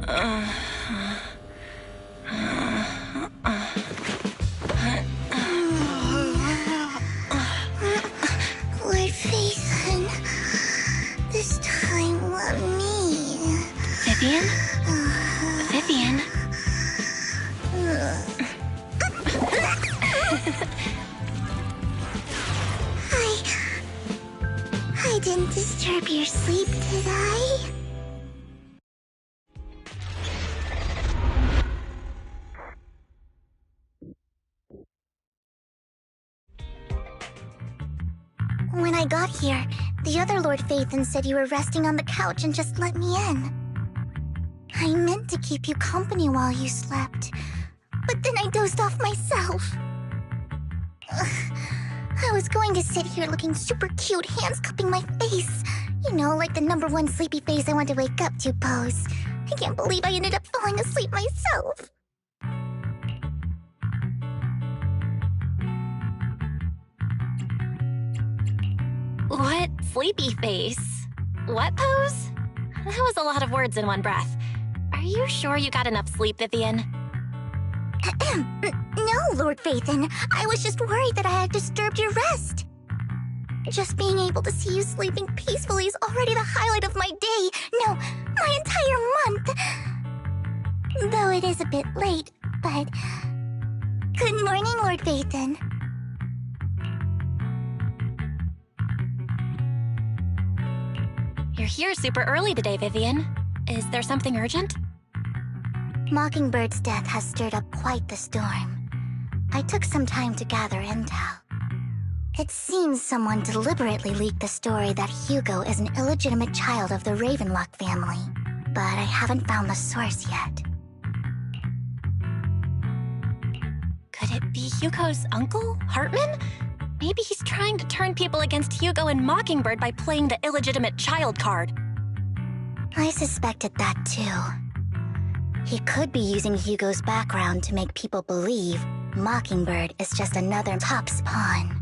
Lord Phaethon, this time let me. Vivian? Vivian? I didn't disturb your sleep, did I? When I got here, the other Lord Phaethon said you were resting on the couch and just let me in. I meant to keep you company while you slept, but then I dozed off myself. I was going to sit here looking super cute, hands cupping my face. You know, like the #1 sleepy face I want to wake up to pose. I can't believe I ended up falling asleep myself. What sleepy face? What pose? That was a lot of words in one breath. Are you sure you got enough sleep, Vivian? No, Lord Phaethon. I was just worried that I had disturbed your rest. Just being able to see you sleeping peacefully is already the highlight of my day. No, my entire month. Though it is a bit late, but... Good morning, Lord Phaethon. You're here super early today, Vivian. Is there something urgent? Mockingbird's death has stirred up quite the storm. I took some time to gather intel. It seems someone deliberately leaked the story that Hugo is an illegitimate child of the Ravenlock family, but I haven't found the source yet. Could it be Hugo's uncle, Hartman? Maybe he's trying to turn people against Hugo and Mockingbird by playing the illegitimate child card. I suspected that too. He could be using Hugo's background to make people believe Mockingbird is just another Top's pawn.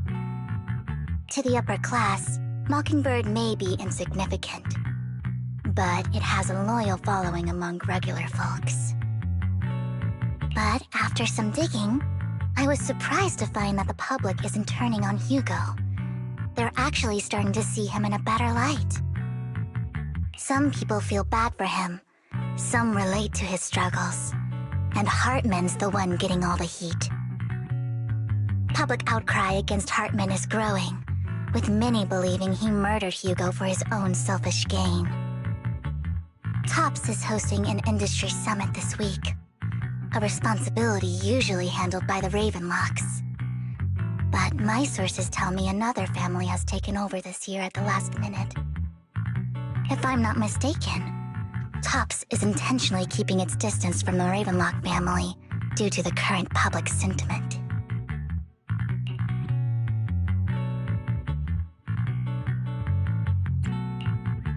To the upper class, Mockingbird may be insignificant, but it has a loyal following among regular folks. But after some digging, I was surprised to find that the public isn't turning on Hugo. They're actually starting to see him in a better light. Some people feel bad for him, some relate to his struggles, and Hartman's the one getting all the heat. Public outcry against Hartman is growing, with many believing he murdered Hugo for his own selfish gain. Tops is hosting an industry summit this week, a responsibility usually handled by the Ravenlocks. But my sources tell me another family has taken over this year at the last minute. If I'm not mistaken, Tops is intentionally keeping its distance from the Ravenlock family due to the current public sentiment.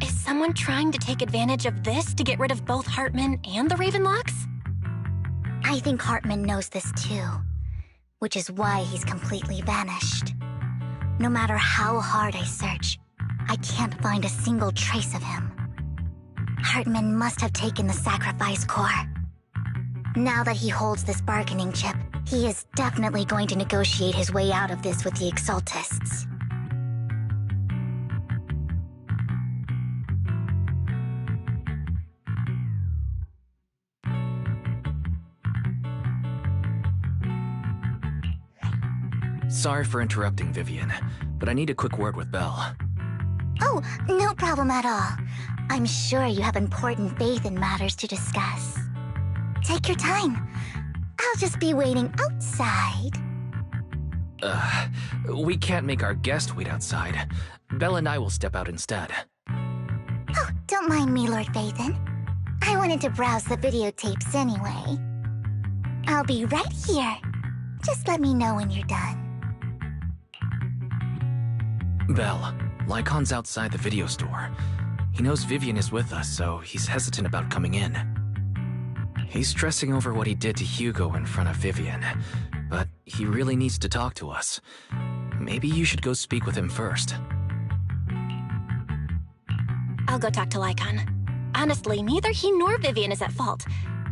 Is someone trying to take advantage of this to get rid of both Hartman and the Ravenlocks? I think Hartman knows this too, which is why he's completely vanished. No matter how hard I search, I can't find a single trace of him. Hartman must have taken the sacrifice core. Now that he holds this bargaining chip, he is definitely going to negotiate his way out of this with the Exaltists. Sorry for interrupting, Vivian, but I need a quick word with Belle. Oh, no problem at all. I'm sure you have important Phaethon matters to discuss. Take your time. I'll just be waiting outside. We can't make our guest wait outside. Belle and I will step out instead. Oh, don't mind me, Lord Phaethon. I wanted to browse the videotapes anyway. I'll be right here. Just let me know when you're done. Belle, Lycon's outside the video store. He knows Vivian is with us, so he's hesitant about coming in. He's stressing over what he did to Hugo in front of Vivian, but he really needs to talk to us. Maybe you should go speak with him first. I'll go talk to Lycon. Honestly, neither he nor Vivian is at fault.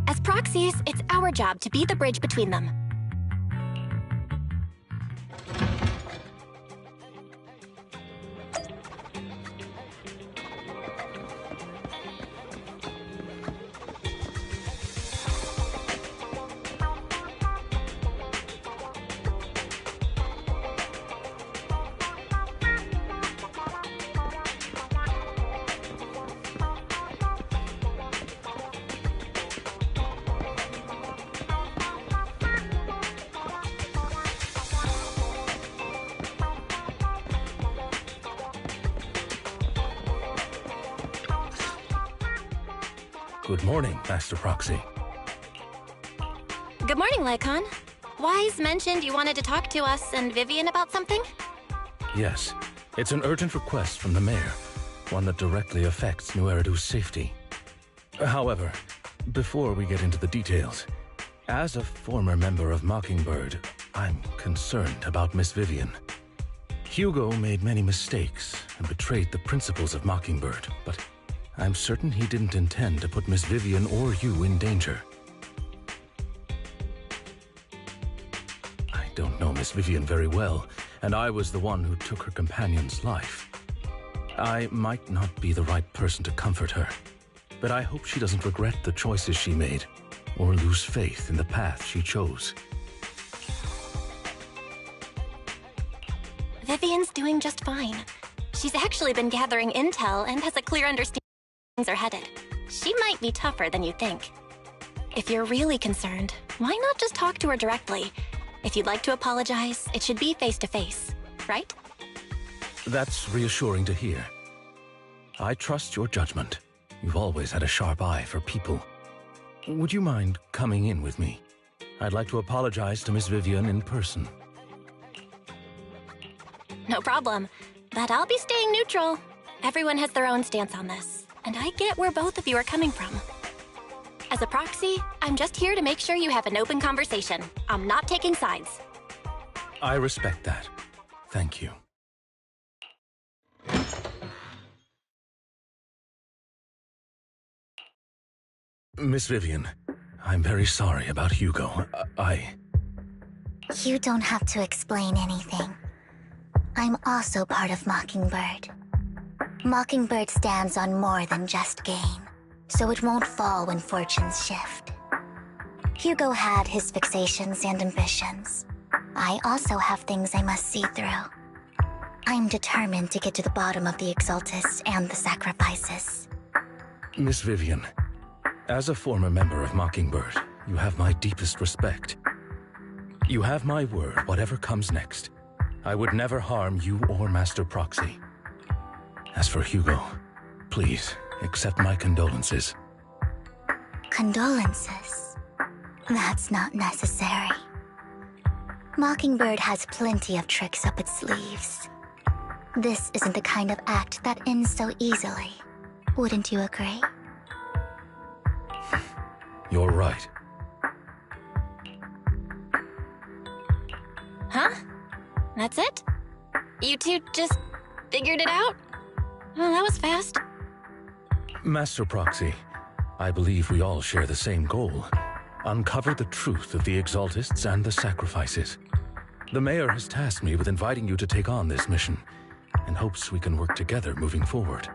As proxies, it's our job to be the bridge between them. Good morning, Master Proxy. Good morning, Lycon. Wise mentioned you wanted to talk to us and Vivian about something? Yes, it's an urgent request from the mayor, one that directly affects New Eridu's safety. However, before we get into the details, as a former member of Mockingbird, I'm concerned about Miss Vivian. Hugo made many mistakes and betrayed the principles of Mockingbird, but I'm certain he didn't intend to put Miss Vivian or you in danger. I don't know Miss Vivian very well, and I was the one who took her companion's life. I might not be the right person to comfort her, but I hope she doesn't regret the choices she made or lose faith in the path she chose. Vivian's doing just fine. She's actually been gathering intel and has a clear understanding where things are headed. She might be tougher than you think. If you're really concerned, why not just talk to her directly? If you'd like to apologize, it should be face-to-face, right? That's reassuring to hear. I trust your judgment. You've always had a sharp eye for people. Would you mind coming in with me? I'd like to apologize to Miss Vivian in person. No problem. But I'll be staying neutral. Everyone has their own stance on this, and I get where both of you are coming from. As a proxy, I'm just here to make sure you have an open conversation. I'm not taking sides. I respect that. Thank you. Miss Vivian, I'm very sorry about Hugo. You don't have to explain anything. I'm also part of Mockingbird. Mockingbird stands on more than just gain, so it won't fall when fortunes shift. Hugo had his fixations and ambitions. I also have things I must see through. I'm determined to get to the bottom of the Exaltists and the sacrifices. Miss Vivian, as a former member of Mockingbird, you have my deepest respect. You have my word, whatever comes next. I would never harm you or Master Proxy. As for Hugo, please accept my condolences. Condolences? That's not necessary. Mockingbird has plenty of tricks up its sleeves. This isn't the kind of act that ends so easily. Wouldn't you agree? You're right. Huh? That's it? You two just figured it out? Well, that was fast. Master Proxy, I believe we all share the same goal. Uncover the truth of the Exaltists and the sacrifices. The mayor has tasked me with inviting you to take on this mission, and hopes we can work together moving forward.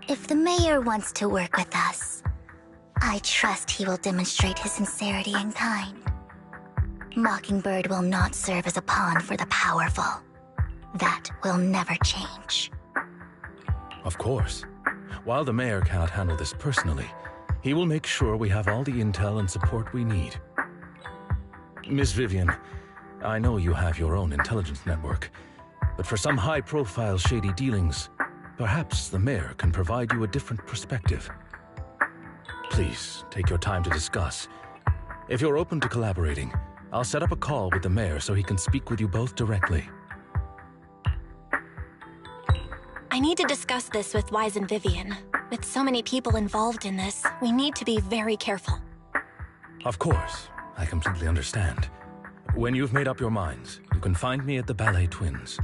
If the mayor wants to work with us, I trust he will demonstrate his sincerity in kind. Mockingbird will not serve as a pawn for the powerful. That will never change. Of course. While the mayor cannot handle this personally, he will make sure we have all the intel and support we need. Miss Vivian, I know you have your own intelligence network, but for some high-profile shady dealings, perhaps the mayor can provide you a different perspective. Please, take your time to discuss. If you're open to collaborating, I'll set up a call with the mayor so he can speak with you both directly. I need to discuss this with Wise and Vivian. With so many people involved in this, we need to be very careful. Of course, I completely understand. When you've made up your minds, you can find me at the Ballet Twins.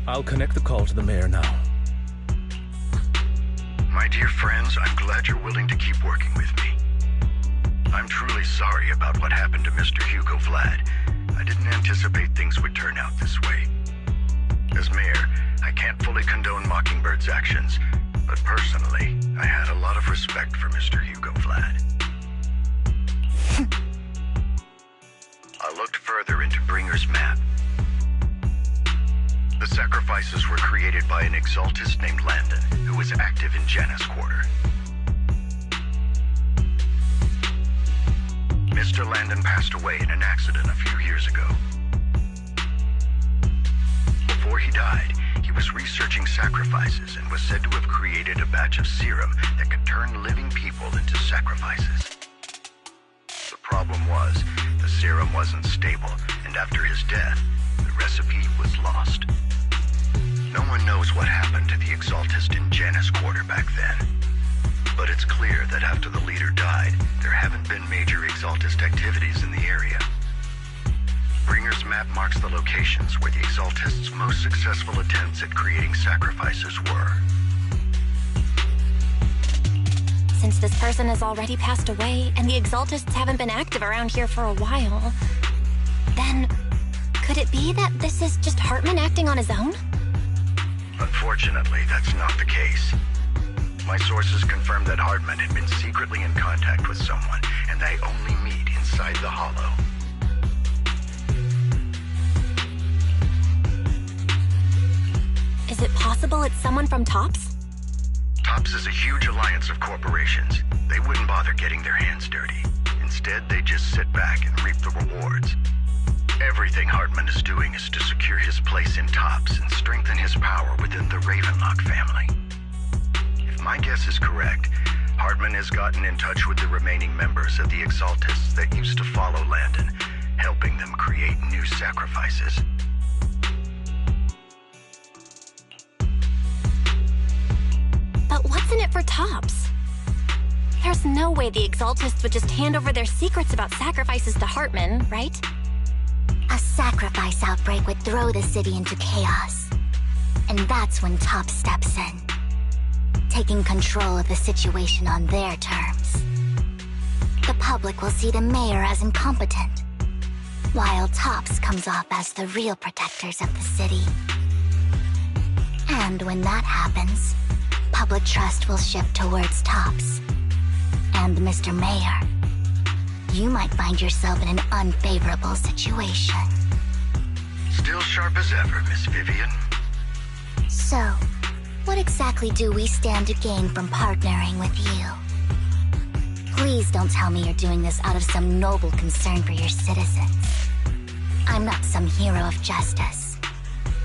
I'll connect the call to the mayor now. My dear friends, I'm glad you're willing to keep working with me. I'm truly sorry about what happened to Mr. Hugo Vlad. I didn't anticipate things would turn out this way. As mayor, I can't fully condone Mockingbird's actions, but personally, I had a lot of respect for Mr. Hugo Vlad. I looked further into Bringer's map. The sacrifices were created by an exaltist named Landon, who was active in Janus Quarter. Mr. Landon passed away in an accident a few years ago. Before he died, he was researching sacrifices and was said to have created a batch of serum that could turn living people into sacrifices. The problem was, the serum wasn't stable, and after his death, the recipe was lost. No one knows what happened to the exaltist in Janus Quarter back then. But it's clear that after the leader died, there haven't been major exaltist activities in the area. Bringer's map marks the locations where the exaltists' most successful attempts at creating sacrifices were. Since this person has already passed away, and the exaltists haven't been active around here for a while, then could it be that this is just Hartman acting on his own? Unfortunately, that's not the case. My sources confirmed that Hartman had been secretly in contact with someone, and they only meet inside the Hollow. Is it possible it's someone from TOPS? TOPS is a huge alliance of corporations. They wouldn't bother getting their hands dirty. Instead, they just sit back and reap the rewards. Everything Hartman is doing is to secure his place in TOPS and strengthen his power within the Ravenlock family. If my guess is correct, Hartman has gotten in touch with the remaining members of the Exaltists that used to follow Landon, helping them create new sacrifices. But what's in it for TOPS? There's no way the Exaltists would just hand over their secrets about sacrifices to Hartman, right? A sacrifice outbreak would throw the city into chaos. And that's when TOPS steps in, taking control of the situation on their terms. The public will see the mayor as incompetent, while TOPS comes off as the real protectors of the city. And when that happens, public trust will shift towards TOPS. And Mr. Mayor, you might find yourself in an unfavorable situation. Still sharp as ever, Miss Vivian. So, what exactly do we stand to gain from partnering with you? Please don't tell me you're doing this out of some noble concern for your citizens. I'm not some hero of justice,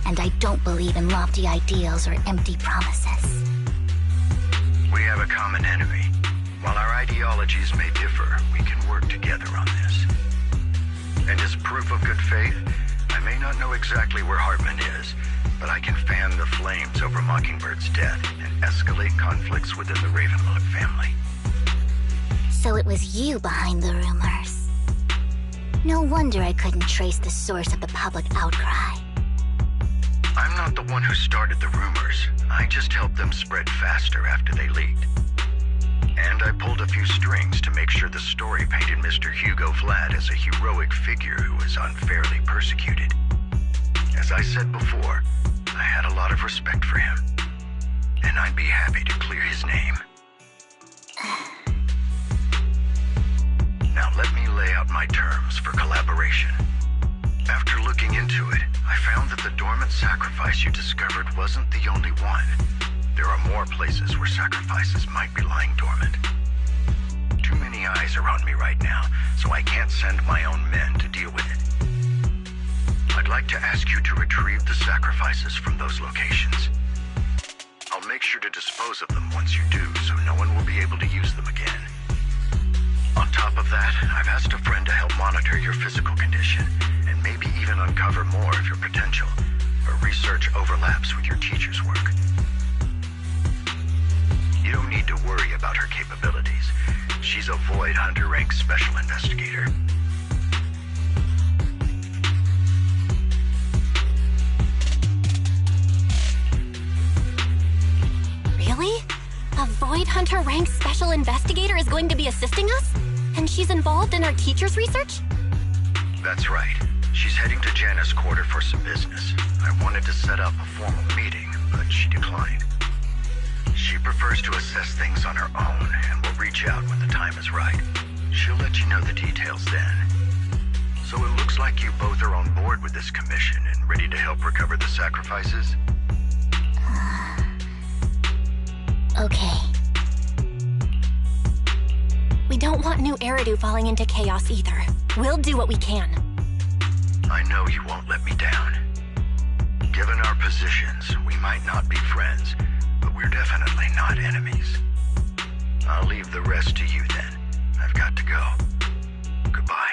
and I don't believe in lofty ideals or empty promises. We have a common enemy. While our ideologies may differ, we can work together on this. And as proof of good faith, I may not know exactly where Hartman is, but I can fan the flames over Mockingbird's death and escalate conflicts within the Ravenlock family. So it was you behind the rumors. No wonder I couldn't trace the source of the public outcry. I'm not the one who started the rumors. I just helped them spread faster after they leaked. And I pulled a few strings to make sure the story painted Mr. Hugo Vlad as a heroic figure who was unfairly persecuted. As I said before, I had a lot of respect for him, and I'd be happy to clear his name. Now let me lay out my terms for collaboration. After looking into it, I found that the dormant sacrifice you discovered wasn't the only one. There are more places where sacrifices might be lying dormant. Too many eyes are on me right now, so I can't send my own men to deal with it. I'd like to ask you to retrieve the sacrifices from those locations. I'll make sure to dispose of them once you do, so no one will be able to use them again. On top of that, I've asked a friend to help monitor your physical condition, and maybe even uncover more of your potential. Her research overlaps with your teacher's work. You don't need to worry about her capabilities. She's a Void Hunter rank special investigator. Void Hunter rank special investigator is going to be assisting us? And she's involved in our teacher's research? That's right. She's heading to Jana's quarter for some business. I wanted to set up a formal meeting, but she declined. She prefers to assess things on her own, and will reach out when the time is right. She'll let you know the details then. So it looks like you both are on board with this commission and ready to help recover the sacrifices? Okay. We don't want new Eridu falling into chaos either. We'll do what we can. I know you won't let me down. Given our positions, we might not be friends, but we're definitely not enemies. I'll leave the rest to you then. I've got to go. Goodbye.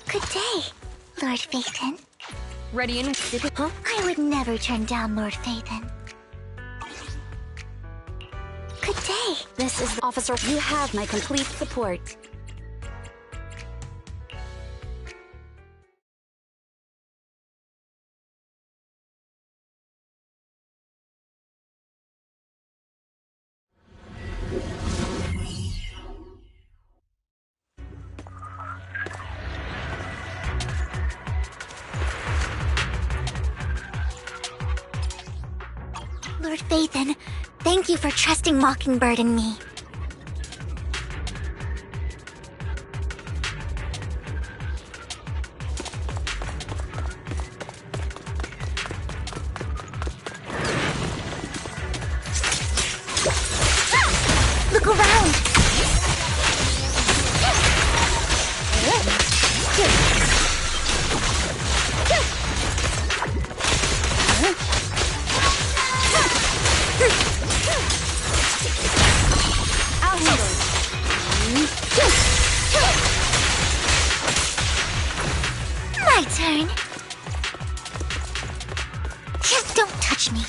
Good day, Lord Phaethon. Ready and huh? I would never turn down Lord Phaethon. Good day. This is the officer. You have my complete support. Lord Phaethon, thank you for trusting Mockingbird and me. Look around! I'll handle it. My turn. Just don't touch me.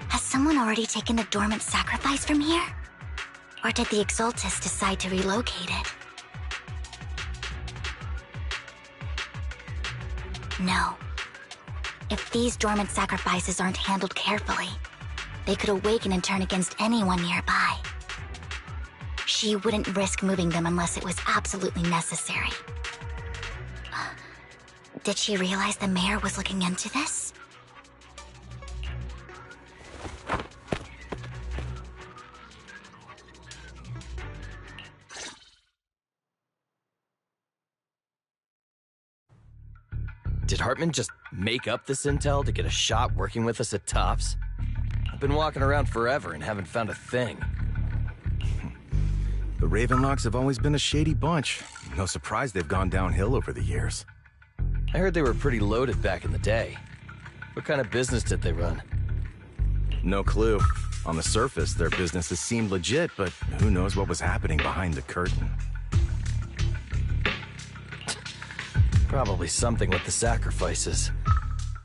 Has someone already taken the dormant sacrifice from here? Or did the Exaltus decide to relocate it? No. If these dormant sacrifices aren't handled carefully, they could awaken and turn against anyone nearby. She wouldn't risk moving them unless it was absolutely necessary. Did she realize the mayor was looking into this? Did Hartman just make up this intel to get a shot working with us at Tops? I've been walking around forever and haven't found a thing. The Ravenlocks have always been a shady bunch. No surprise they've gone downhill over the years. I heard they were pretty loaded back in the day. What kind of business did they run? No clue. On the surface, their businesses seemed legit, but who knows what was happening behind the curtain. Probably something with the sacrifices.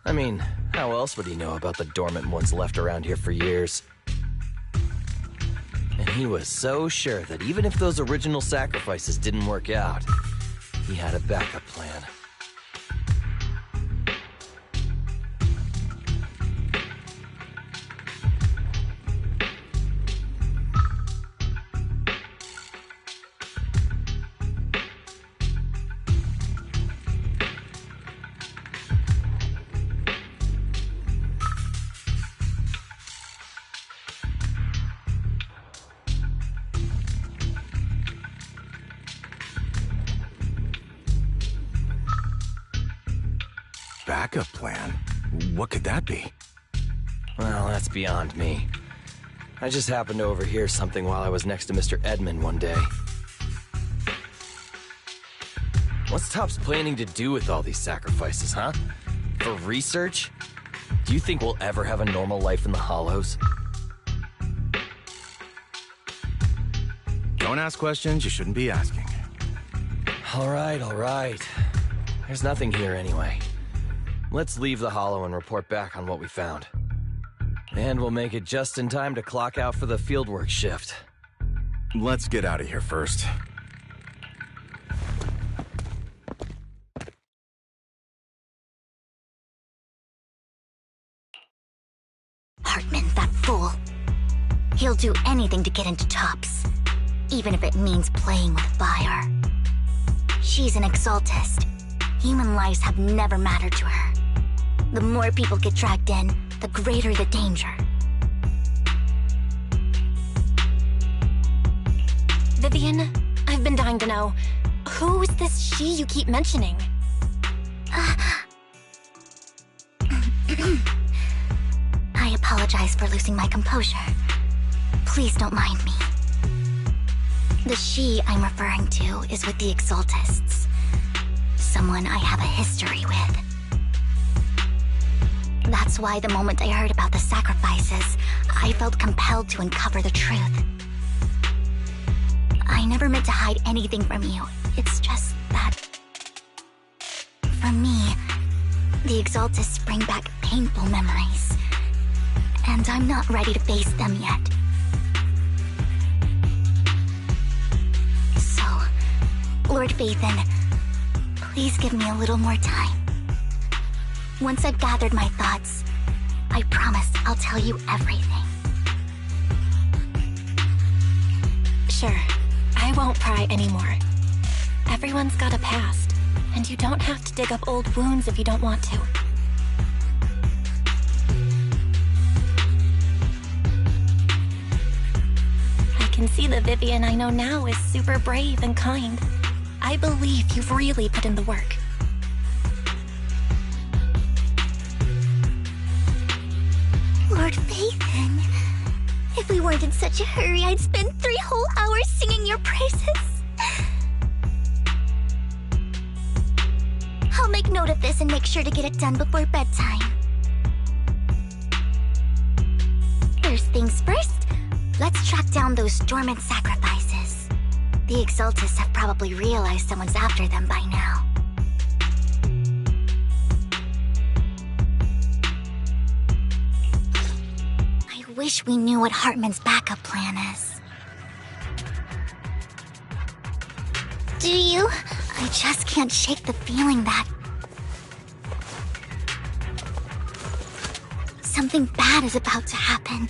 I mean, how else would he know about the dormant ones left around here for years? And he was so sure that even if those original sacrifices didn't work out, he had a backup plan. backup plan? What could that be? Well, that's beyond me. I just happened to overhear something while I was next to Mr. Edmund one day. What's Topps planning to do with all these sacrifices, huh? For research? Do you think we'll ever have a normal life in the Hollows? Don't ask questions you shouldn't be asking. All right. There's nothing here anyway. Let's leave the Hollow and report back on what we found. And we'll make it just in time to clock out for the fieldwork shift. Let's get out of here first. Hartman, that fool. He'll do anything to get into Topps, even if it means playing with fire. She's an exaltist. Human lives have never mattered to her. The more people get dragged in, the greater the danger. Vivian, I've been dying to know, who is this she you keep mentioning? I apologize for losing my composure. Please don't mind me. The she I'm referring to is with the Exaltists. Someone I have a history with. That's why the moment I heard about the sacrifices, I felt compelled to uncover the truth. I never meant to hide anything from you. It's just that... For me, the Exaltists bring back painful memories. And I'm not ready to face them yet. So, Lord Phaethon, please give me a little more time. Once I've gathered my thoughts, I promise I'll tell you everything. Sure, I won't pry anymore. Everyone's got a past, and you don't have to dig up old wounds if you don't want to. I can see the Vivian I know now is super brave and kind. I believe you've really put in the work. Lord Phaethon, if we weren't in such a hurry, I'd spend 3 whole hours singing your praises. I'll make note of this and make sure to get it done before bedtime. First things first, let's track down those dormant sacrifices. The Exaltists have probably realized someone's after them by now. I wish we knew what Hartman's backup plan is. Do you? I just can't shake the feeling that... something bad is about to happen.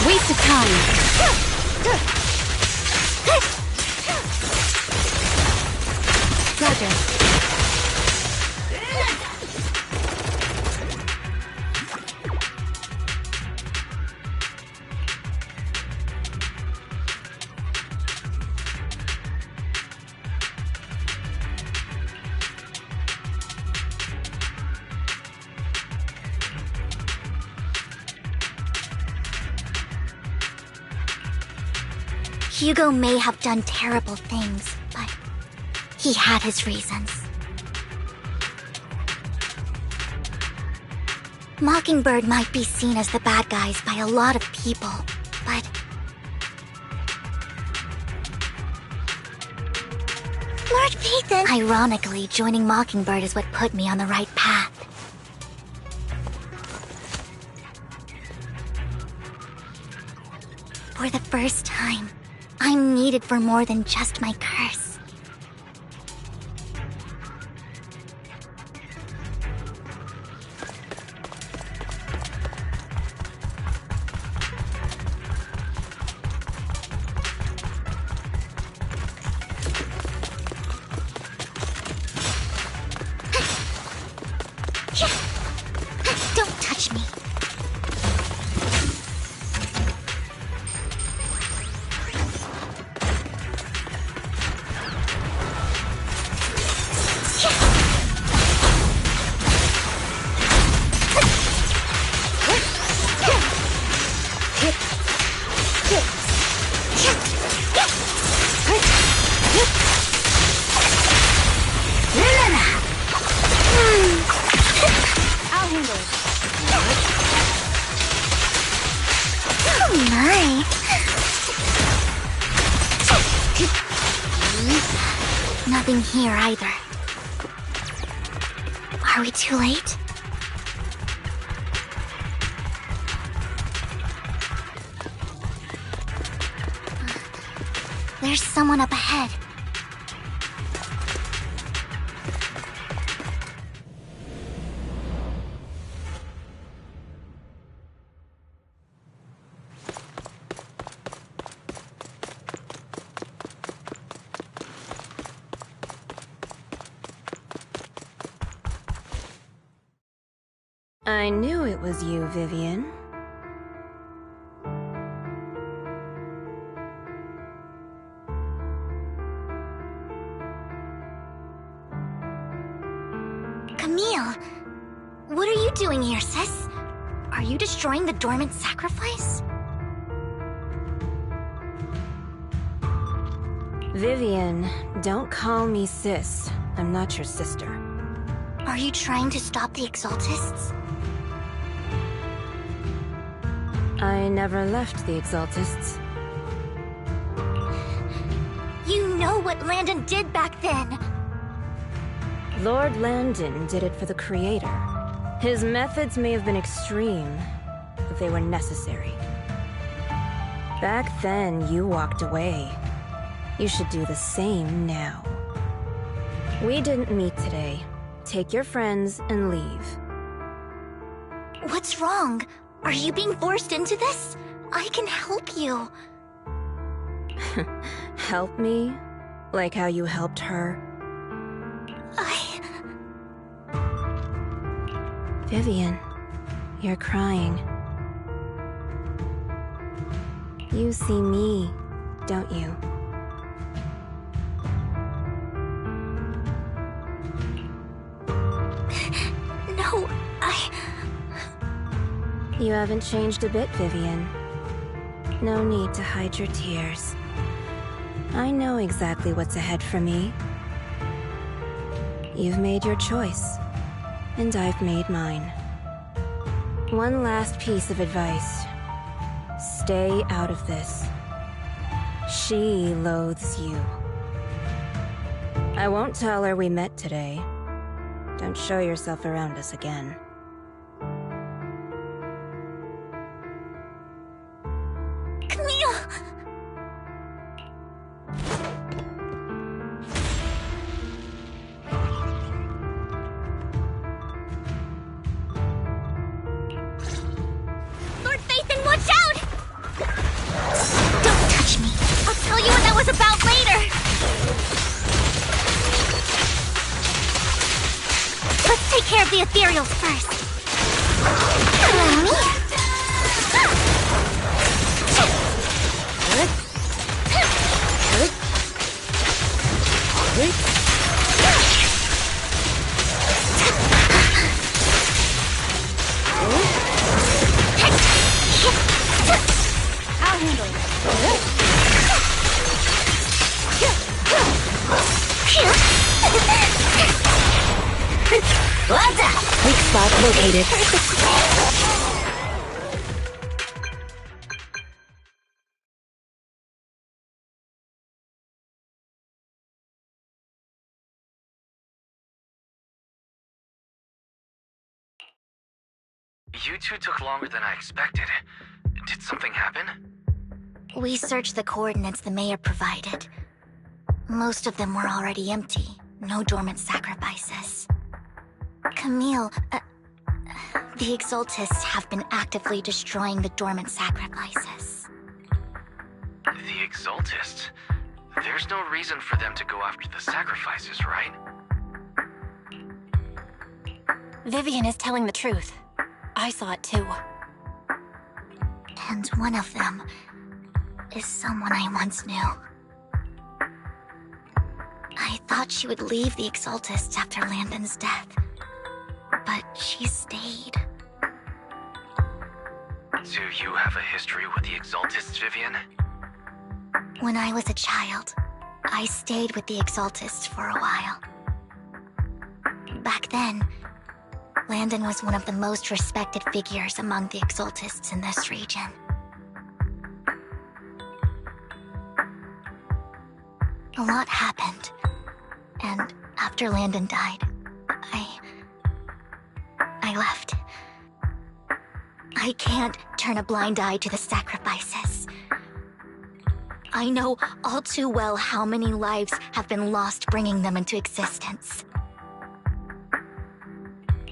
Waste of time. Roger. Hugo may have done terrible things, but he had his reasons. Mockingbird might be seen as the bad guys by a lot of people, but... Lord Phaethon! Ironically, joining Mockingbird is what put me on the right path. For the first time, I'm needed for more than just my curse. My. Nothing here either. Are we too late? There's someone up ahead. I knew it was you, Vivian. Camille! What are you doing here, sis? Are you destroying the dormant sacrifice? Vivian, don't call me sis. I'm not your sister. Are you trying to stop the Exaltists? I never left the Exaltists. You know what Landon did back then! Lord Landon did it for the Creator. His methods may have been extreme, but they were necessary. Back then, you walked away. You should do the same now. We didn't meet today. Take your friends and leave. What's wrong? Are you being forced into this? I can help you. Help me? Like how you helped her? Vivian, you're crying. You see me, don't you? No, You haven't changed a bit, Vivian. No need to hide your tears. I know exactly what's ahead for me. You've made your choice, and I've made mine. One last piece of advice. Stay out of this. She loathes you. I won't tell her we met today. Don't show yourself around us again. Camille! Lord Phaethon, watch out! Don't touch me. I'll tell you what that was about later. Let's take care of the ethereals first. I'll handle it. Well done. Weak spot located. You two took longer than I expected. Did something happen? We searched the coordinates the mayor provided. Most of them were already empty. No dormant sacrifices. Camille, the Exaltists have been actively destroying the dormant sacrifices. The Exaltists? There's no reason for them to go after the sacrifices, right? Vivian is telling the truth. I saw it too. And one of them is someone I once knew. I thought she would leave the Exaltists after Landon's death, but she stayed. Do you have a history with the Exaltists, Vivian? When I was a child, I stayed with the Exaltists for a while. Back then, Landon was one of the most respected figures among the Exaltists in this region. A lot happened. And after Landon died, I left. I can't turn a blind eye to the sacrifices. I know all too well how many lives have been lost bringing them into existence.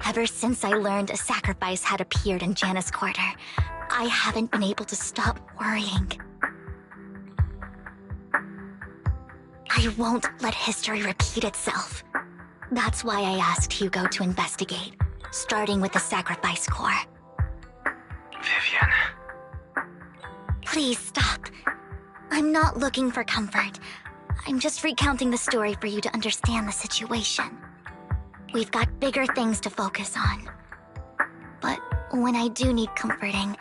Ever since I learned a sacrifice had appeared in Janus Quarter, I haven't been able to stop worrying. I won't let history repeat itself. That's why I asked Hugo to investigate, starting with the Sacrifice Corps. Vivian. Please stop. I'm not looking for comfort. I'm just recounting the story for you to understand the situation. We've got bigger things to focus on. But when I do need comforting,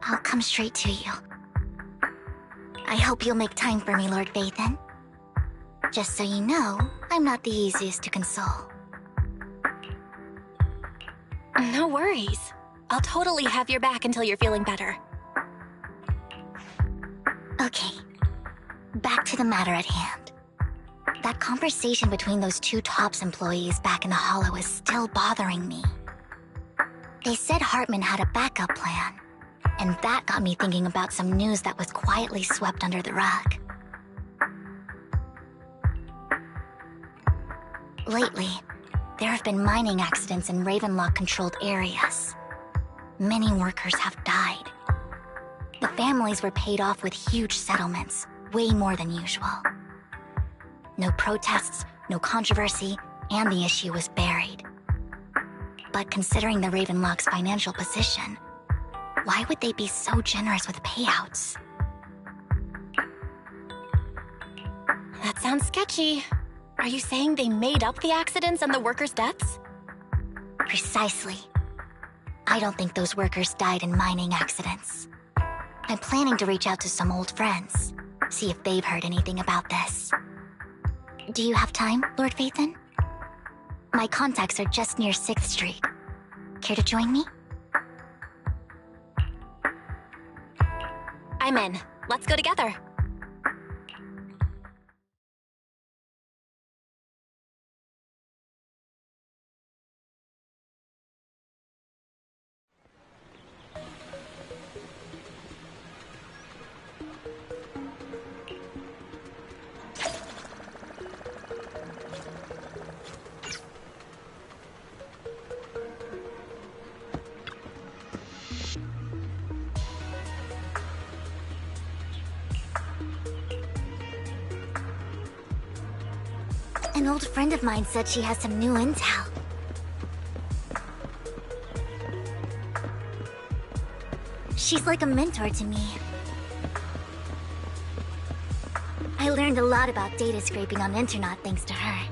I'll come straight to you. I hope you'll make time for me, Lord Vathan. Just so you know, I'm not the easiest to console. No worries. I'll totally have your back until you're feeling better. Okay, back to the matter at hand. That conversation between those two TOPS employees back in the Hollow is still bothering me. They said Hartman had a backup plan, and that got me thinking about some news that was quietly swept under the rug. Lately, there have been mining accidents in Ravenlock-controlled areas. Many workers have died. The families were paid off with huge settlements, way more than usual. No protests, no controversy, and the issue was buried. But considering the Ravenlock's financial position, why would they be so generous with payouts? That sounds sketchy. Are you saying they made up the accidents and the workers' deaths? Precisely. I don't think those workers died in mining accidents. I'm planning to reach out to some old friends, see if they've heard anything about this. Do you have time, Lord Vathan? My contacts are just near 6th Street. Care to join me? I'm in. Let's go together. An old friend of mine said she has some new intel. She's like a mentor to me. I learned a lot about data scraping on the internet thanks to her.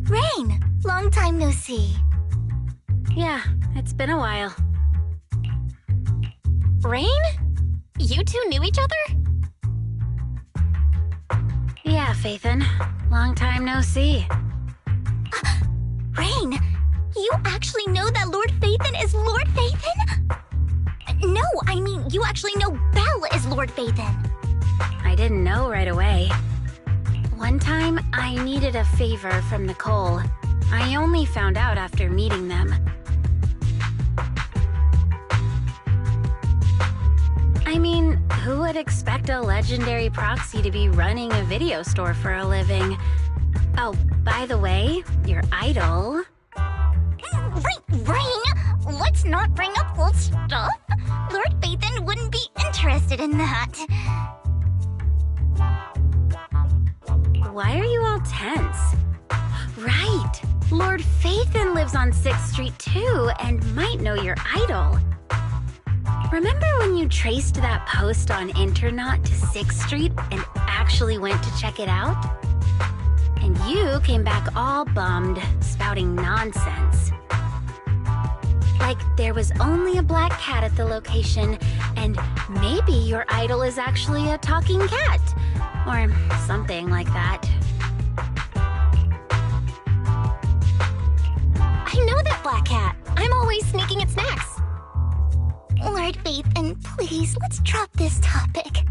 Rain! Long time no see. Yeah, it's been a while. Rain? You two knew each other? Yeah, Vathan. Long time no see. Rain! You actually know that Lord Vathan is Lord Vathan? No, I mean, you actually know Belle is Lord Vathan. I didn't know right away. One time, I needed a favor from Nicole. I only found out after meeting them. I mean, who would expect a legendary proxy to be running a video store for a living? Oh, by the way, your idol... Rain! Let's not bring up old stuff. Lord Vathan wouldn't be interested in that. Why are you all tense? Right! Lord Vathan lives on 6th Street too, and might know your idol. Remember when you traced that post on Internet to 6th Street and actually went to check it out? And you came back all bummed, spouting nonsense. Like there was only a black cat at the location, and maybe your idol is actually a talking cat. Or something like that. I know that black cat. I'm always sneaking at snacks. Lord Bathan, please, let's drop this topic.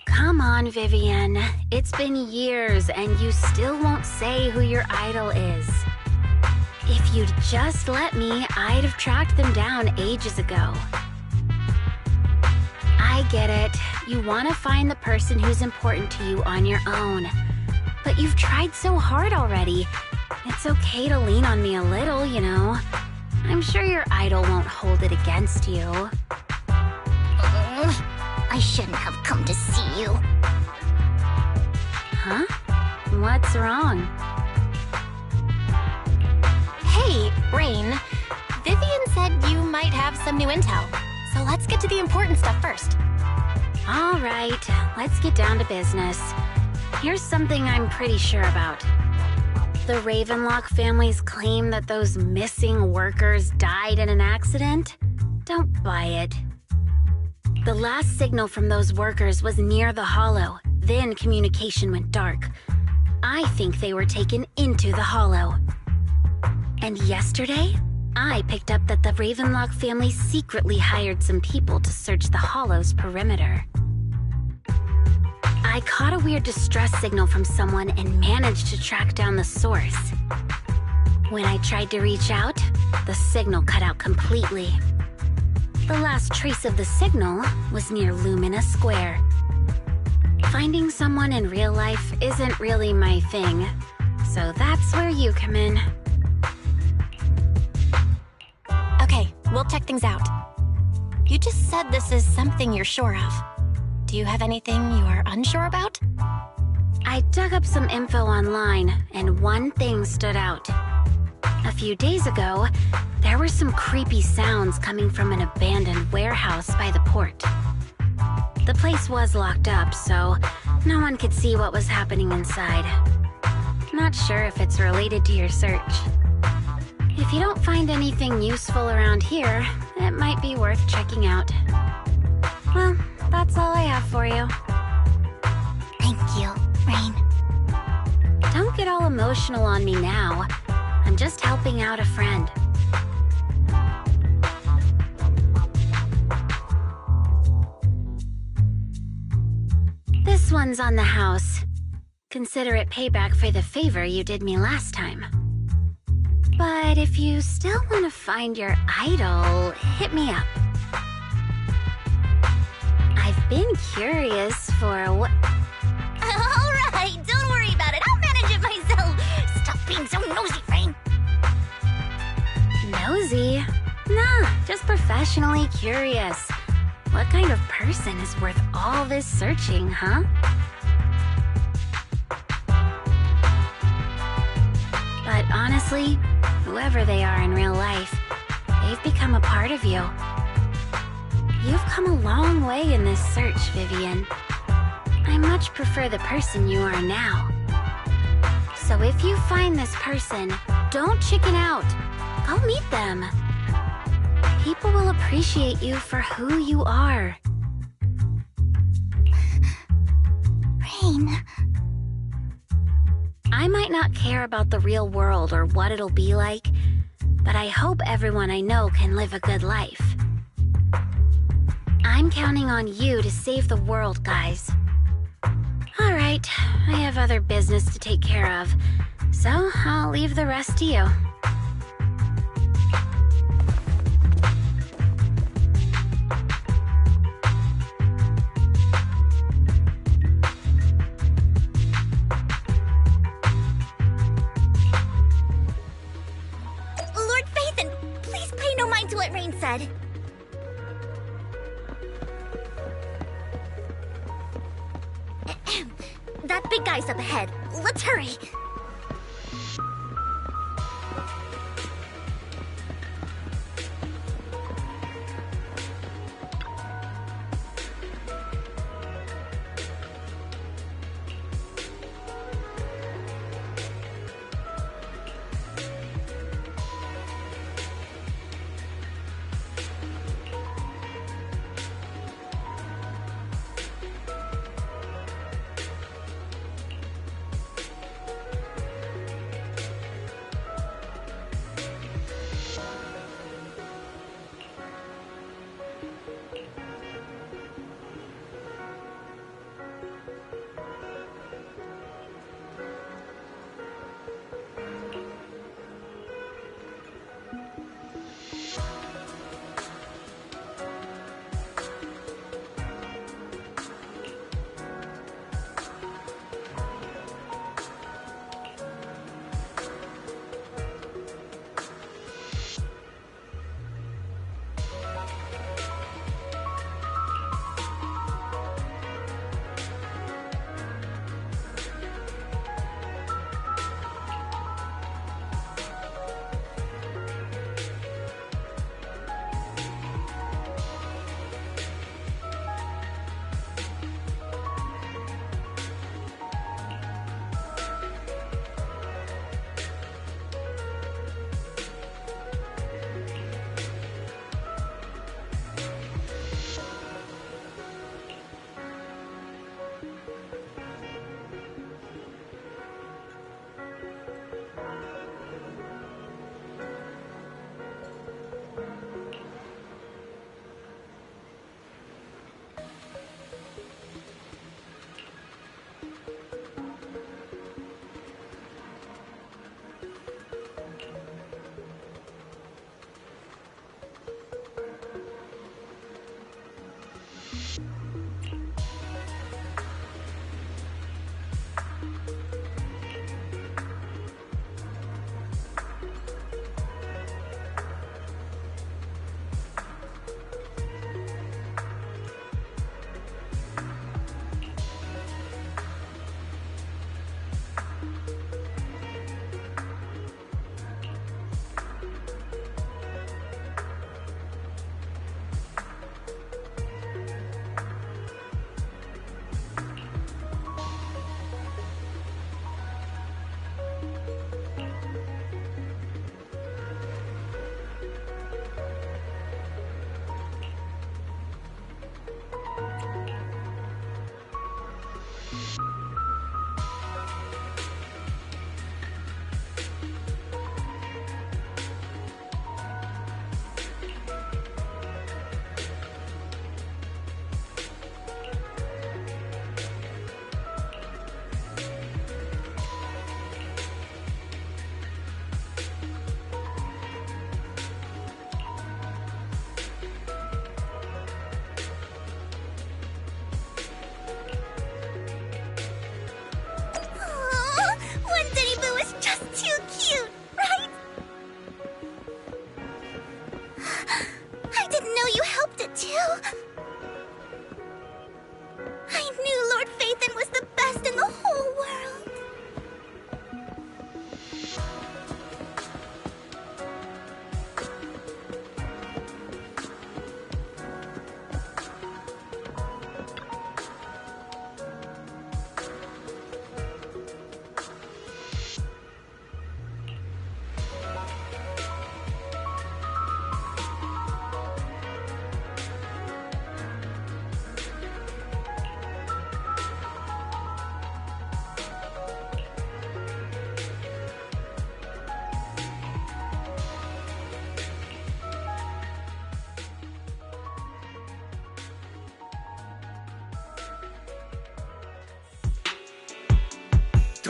Come on, Vivian. It's been years and you still won't say who your idol is. If you'd just let me, I'd have tracked them down ages ago. I get it. You want to find the person who's important to you on your own. But you've tried so hard already. It's okay to lean on me a little, you know. I'm sure your idol won't hold it against you. I shouldn't have come to see you. Huh? What's wrong? Hey, Rain. Vivian said you might have some new intel. So let's get to the important stuff first. All right, let's get down to business. Here's something I'm pretty sure about. The Ravenlock family's claim that those missing workers died in an accident? Don't buy it. The last signal from those workers was near the Hollow. Then communication went dark. I think they were taken into the Hollow. And yesterday, I picked up that the Ravenlock family secretly hired some people to search the Hollow's perimeter. I caught a weird distress signal from someone and managed to track down the source. When I tried to reach out, the signal cut out completely. The last trace of the signal was near Lumina Square. Finding someone in real life isn't really my thing, so that's where you come in. Okay, we'll check things out. You just said this is something you're sure of. Do you have anything you are unsure about? I dug up some info online, and one thing stood out. A few days ago, there were some creepy sounds coming from an abandoned warehouse by the port. The place was locked up, so no one could see what was happening inside. Not sure if it's related to your search. If you don't find anything useful around here, it might be worth checking out. Well, that's all I have for you. Thank you, Rain. Don't get all emotional on me now. I'm just helping out a friend. This one's on the house. Consider it payback for the favor you did me last time. But if you still want to find your idol, hit me up. I've been curious for what... Alright, don't worry about it. I'll manage it myself. Stop being so nosy, Rain. Nosy? Nah, just professionally curious. What kind of person is worth all this searching, huh? But honestly, whoever they are in real life, they've become a part of you. You've come a long way in this search, Vivian. I much prefer the person you are now. So if you find this person, don't chicken out. Go meet them. People will appreciate you for who you are. Rain. I might not care about the real world or what it'll be like, but I hope everyone I know can live a good life. I'm counting on you to save the world, guys. All right, I have other business to take care of, so I'll leave the rest to you. Lord Bathan, please pay no mind to what Rain said. That big guy's up ahead. Let's hurry.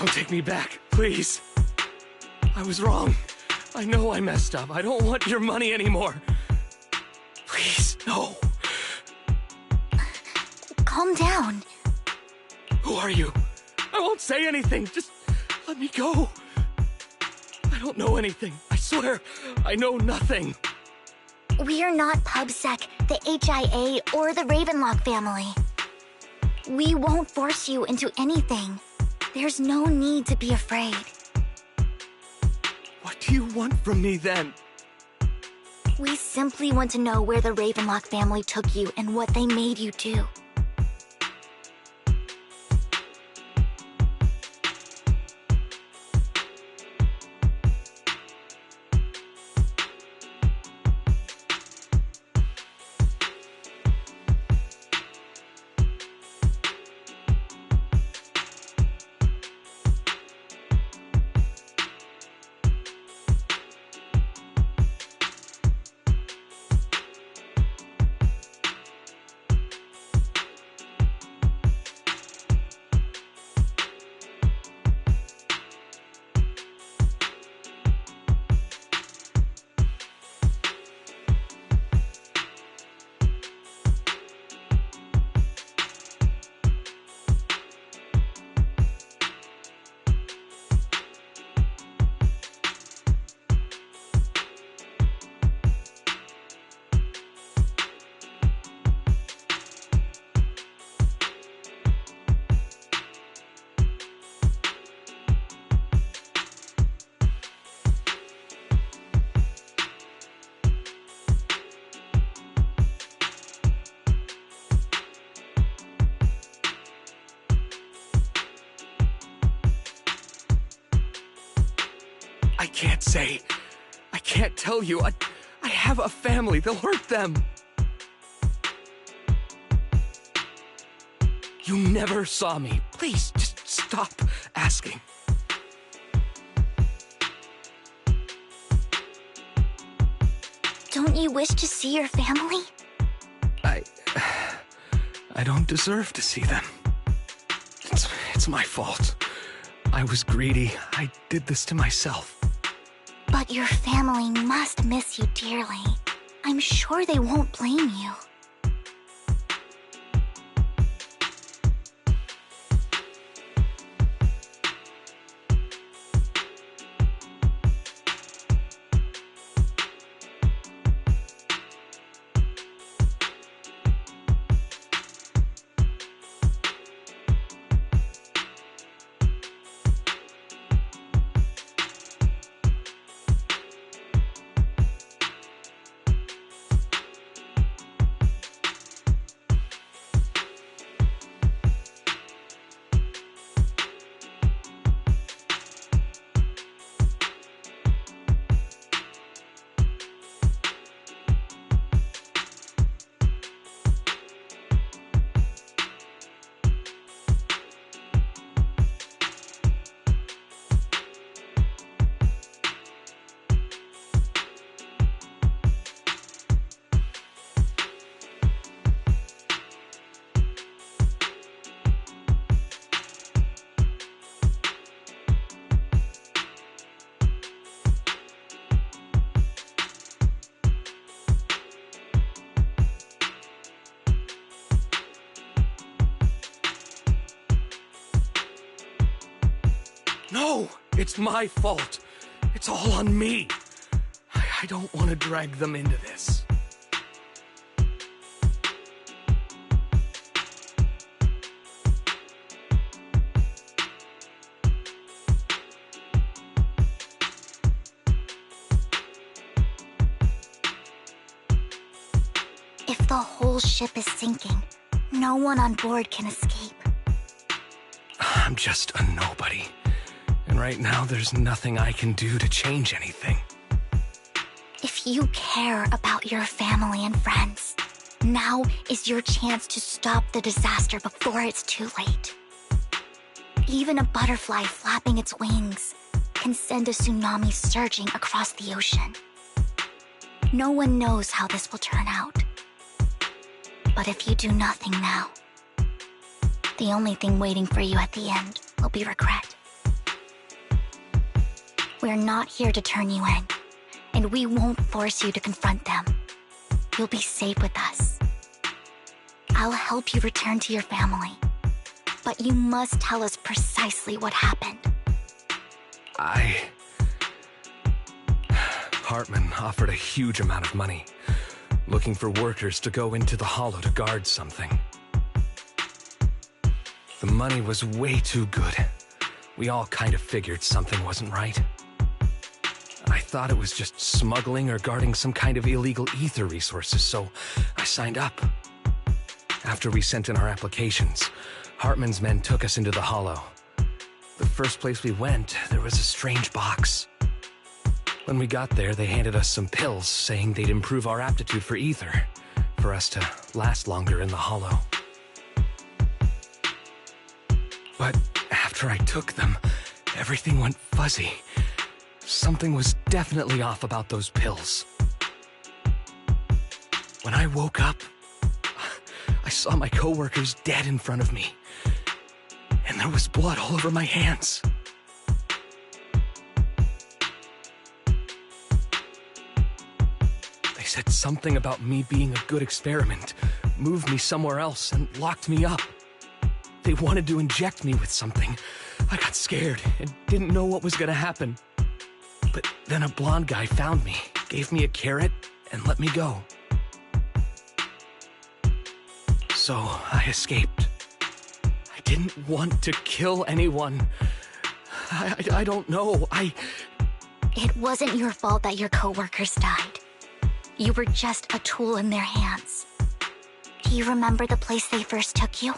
Don't take me back, please. I was wrong. I know I messed up. I don't want your money anymore. Please, no. Calm down. Who are you? I won't say anything. Just let me go. I don't know anything. I swear, I know nothing. We're not PubSec, the HIA, or the Ravenlock family. We won't force you into anything. There's no need to be afraid. What do you want from me then? We simply want to know where the Ravenlock family took you and what they made you do. I can't tell you. I have a family. They'll hurt them. You never saw me. Please, just stop asking. Don't you wish to see your family? I don't deserve to see them. It's my fault. I was greedy. I did this to myself. But your family must miss you dearly. I'm sure they won't blame you. No, it's my fault. It's all on me. I don't want to drag them into this. If the whole ship is sinking, no one on board can escape. I'm just a nobody. And right now, there's nothing I can do to change anything. If you care about your family and friends, now is your chance to stop the disaster before it's too late. Even a butterfly flapping its wings can send a tsunami surging across the ocean. No one knows how this will turn out. But if you do nothing now, the only thing waiting for you at the end will be regret. We're not here to turn you in, and we won't force you to confront them. You'll be safe with us. I'll help you return to your family, but you must tell us precisely what happened. Hartman offered a huge amount of money, looking for workers to go into the Hollow to guard something. The money was way too good. We all kind of figured something wasn't right. I thought it was just smuggling or guarding some kind of illegal ether resources, so I signed up. After we sent in our applications, Hartman's men took us into the Hollow. The first place we went, there was a strange box. When we got there, they handed us some pills, saying they'd improve our aptitude for ether, for us to last longer in the Hollow. But after I took them, everything went fuzzy. Something was definitely off about those pills. When I woke up, I saw my coworkers dead in front of me, and there was blood all over my hands. They said something about me being a good experiment, moved me somewhere else, and locked me up. They wanted to inject me with something. I got scared and didn't know what was gonna happen. But then a blonde guy found me, gave me a carrot, and let me go. So I escaped. I didn't want to kill anyone. I don't know. It wasn't your fault that your coworkers died. You were just a tool in their hands. Do you remember the place they first took you?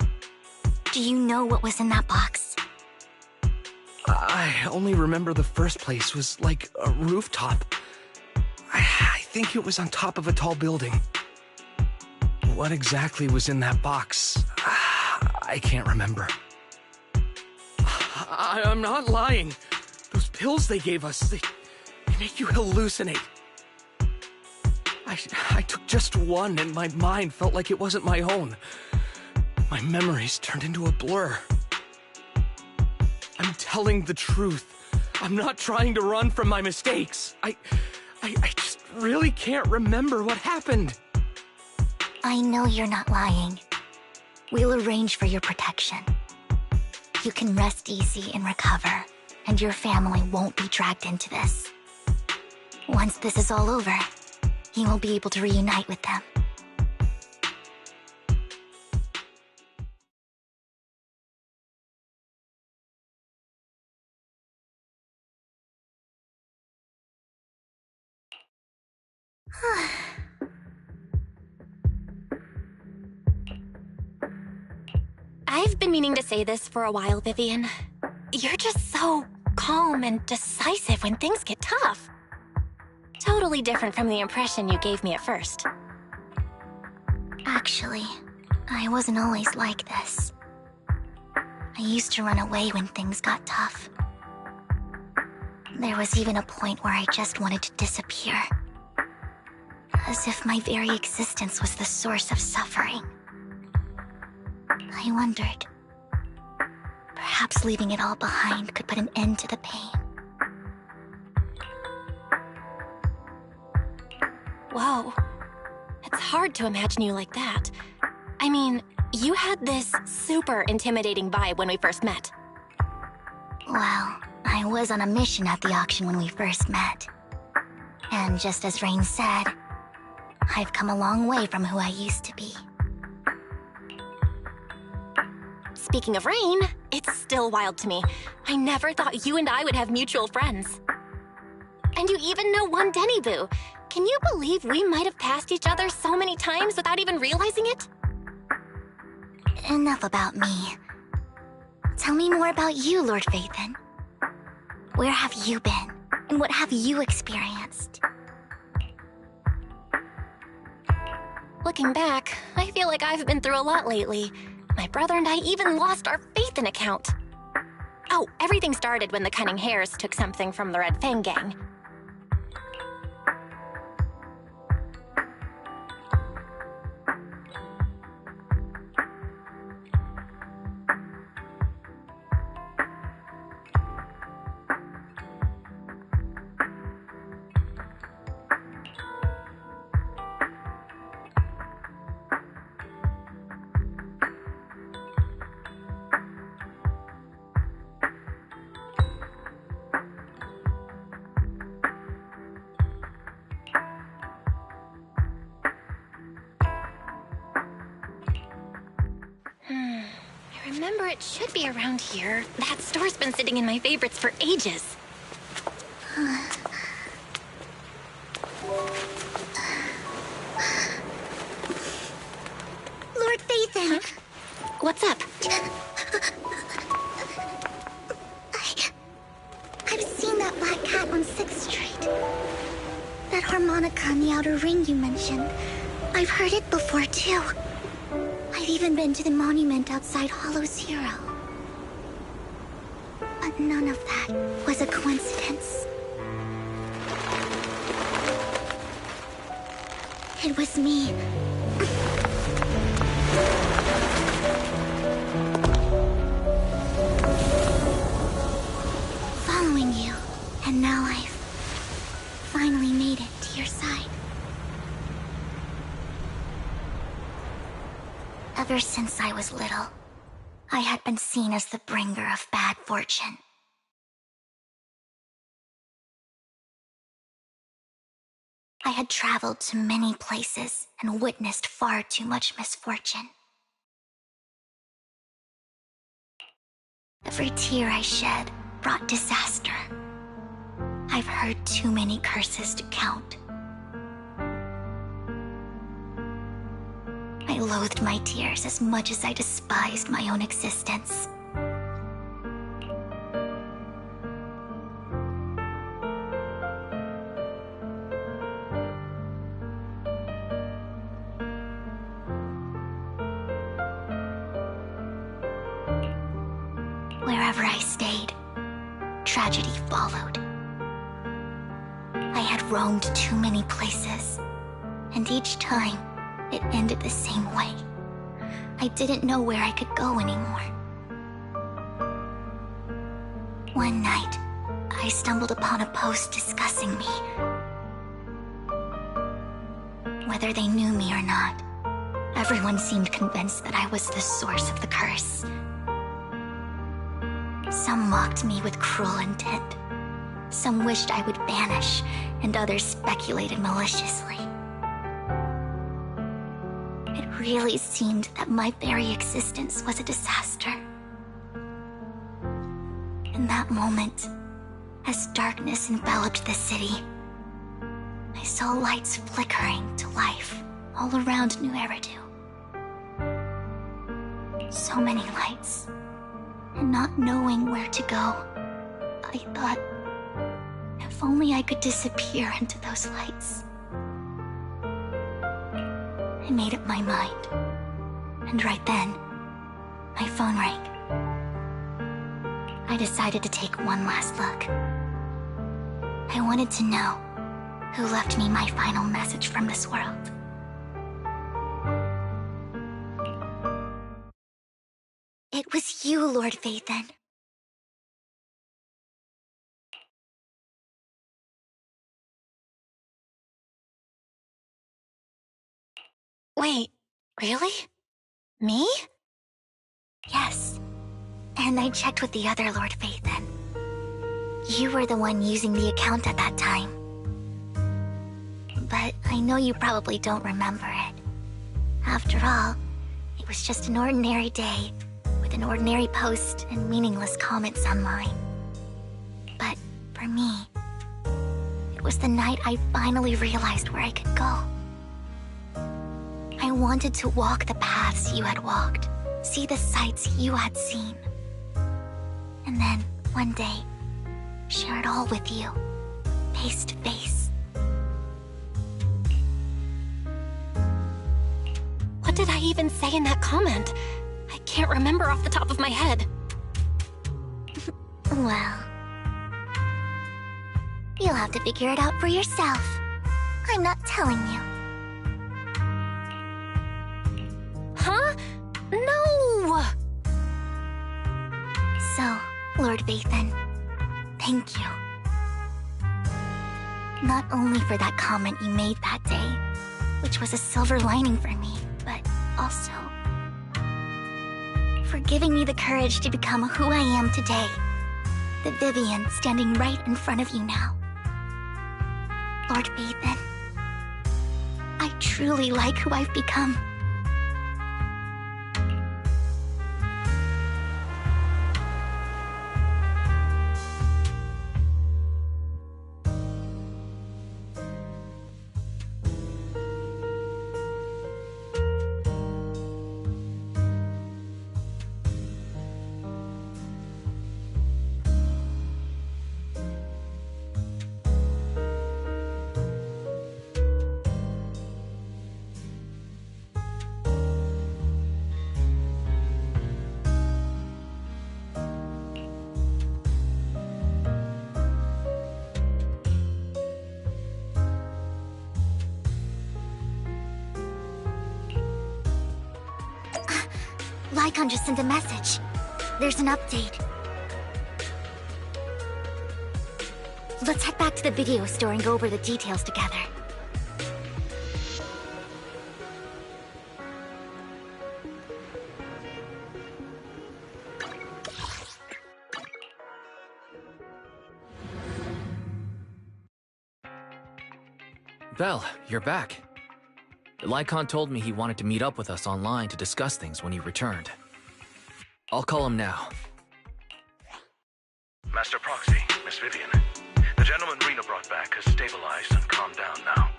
Do you know what was in that box? I only remember the first place was like a rooftop. I think it was on top of a tall building. What exactly was in that box? I can't remember. I'm not lying. Those pills they gave us, they make you hallucinate. I took just one and my mind felt like it wasn't my own. My memories turned into a blur. I'm telling the truth. I'm not trying to run from my mistakes. I just really can't remember what happened. I know you're not lying. We'll arrange for your protection. You can rest easy and recover, and your family won't be dragged into this. Once this is all over, you will be able to reunite with them. I've been meaning to say this for a while, Vivian. You're just so calm and decisive when things get tough. Totally different from the impression you gave me at first. Actually, I wasn't always like this. I used to run away when things got tough. There was even a point where I just wanted to disappear. As if my very existence was the source of suffering. I wondered, perhaps leaving it all behind could put an end to the pain. Whoa. It's hard to imagine you like that. I mean, you had this super intimidating vibe when we first met. Well, I was on a mission at the auction when we first met. And just as Rain said, I've come a long way from who I used to be. Speaking of Rain, it's still wild to me. I never thought you and I would have mutual friends. And you even know one Denny Boo. Can you believe we might have passed each other so many times without even realizing it? Enough about me. Tell me more about you, Lord Phaethon. Where have you been? And what have you experienced? Looking back, I feel like I've been through a lot lately. My brother and I even lost our Phaethon account. Oh, everything started when the Cunning Hares took something from the Red Fang gang. remember it should be around here. That store's been sitting in my favorites for ages. Lord Phaethon! Huh? What's up? I've seen that black cat on 6th Street. That harmonica in the outer ring you mentioned. I've heard it before, too. I've even been to the monument outside Hollow Zero. But none of that was a coincidence. It was me. Following you, and now I've finally made it to your side. Ever since I was little, I had been seen as the bringer of bad fortune. I had traveled to many places and witnessed far too much misfortune. Every tear I shed brought disaster. I've heard too many curses to count. I loathed my tears as much as I despised my own existence. Wherever I stayed, tragedy followed. I had roamed too many places, and each time, it ended the same way. I didn't know where I could go anymore. One night, I stumbled upon a post discussing me. Whether they knew me or not, everyone seemed convinced that I was the source of the curse. Some mocked me with cruel intent. Some wished I would vanish, and others speculated maliciously. It really seemed that my very existence was a disaster. In that moment, as darkness enveloped the city, I saw lights flickering to life all around New Eridu. So many lights, and not knowing where to go, I thought, if only I could disappear into those lights. I made up my mind, and right then, my phone rang. I decided to take one last look. I wanted to know who left me my final message from this world. It was you, Lord Phaethon. Wait, really? Me? Yes. And I checked with the other Lord Phaethon. You were the one using the account at that time. But I know you probably don't remember it. After all, it was just an ordinary day, with an ordinary post and meaningless comments online. But for me, it was the night I finally realized where I could go. I wanted to walk the paths you had walked, see the sights you had seen. And then, one day, share it all with you, face to face. What did I even say in that comment? I can't remember off the top of my head. Well, you'll have to figure it out for yourself. I'm not telling you. Huh? No! So, Lord Phaethon, thank you. Not only for that comment you made that day, which was a silver lining for me, but also for giving me the courage to become who I am today. The Vivian standing right in front of you now. Lord Phaethon, I truly like who I've become. Lycon just sent a message. There's an update. Let's head back to the video store and go over the details together. Vel, you're back. Lycon told me he wanted to meet up with us online to discuss things when he returned. I'll call him now. Master Proxy, Miss Vivian. The gentleman Rena brought back has stabilized and calmed down now.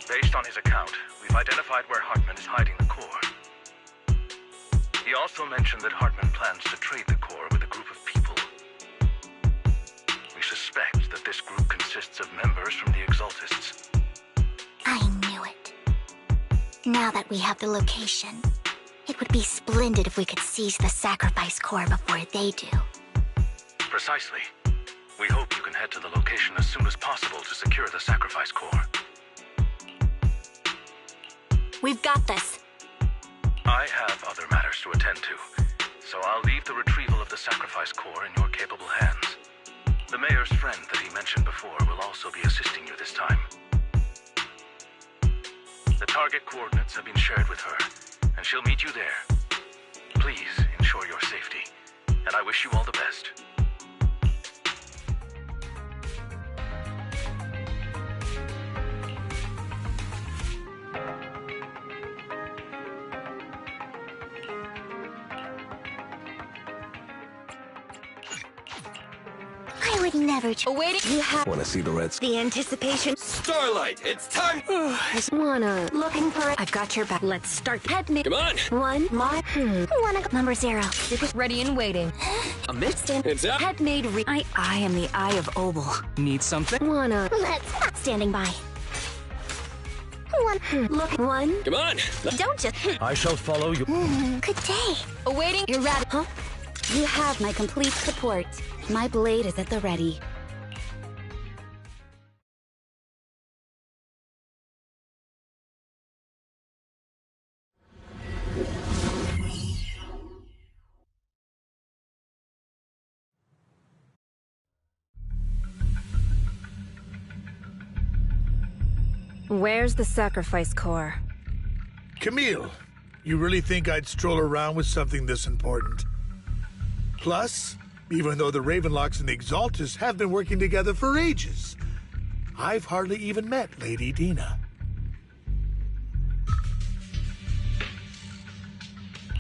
Based on his account, we've identified where Hartman is hiding the core. He also mentioned that Hartman plans to trade the core with a group of people. We suspect that this group consists of members from the Exaltists. I knew it. Now that we have the location, it would be splendid if we could seize the sacrifice core before they do. Precisely. We hope you can head to the location as soon as possible to secure the sacrifice core. We've got this. I have other matters to attend to, so I'll leave the retrieval of the sacrifice core in your capable hands. The mayor's friend that he mentioned before will also be assisting you this time. The target coordinates have been shared with her, and she'll meet you there. Please ensure your safety, and I wish you all the best. I would never Awaiting. You have Want to see the Reds? the anticipation. Starlight, it's time! Wanna looking for it? I've got your back. Let's start. Head me. Come on! One. My. wanna go. Number 0. Ready and waiting. A mid? It's up! Head made. I am the Eye of Obel. Need something? Wanna Let's standing by. look. One. Come on! Don't just. I shall follow you. Good day. Awaiting. You're ready. Huh? You have my complete support. My blade is at the ready. Where's the sacrifice core? Camille, you really think I'd stroll around with something this important? Plus, even though the Ravenlocks and the Exaltists have been working together for ages, I've hardly even met Lady Dina.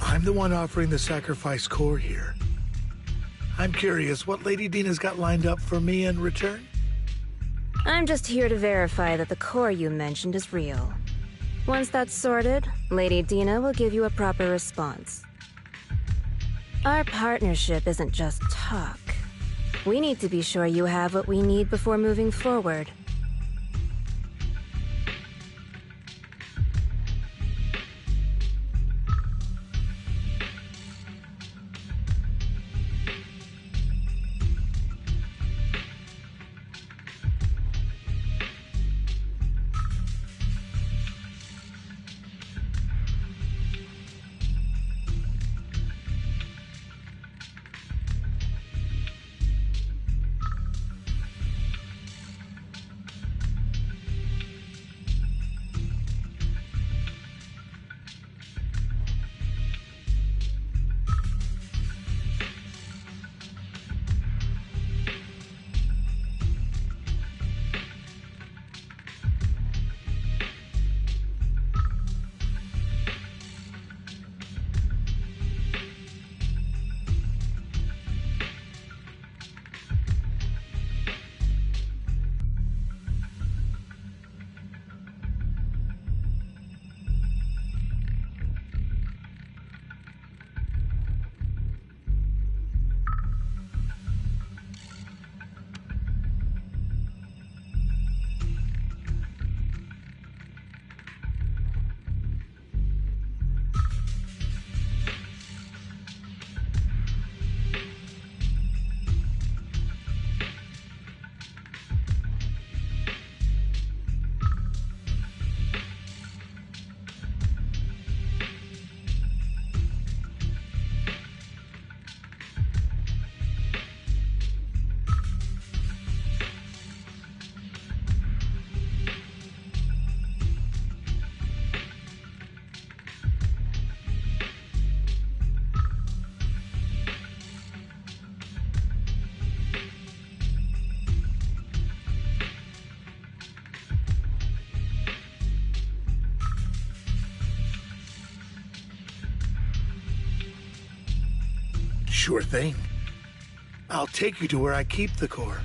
I'm the one offering the sacrifice core here. I'm curious what Lady Dina's got lined up for me in return? I'm just here to verify that the core you mentioned is real. Once that's sorted, Lady Dina will give you a proper response. Our partnership isn't just talk. We need to be sure you have what we need before moving forward. Sure thing. I'll take you to where I keep the core.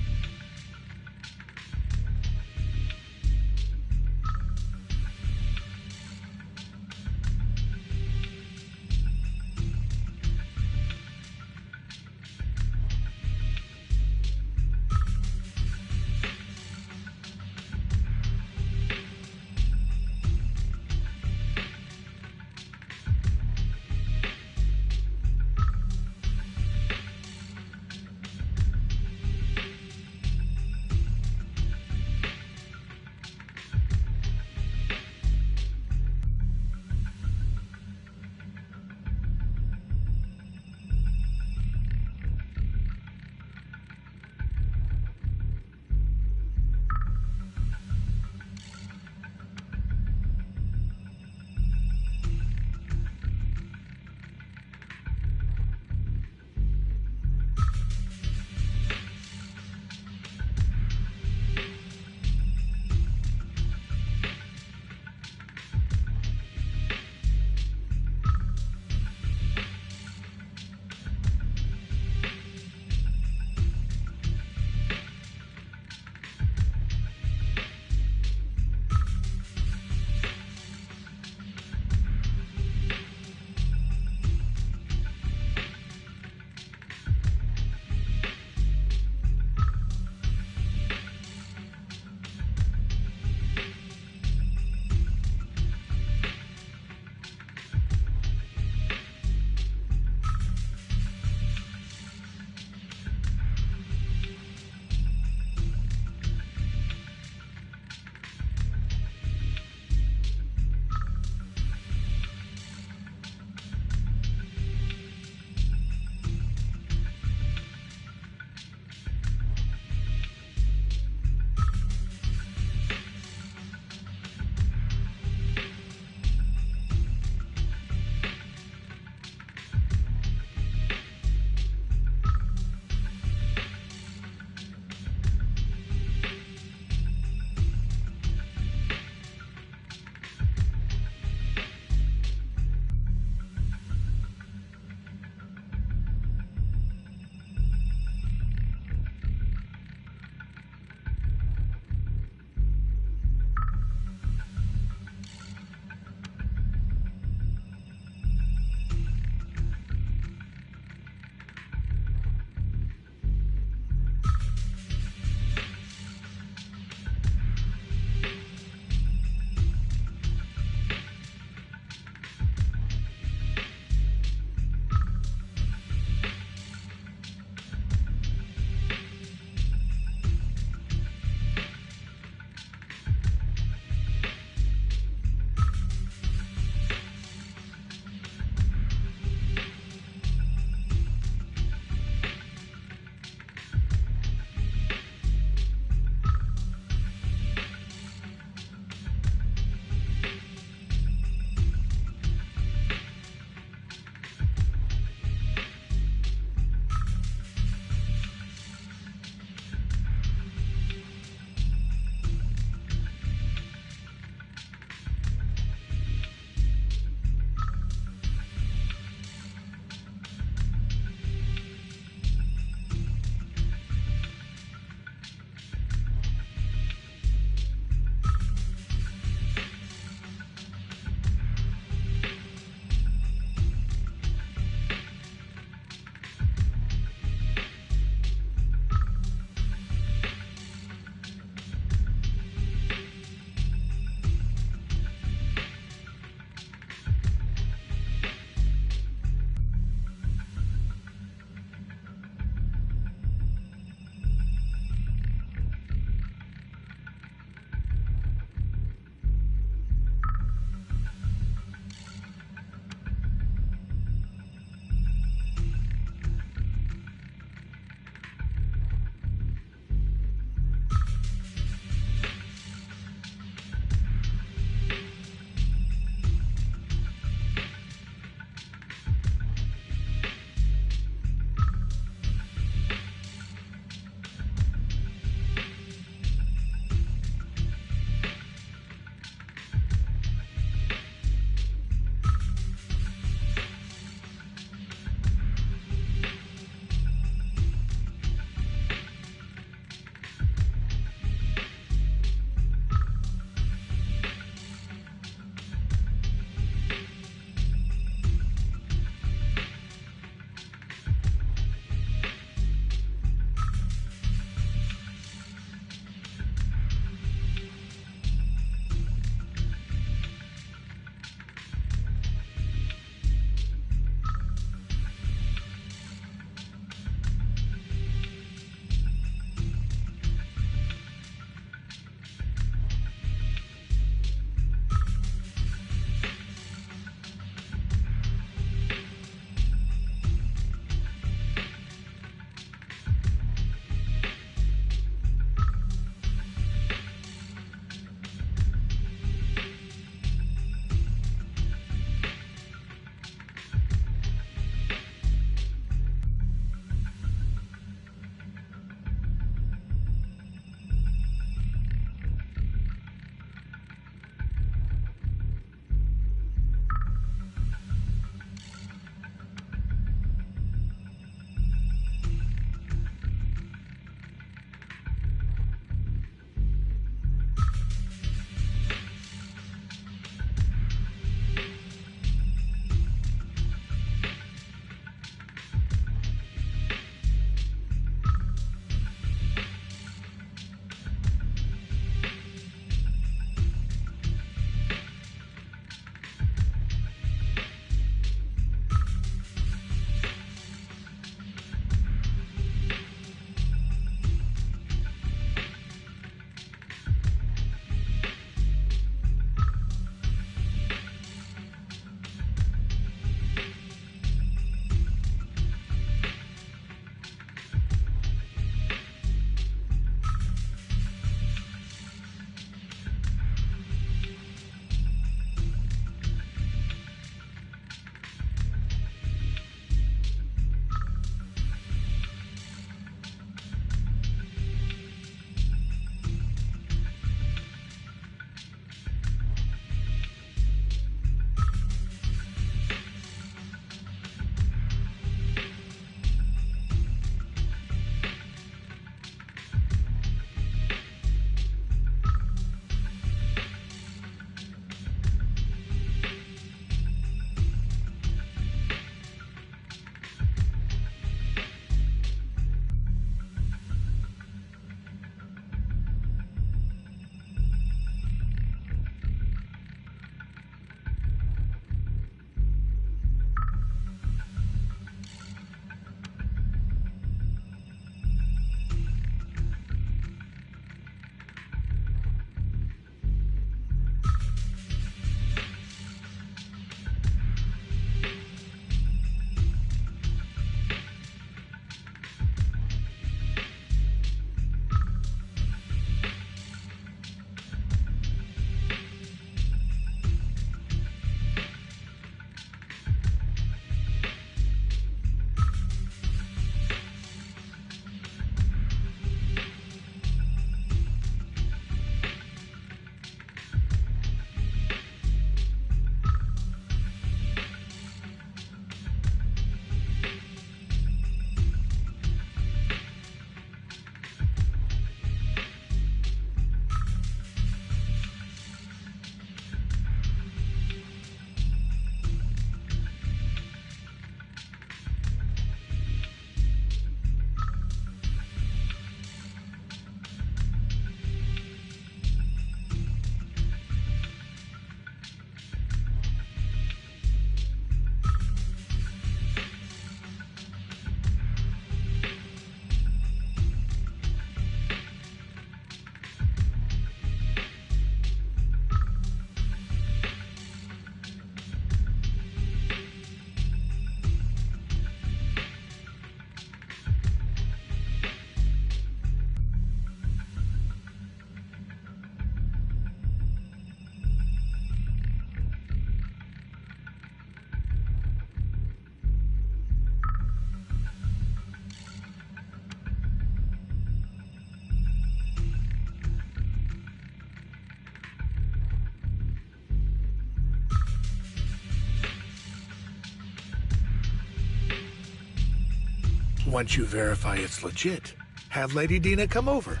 Once you verify it's legit, have Lady Dina come over.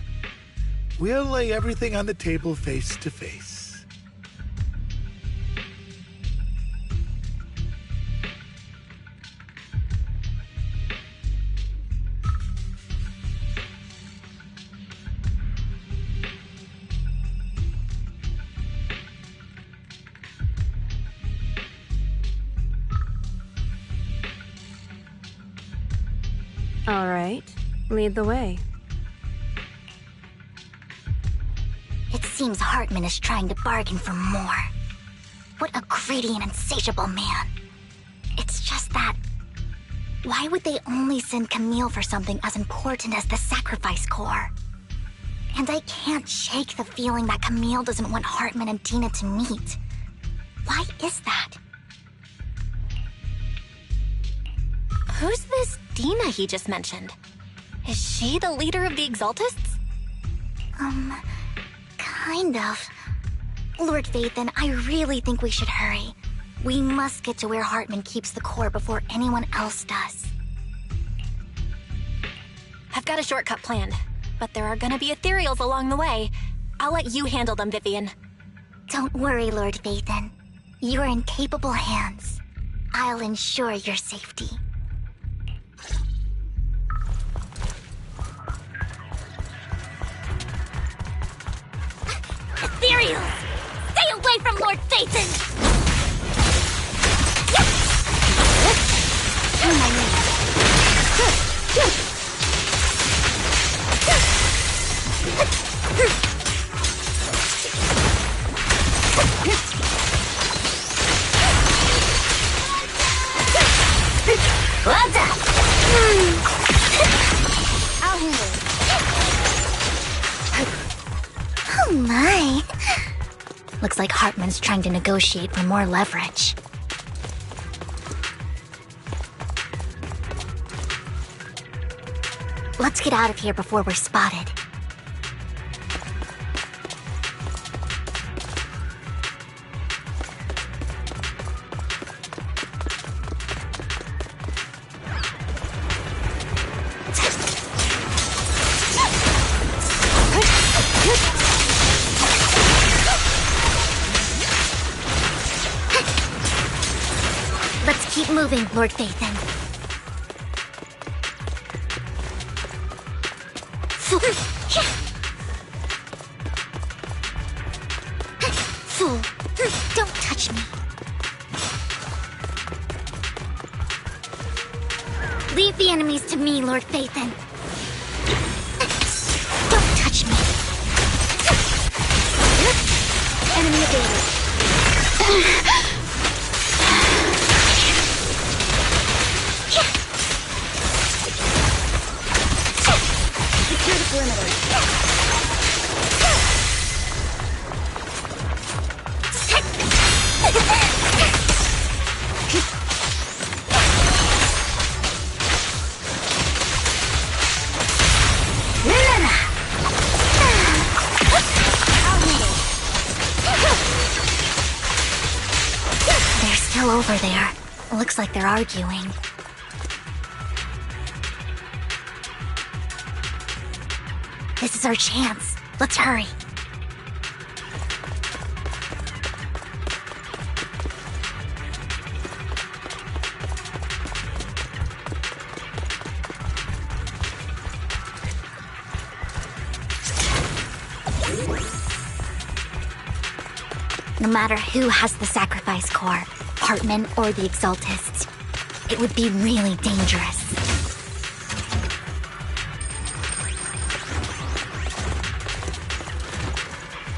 We'll lay everything on the table face to face. All right, lead the way. It seems Hartman is trying to bargain for more. What a greedy and insatiable man. It's just that... why would they only send Camille for something as important as the sacrifice core? And I can't shake the feeling that Camille doesn't want Hartman and Dina to meet. Why is that? Who's this Dina he just mentioned? Is she the leader of the Exaltists? Kind of. Lord Vathan, I really think we should hurry. We must get to where Hartman keeps the core before anyone else does. I've got a shortcut planned, but there are gonna be ethereals along the way. I'll let you handle them, Vivian. Don't worry, Lord Vathan. You're in capable hands. I'll ensure your safety. Ethereals! Stay away from Lord Phaeton! Well done! I'll handle it. Oh my! Looks like Hartman's trying to negotiate for more leverage. Let's get out of here before we're spotted. Let's keep moving, Lord Phaeton. Fool! Don't touch me. Leave the enemies to me, Lord Phaeton. Don't touch me. Enemy evaded. Secure the perimeter. They're still over there. Looks like they're arguing. This is our chance. Let's hurry. No matter who has the sacrifice core, Hartman or the Exaltists, it would be really dangerous.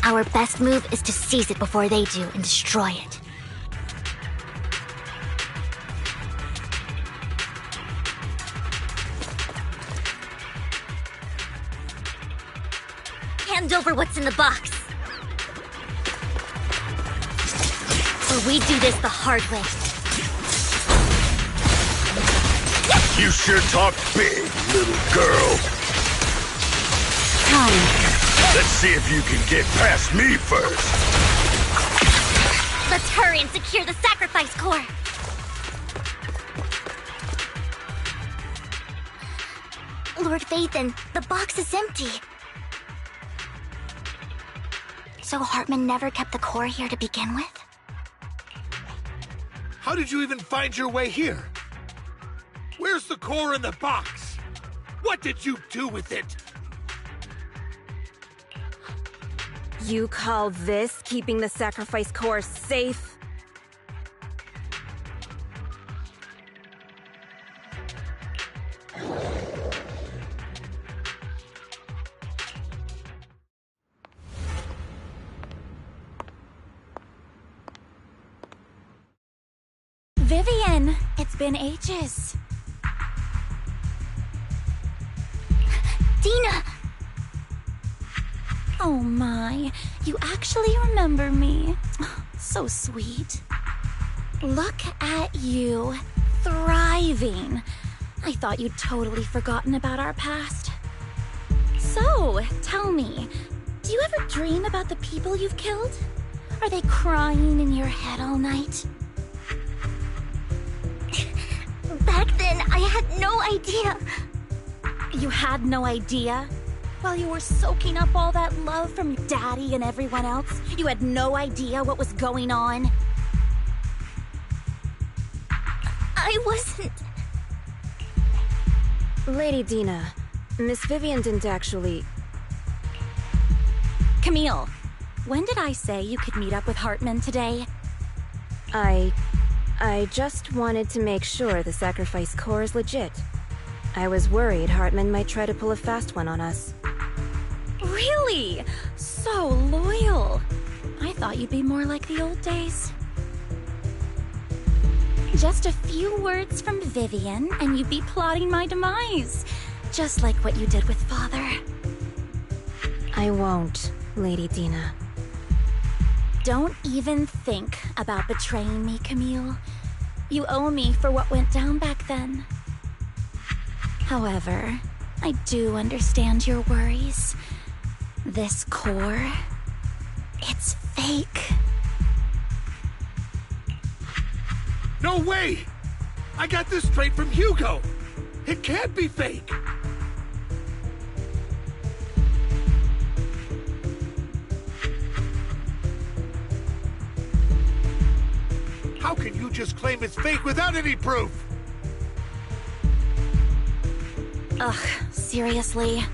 Our best move is to seize it before they do and destroy it. Hand over what's in the box. Or we do this the hard way. You sure talk big, little girl. Let's see if you can get past me first. Let's hurry and secure the sacrifice core. Lord Phaethon, the box is empty. So Hartman never kept the core here to begin with? How did you even find your way here? Where's the core in the box? What did you do with it? You call this keeping the sacrifice core safe? Vivian, it's been ages. Dina! Oh my, you actually remember me. So sweet. Look at you, thriving. I thought you'd totally forgotten about our past. So, tell me, do you ever dream about the people you've killed? Are they crying in your head all night? Back then, I had no idea. You had no idea? While you were soaking up all that love from Daddy and everyone else, you had no idea what was going on? I wasn't... Lady Dina, Miss Vivian didn't actually... Camille, when did I say you could meet up with Hartman today? I just wanted to make sure the sacrifice core is legit. I was worried Hartman might try to pull a fast one on us. Really? So loyal. I thought you'd be more like the old days. Just a few words from Vivian, and you'd be plotting my demise. Just like what you did with Father. I won't, Lady Dina. Don't even think about betraying me, Camille. You owe me for what went down back then. However, I do understand your worries. This core, it's fake. No way! I got this straight from Hugo! It can't be fake! How can you just claim it's fake without any proof? Ugh, seriously?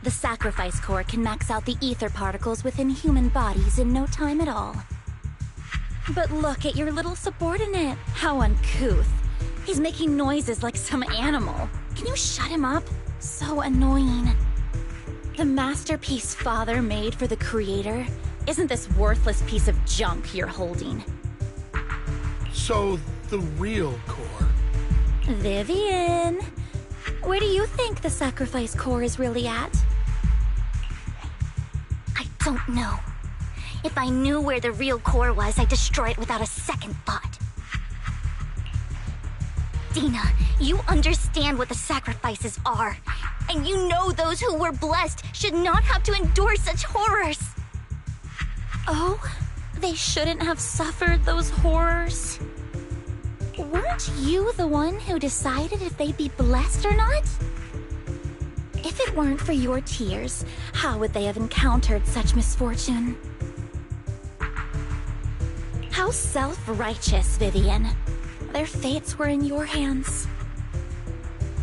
The sacrifice core can max out the ether particles within human bodies in no time at all. But look at your little subordinate. How uncouth. He's making noises like some animal. Can you shut him up? So annoying. The masterpiece Father made for the Creator isn't this worthless piece of junk you're holding. So, the real core? Vivian, where do you think the sacrifice core is really at? I don't know. If I knew where the real core was, I'd destroy it without a second thought. Dina, you understand what the sacrifices are. And you know those who were blessed should not have to endure such horrors. Oh, they shouldn't have suffered those horrors. Weren't you the one who decided if they'd be blessed or not? If it weren't for your tears, how would they have encountered such misfortune? How self-righteous, Vivian. Their fates were in your hands.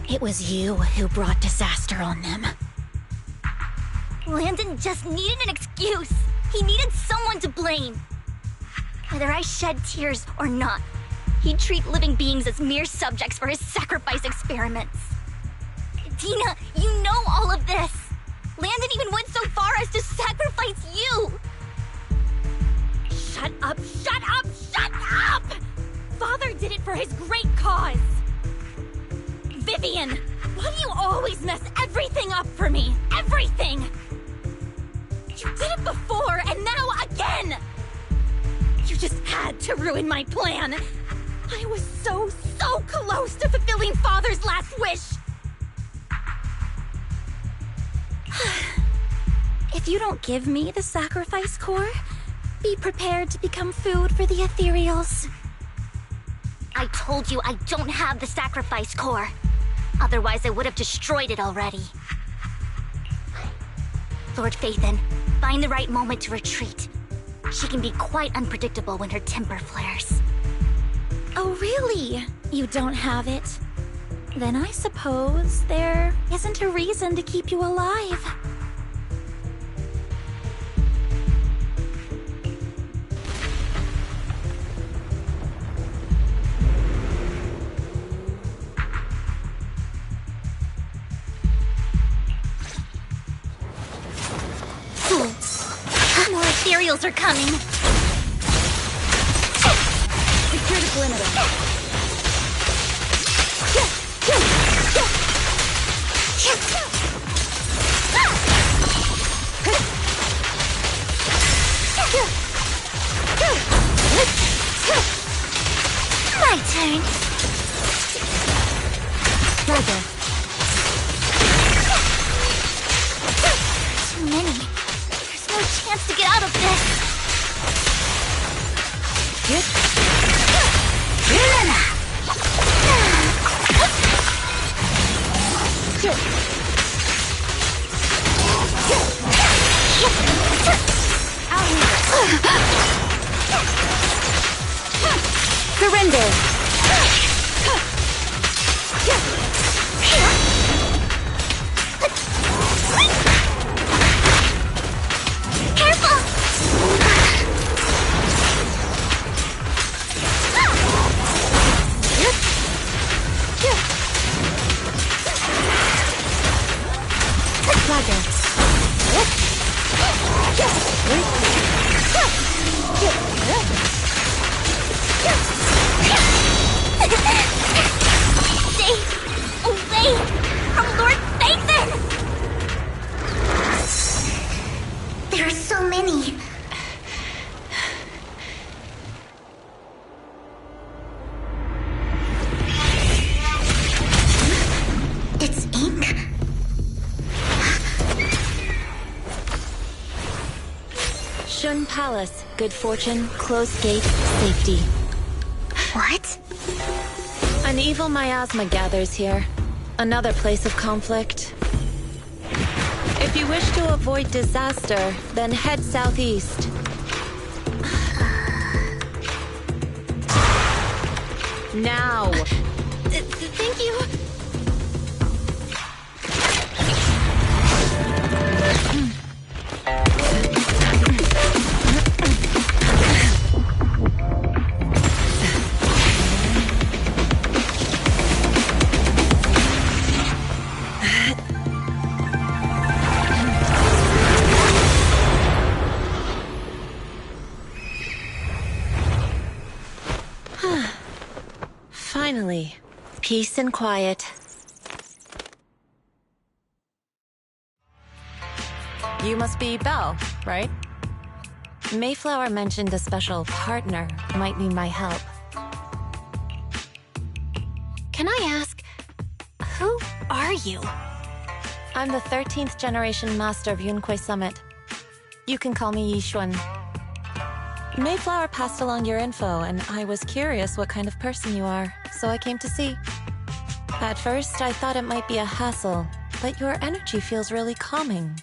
It was you who brought disaster on them. Landon just needed an excuse. He needed someone to blame. Whether I shed tears or not, he'd treat living beings as mere subjects for his sacrifice experiments. Dina, you know all of this. Landon even went so far as to sacrifice you. Shut up, shut up, shut up! Father did it for his great cause. Vivian, why do you always mess everything up for me? Everything! You did it before, and now again! You just had to ruin my plan. I was so close to fulfilling Father's last wish. If you don't give me the sacrifice core, be prepared to become food for the ethereals. I told you I don't have the sacrifice core. Otherwise, I would have destroyed it already. Lord Phaethon, find the right moment to retreat. She can be quite unpredictable when her temper flares. Oh, really? You don't have it? Then I suppose there isn't a reason to keep you alive. More ethereals are coming. Secure the perimeter. My turn. Roger. Too many. There's no chance to get out of this. Surrender. Careful! Stay away from Lord Phaethon! There are so many. It's ink. Shun Palace, good fortune, closed gate, safety. What? An evil miasma gathers here. Another place of conflict. If you wish to avoid disaster, then head southeast. Now! Thank you. Finally, peace and quiet. You must be Belle, right? Mayflower mentioned a special partner might need my help. Can I ask, who are you? I'm the 13th generation master of Yunque Summit. You can call me Yishuan. Mayflower passed along your info, and I was curious what kind of person you are, so I came to see. At first, I thought it might be a hassle, but your energy feels really calming.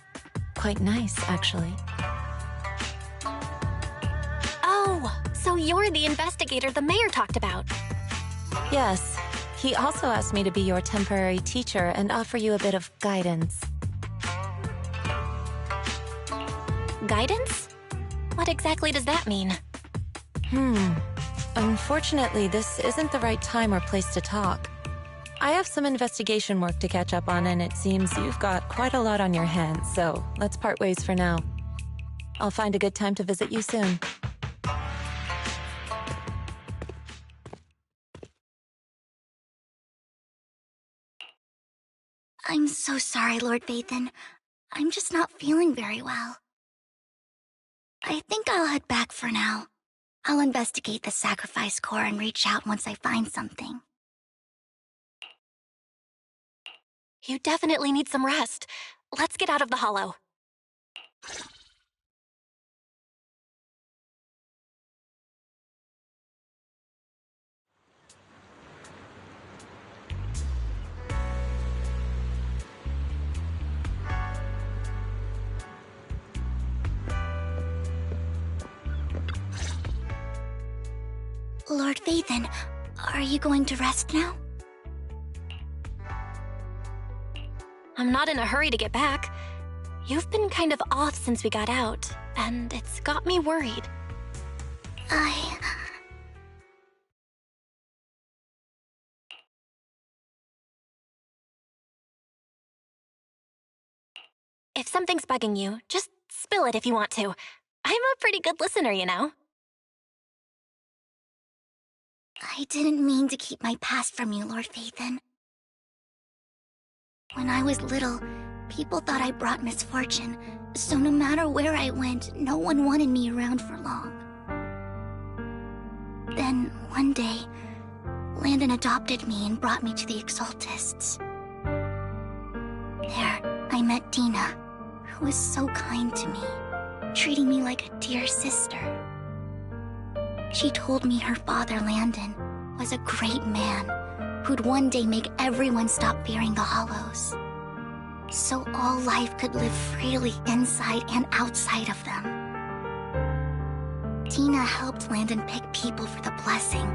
Quite nice, actually. Oh, so you're the investigator the mayor talked about. Yes. He also asked me to be your temporary teacher and offer you a bit of guidance. Guidance? What exactly does that mean? Unfortunately, this isn't the right time or place to talk. I have some investigation work to catch up on, and it seems you've got quite a lot on your hands, so let's part ways for now. I'll find a good time to visit you soon. I'm so sorry, Lord Phaethon. I'm just not feeling very well. I think I'll head back for now. I'll investigate the sacrifice core and reach out once I find something. You definitely need some rest. Let's get out of the hollow. Lord Vathan, are you going to rest now? I'm not in a hurry to get back. You've been kind of off since we got out, and it's got me worried. If something's bugging you, just spill it if you want to. I'm a pretty good listener, you know. I didn't mean to keep my past from you, Lord Vathan. When I was little, people thought I brought misfortune, so no matter where I went, no one wanted me around for long. Then, one day, Landon adopted me and brought me to the Exaltists. There, I met Dina, who was so kind to me, treating me like a dear sister. She told me her father, Landon, was a great man who'd one day make everyone stop fearing the Hollows, so all life could live freely inside and outside of them. Dina helped Landon pick people for the blessing,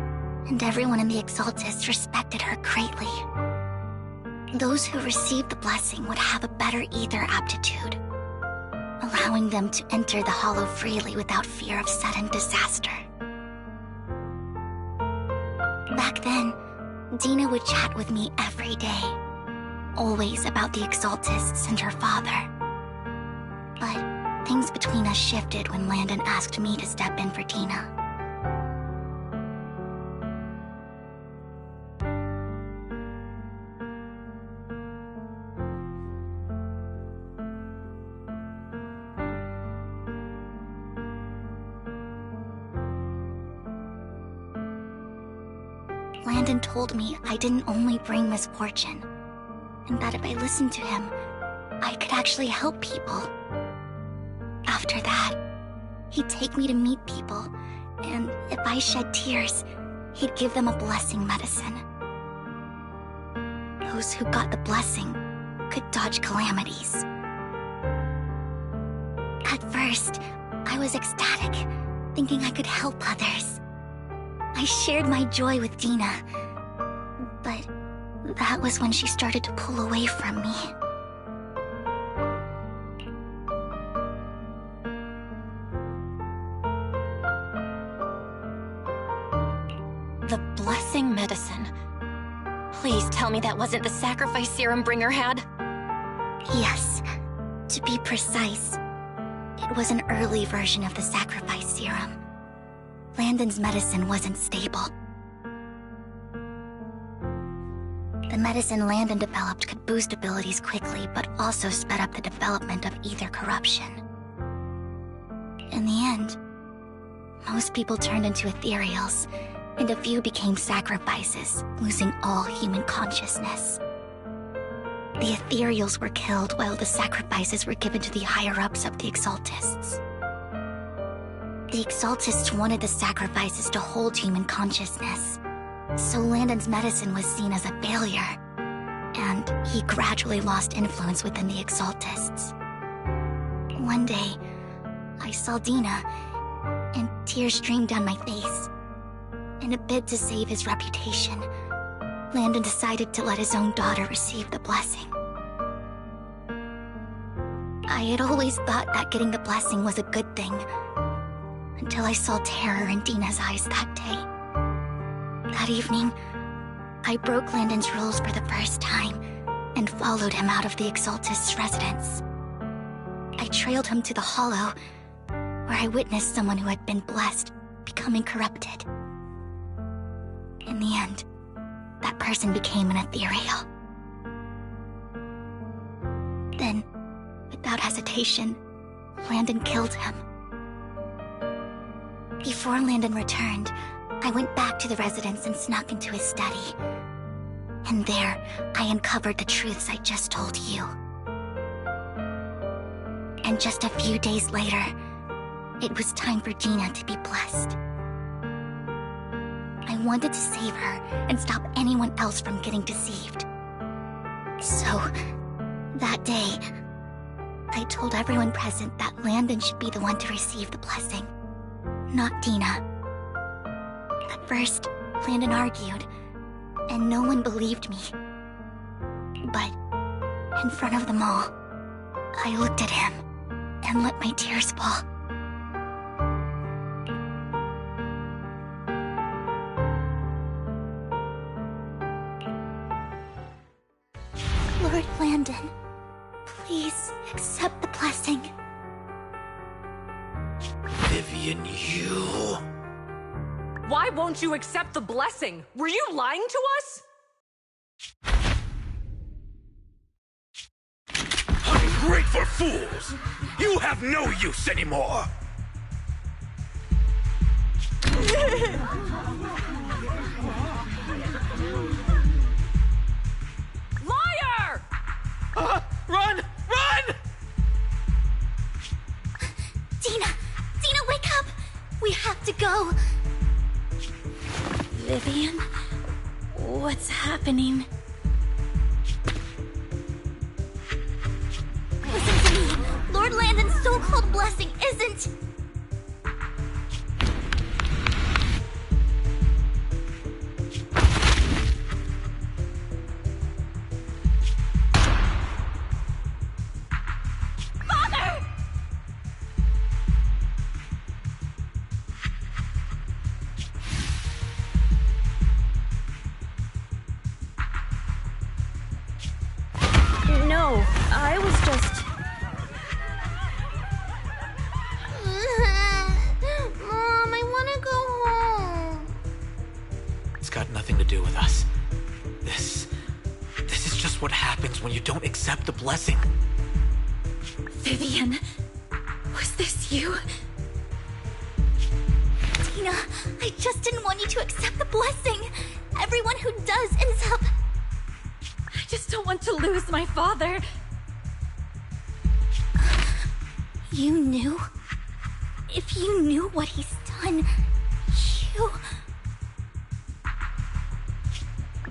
and everyone in the Exaltists respected her greatly. Those who received the blessing would have a better ether aptitude, allowing them to enter the Hollow freely without fear of sudden disaster. Back then, Dina would chat with me every day, always about the Exaltists and her father. But things between us shifted when Landon asked me to step in for Dina. Landon told me I didn't only bring misfortune, and that if I listened to him, I could actually help people. After that, he'd take me to meet people, and if I shed tears, he'd give them a blessing medicine. Those who got the blessing could dodge calamities. At first, I was ecstatic, thinking I could help others. I shared my joy with Dina, but that was when she started to pull away from me. The blessing medicine. Please tell me that wasn't the sacrifice serum Bringer had? Yes. To be precise, it was an early version of the sacrifice serum. Landon's medicine wasn't stable. The medicine Landon developed could boost abilities quickly, but also sped up the development of ether corruption. In the end, most people turned into ethereals, and a few became sacrifices, losing all human consciousness. The ethereals were killed while the sacrifices were given to the higher-ups of the Exaltists. The Exaltists wanted the sacrifices to hold human consciousness, so Landon's medicine was seen as a failure, and he gradually lost influence within the Exaltists. One day, I saw Dina, and tears streamed down my face. In a bid to save his reputation, Landon decided to let his own daughter receive the blessing. I had always thought that getting the blessing was a good thing, until I saw terror in Dina's eyes that day. That evening, I broke Landon's rules for the first time and followed him out of the Exaltist's residence. I trailed him to the Hollow, where I witnessed someone who had been blessed becoming corrupted. In the end, that person became an ethereal. Then, without hesitation, Landon killed him. Before Landon returned, I went back to the residence and snuck into his study. And there, I uncovered the truths I just told you. And just a few days later, it was time for Dina to be blessed. I wanted to save her and stop anyone else from getting deceived. So, that day, I told everyone present that Landon should be the one to receive the blessing, not Dina. At first, Landon argued, and no one believed me. But, in front of them all, I looked at him and let my tears fall. Lord Landon, please accept the blessing. Vivian, you... Why won't you accept the blessing? Were you lying to us? Ungrateful fools! You have no use anymore! Liar! Run! Run! Dina! Dina, wake up! We have to go! Vivian, what's happening? Listen to me! Lord Landon's so-called blessing isn't... No, I was just... Mom, I want to go home. It's got nothing to do with us. This is just what happens when you don't accept the blessing. Vivian, was this you? Dina, I just didn't want you to accept the blessing. Everyone who does ends up... I just don't want to lose my father. You knew? If you knew what he's done, you...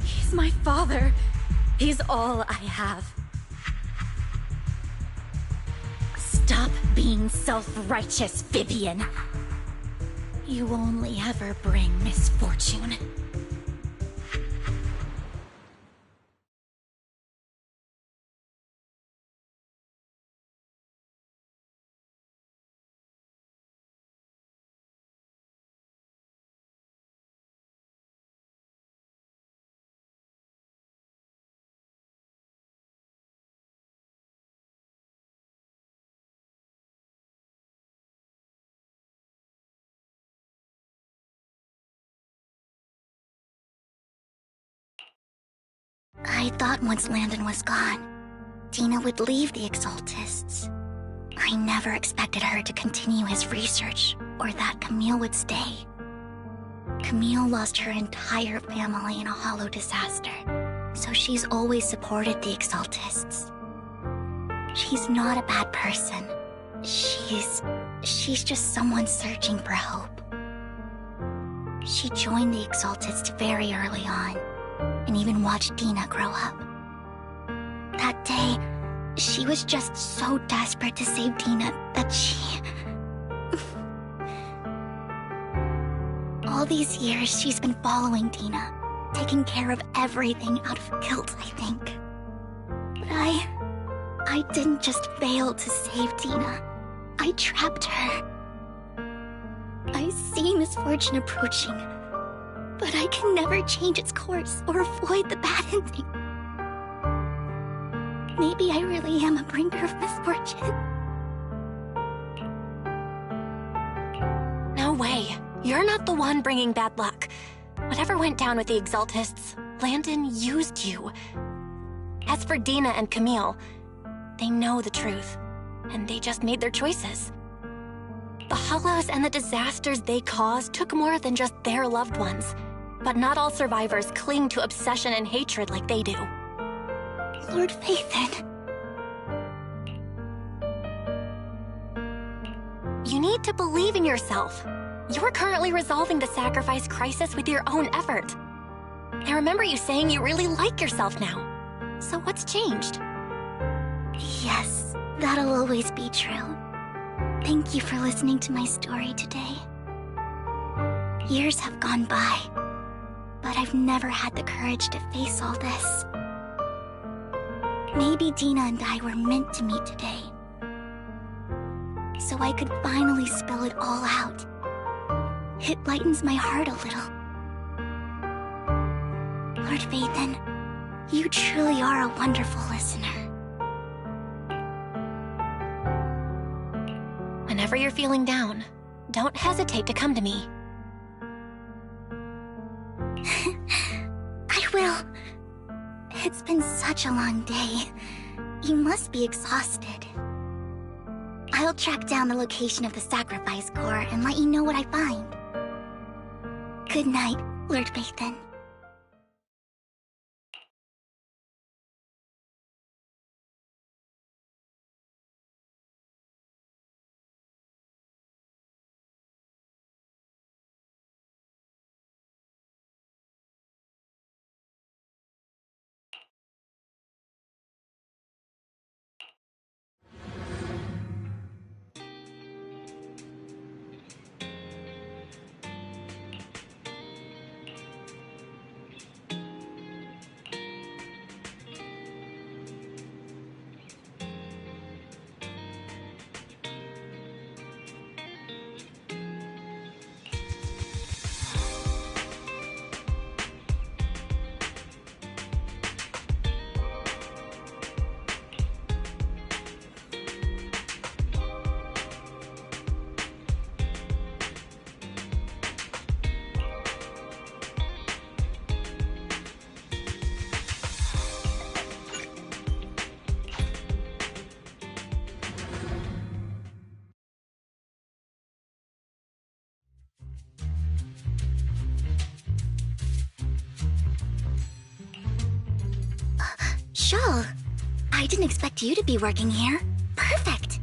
He's my father. He's all I have. Stop being self-righteous, Vivian. You only ever bring misfortune. I thought once Landon was gone, Dina would leave the Exaltists. I never expected her to continue his research, or that Camille would stay. Camille lost her entire family in a hollow disaster, so she's always supported the Exaltists. She's not a bad person. She's just someone searching for hope. She joined the Exaltists very early on, and even watched Dina grow up. That day, she was just so desperate to save Dina that she... All these years, she's been following Dina, taking care of everything out of guilt, I think. But I didn't just fail to save Dina. I trapped her. I see misfortune approaching, but I can never change its course or avoid the bad ending. Maybe I really am a bringer of misfortune. No way. You're not the one bringing bad luck. Whatever went down with the Exaltists, Landon used you. As for Dina and Camille, they know the truth, and they just made their choices. The Hollows and the disasters they caused took more than just their loved ones. But not all survivors cling to obsession and hatred like they do. Lord Phaethon. need to believe in yourself. You're currently resolving the sacrifice crisis with your own effort. I remember you saying you really like yourself now. So what's changed? Yes, that'll always be true. Thank you for listening to my story today. Years have gone by, but I've never had the courage to face all this. Maybe Dina and I were meant to meet today, so I could finally spill it all out. It lightens my heart a little. Lord Vathan, you truly are a wonderful listener. Whenever you're feeling down, don't hesitate to come to me. I will. It's been such a long day. You must be exhausted. I'll track down the location of the sacrifice core and let you know what I find. Good night, Lord Vathan. Shaw, I didn't expect you to be working here. Perfect.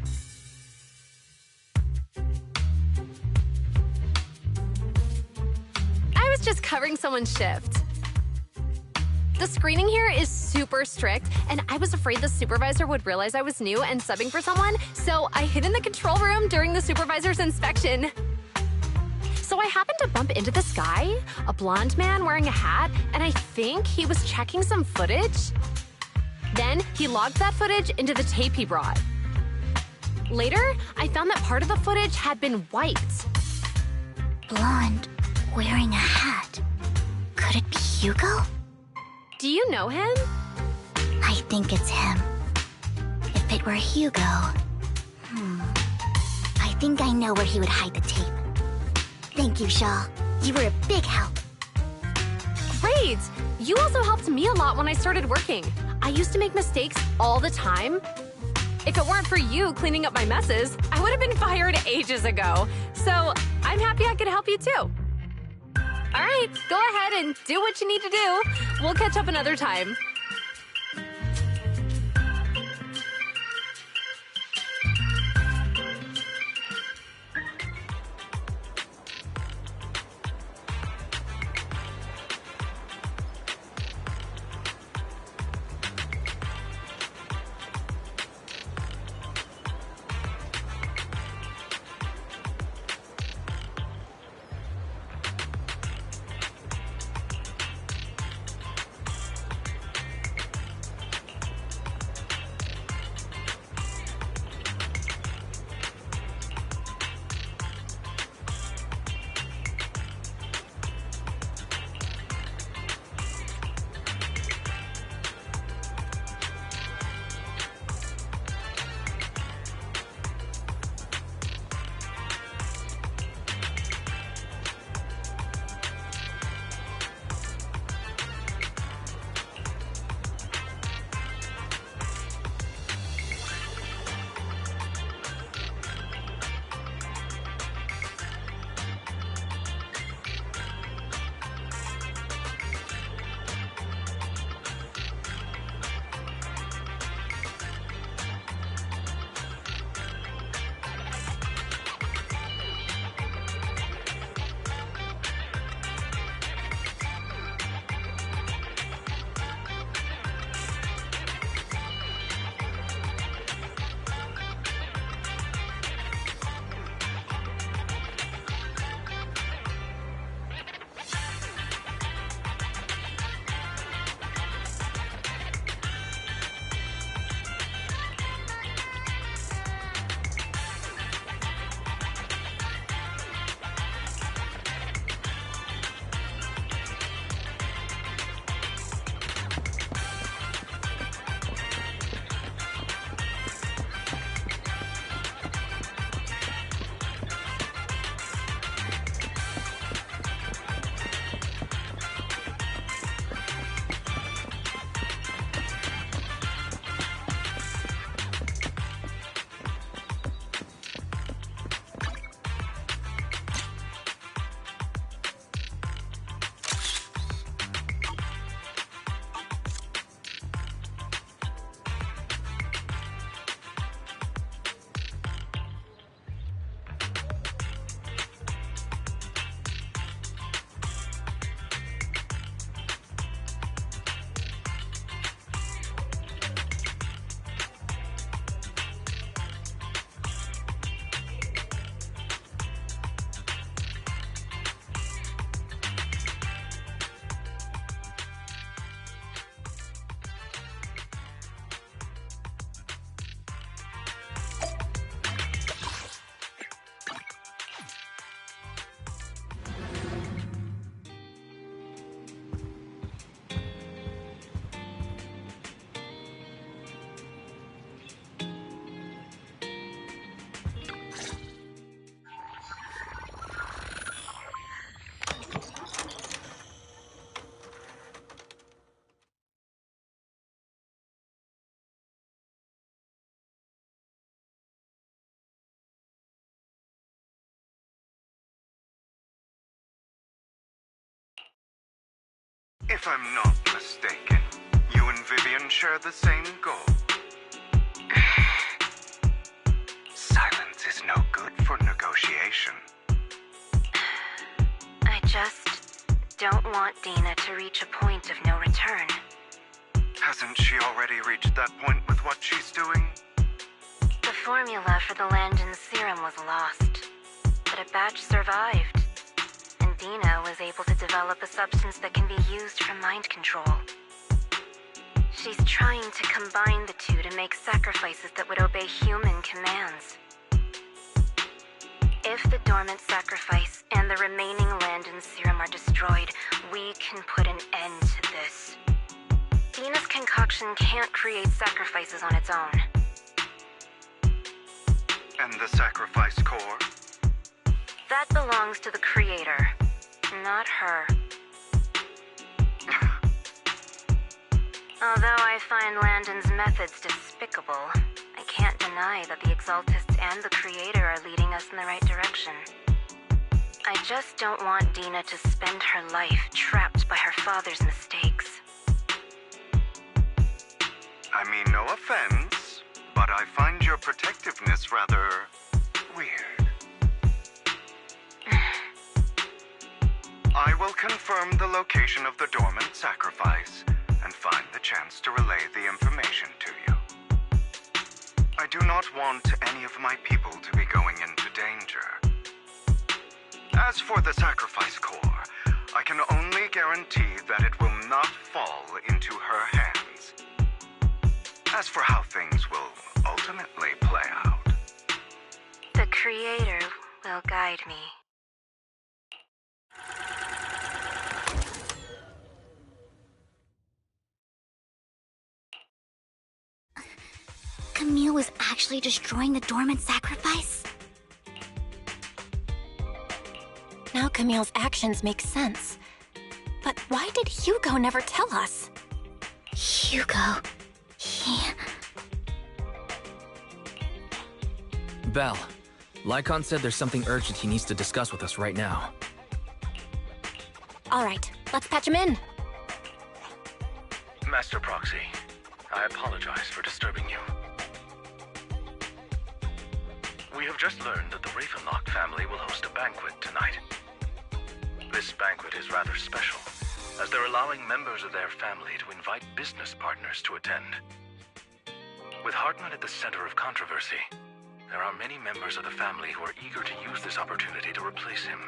I was just covering someone's shift. The screening here is super strict, and I was afraid the supervisor would realize I was new and subbing for someone, so I hid in the control room during the supervisor's inspection. So I happened to bump into this guy, a blonde man wearing a hat, and I think he was checking some footage. Then he logged that footage into the tape he brought. Later, I found that part of the footage had been wiped. Blonde, wearing a hat. Could it be Hugo? Do you know him? I think it's him. If it were Hugo... I think I know where he would hide the tape. Thank you, Shaw. You were a big help. Great! You also helped me a lot when I started working. I used to make mistakes all the time. If it weren't for you cleaning up my messes, I would have been fired ages ago. So I'm happy I could help you too. All right, go ahead and do what you need to do. We'll catch up another time. If I'm not mistaken, you and Vivian share the same goal. Silence is no good for negotiation. I just don't want Dina to reach a point of no return. Hasn't she already reached that point with what she's doing? The formula for the Landon serum was lost, but a batch survived, and Dina was able to develop a substance that can be used for mind control. She's trying to combine the two to make sacrifices that would obey human commands. If the dormant sacrifice and the remaining Landon serum are destroyed, we can put an end to this. Dina's concoction can't create sacrifices on its own. And the sacrifice core? That belongs to the creator, not her. Although I find Landon's methods despicable, I can't deny that the Exaltists and the creator are leading us in the right direction. I just don't want Dina to spend her life trapped by her father's mistakes. I mean, no offense, but I find your protectiveness rather weird. I will confirm the location of the dormant sacrifice and find the chance to relay the information to you. I do not want any of my people to be going into danger. As for the sacrifice core, I can only guarantee that it will not fall into her hands. As for how things will ultimately play out, the creator will guide me. Camille was actually destroying the dormant sacrifice? Now Camille's actions make sense. But why did Hugo never tell us? Hugo... Belle, Lycon said there's something urgent he needs to discuss with us right now. All right, let's patch him in. Master Proxy, I apologize for disturbing you. We have just learned that the Ravenlock family will host a banquet tonight. This banquet is rather special, as they're allowing members of their family to invite business partners to attend. With Hartman at the center of controversy, there are many members of the family who are eager to use this opportunity to replace him.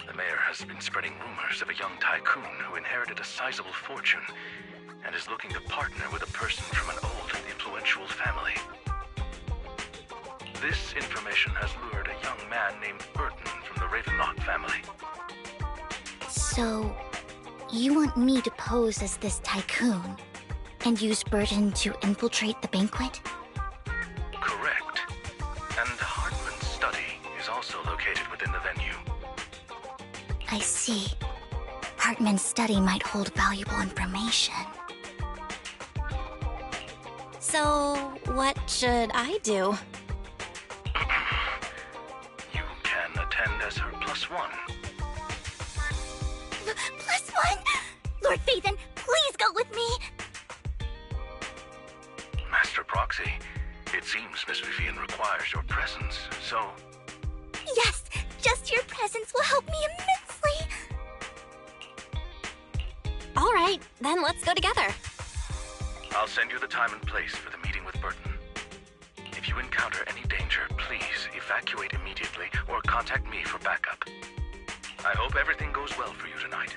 The mayor has been spreading rumors of a young tycoon who inherited a sizable fortune and is looking to partner with a person from an old and influential family. This information has lured a young man named Burton from the Ravenlock family. So, you want me to pose as this tycoon and use Burton to infiltrate the banquet? Correct. And Hartman's study is also located within the venue. I see. Hartman's study might hold valuable information. So, what should I do? You can attend as her +1. +1? Lord Phaethon, please go with me! Master Proxy, it seems Miss Vivian requires your presence, so... Yes, just your presence will help me immensely! All right, then let's go together. I'll send you the time and place for the meeting with Burton. If you encounter any danger, please evacuate immediately or contact me for backup. I hope everything goes well for you tonight.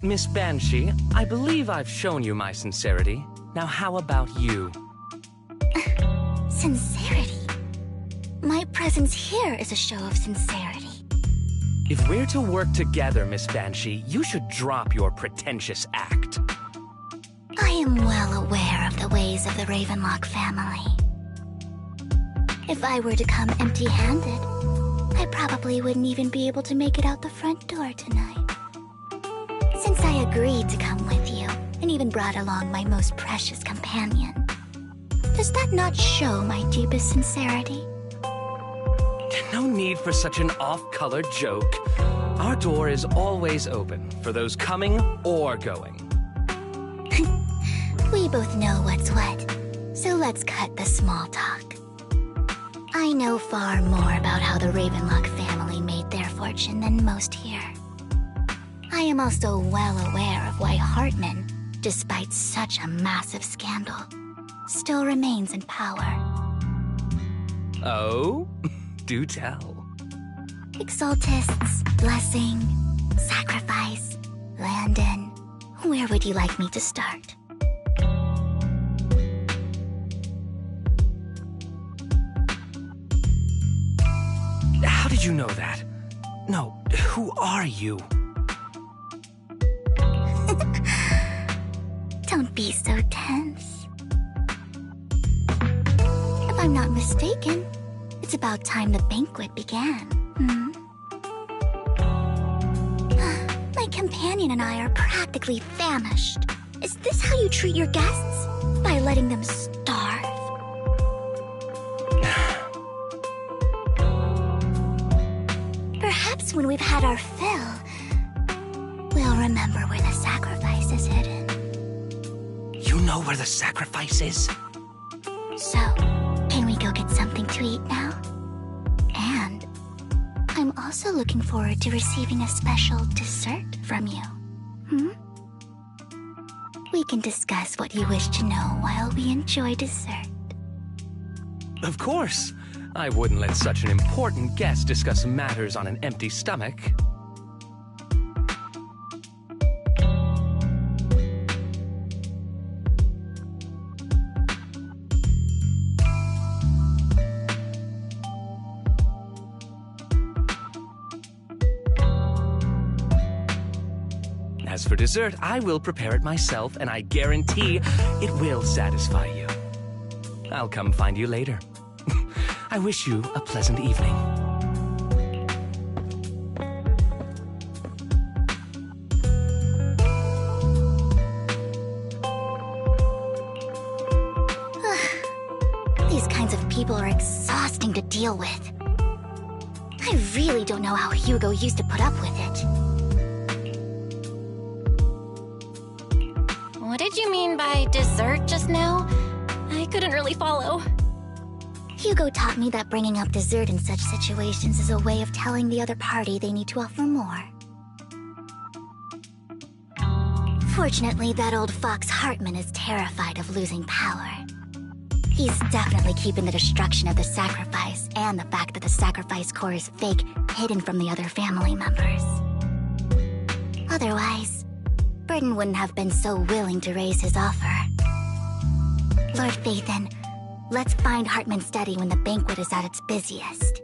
Miss Banshee, I believe I've shown you my sincerity. Now how about you? Sincerity? My presence here is a show of sincerity. If we're to work together, Miss Banshee, you should drop your pretentious act. I am well aware of the ways of the Ravenlock family. If I were to come empty-handed, I probably wouldn't even be able to make it out the front door tonight. Since I agreed to come with you, and even brought along my most precious companion, does that not show my deepest sincerity? No need for such an off-color joke. Our door is always open for those coming or going. We both know what's what, so let's cut the small talk. I know far more about how the Ravenlock family made their fortune than most here. I am also well aware of why Hartman, despite such a massive scandal, still remains in power. Oh? Do tell. Exaltists, blessing, sacrifice, Landon. Where would you like me to start? How did you know that? No, who are you? Don't be so tense. If I'm not mistaken, it's about time the banquet began. My companion and I are practically famished. Is this how you treat your guests? By letting them starve? Perhaps when we've had our fill, we'll remember where the sacrifice is hidden. You know where the sacrifice is? So, can we go get something to eat now? And I'm also looking forward to receiving a special dessert from you. We can discuss what you wish to know while we enjoy dessert. Of course. I wouldn't let such an important guest discuss matters on an empty stomach. As for dessert, I will prepare it myself, and I guarantee it will satisfy you. I'll come find you later. I wish you a pleasant evening. These kinds of people are exhausting to deal with. I really don't know how Hugo used to put up with it. What did you mean by dessert just now? I couldn't really follow. Hugo taught me that bringing up dessert in such situations is a way of telling the other party they need to offer more. Fortunately, that old fox Hartman is terrified of losing power. He's definitely keeping the destruction of the sacrifice and the fact that the sacrifice core is fake hidden from the other family members. Otherwise, Burden wouldn't have been so willing to raise his offer. Lord Phaethon, let's find Hartman's study when the banquet is at its busiest.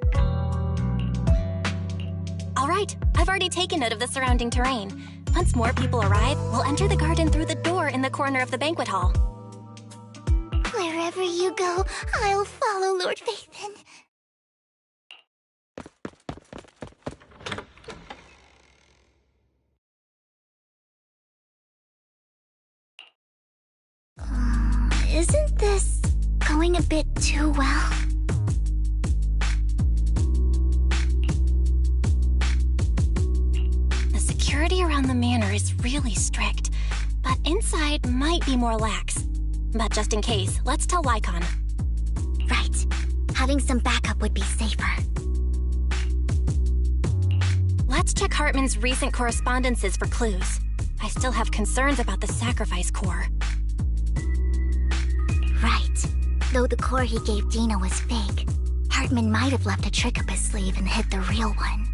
All right, I've already taken note of the surrounding terrain. Once more people arrive, we'll enter the garden through the door in the corner of the banquet hall. Wherever you go, I'll follow, Lord Phaethon. Isn't this going a bit too well? The security around the manor is really strict, but inside might be more lax. But just in case, let's tell Lycon. Right. Having some backup would be safer. Let's check Hartman's recent correspondences for clues. I still have concerns about the sacrifice core. Right. Though the core he gave Dina was fake, Hartman might have left a trick up his sleeve and hid the real one.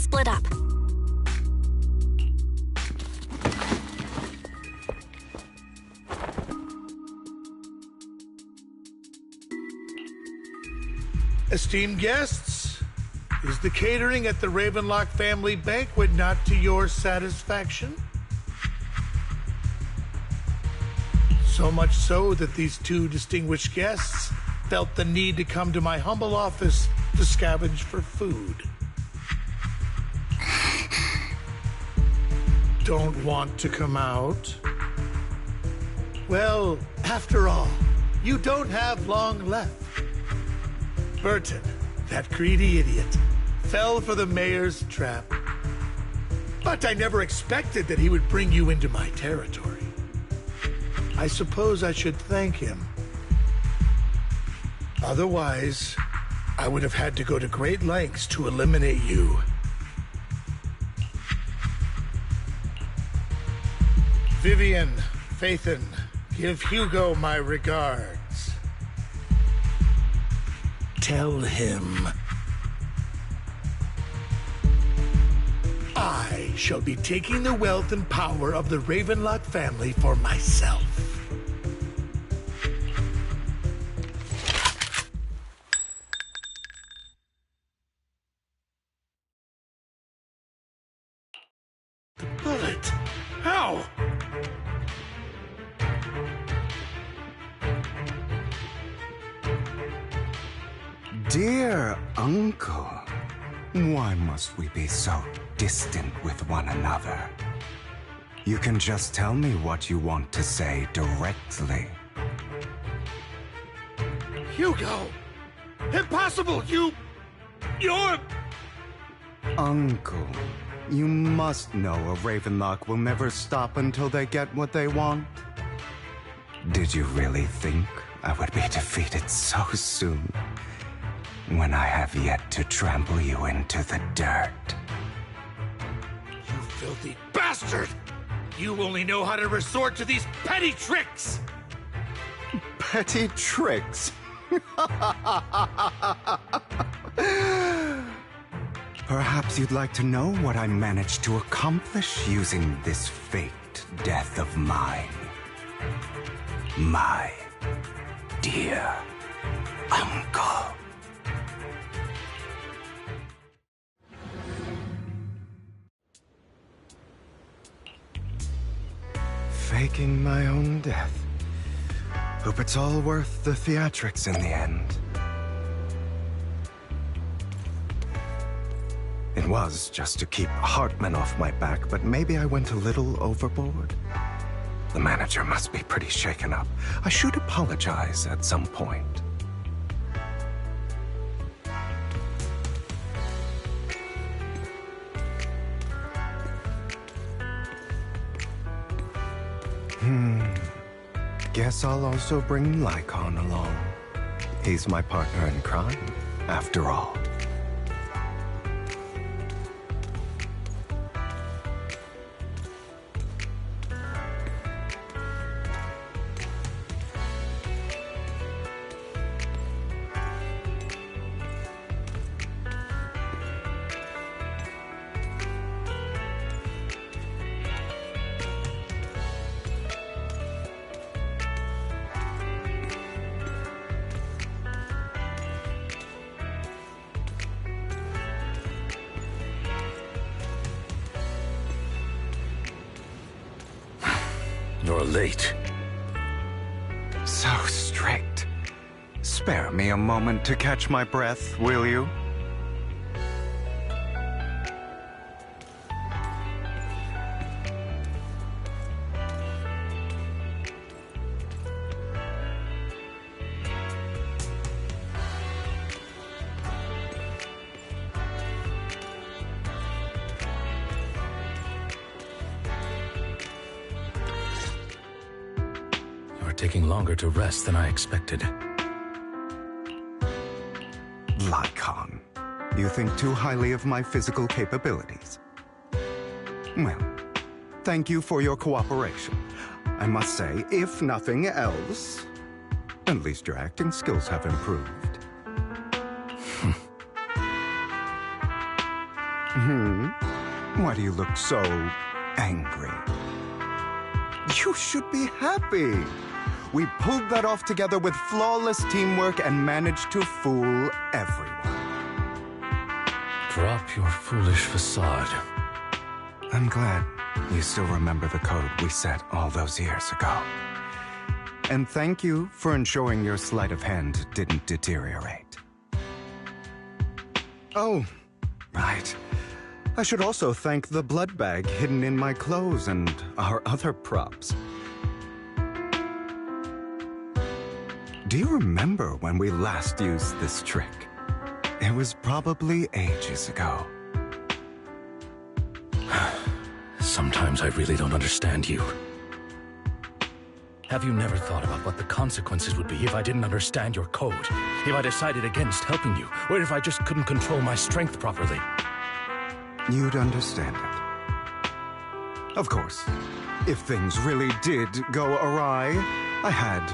split up. Esteemed guests, is the catering at the Ravenlock family banquet not to your satisfaction? So much so that these two distinguished guests felt the need to come to my humble office to scavenge for food. Don't want to come out? Well, after all, you don't have long left. Burton, that greedy idiot, fell for the mayor's trap. But I never expected that he would bring you into my territory. I suppose I should thank him. Otherwise, I would have had to go to great lengths to eliminate you. Vivian, Phaethon, give Hugo my regards. Tell him I shall be taking the wealth and power of the Ravenlock family for myself. The bullet! How? Dear Uncle, why must we be so distant with one another? You can just tell me what you want to say directly. Hugo! Impossible! You're... Uncle, you must know a Ravenlock will never stop until they get what they want. Did you really think I would be defeated so soon? When I have yet to trample you into the dirt. You filthy bastard! You only know how to resort to these petty tricks! Petty tricks? Perhaps you'd like to know what I managed to accomplish using this faked death of mine. My dear Uncle. Faking my own death. Hope it's all worth the theatrics in the end. It was just to keep Hartman off my back, but maybe I went a little overboard. The manager must be pretty shaken up. I should apologize at some point. Guess I'll also bring Lycon along. He's my partner in crime, after all. You're late. So strict. Spare me a moment to catch my breath, will you? Taking longer to rest than I expected. Lycon, you think too highly of my physical capabilities. Well, thank you for your cooperation. I must say, if nothing else, at least your acting skills have improved. Why do you look so angry? You should be happy. We pulled that off together with flawless teamwork and managed to fool everyone. Drop your foolish facade. I'm glad you still remember the code we set all those years ago. And thank you for ensuring your sleight of hand didn't deteriorate. Oh, right. I should also thank the blood bag hidden in my clothes and our other props. Do you remember when we last used this trick? It was probably ages ago. Sometimes I really don't understand you. Have you never thought about what the consequences would be if I didn't understand your code? If I decided against helping you? Or if I just couldn't control my strength properly? You'd understand it. Of course, if things really did go awry, I had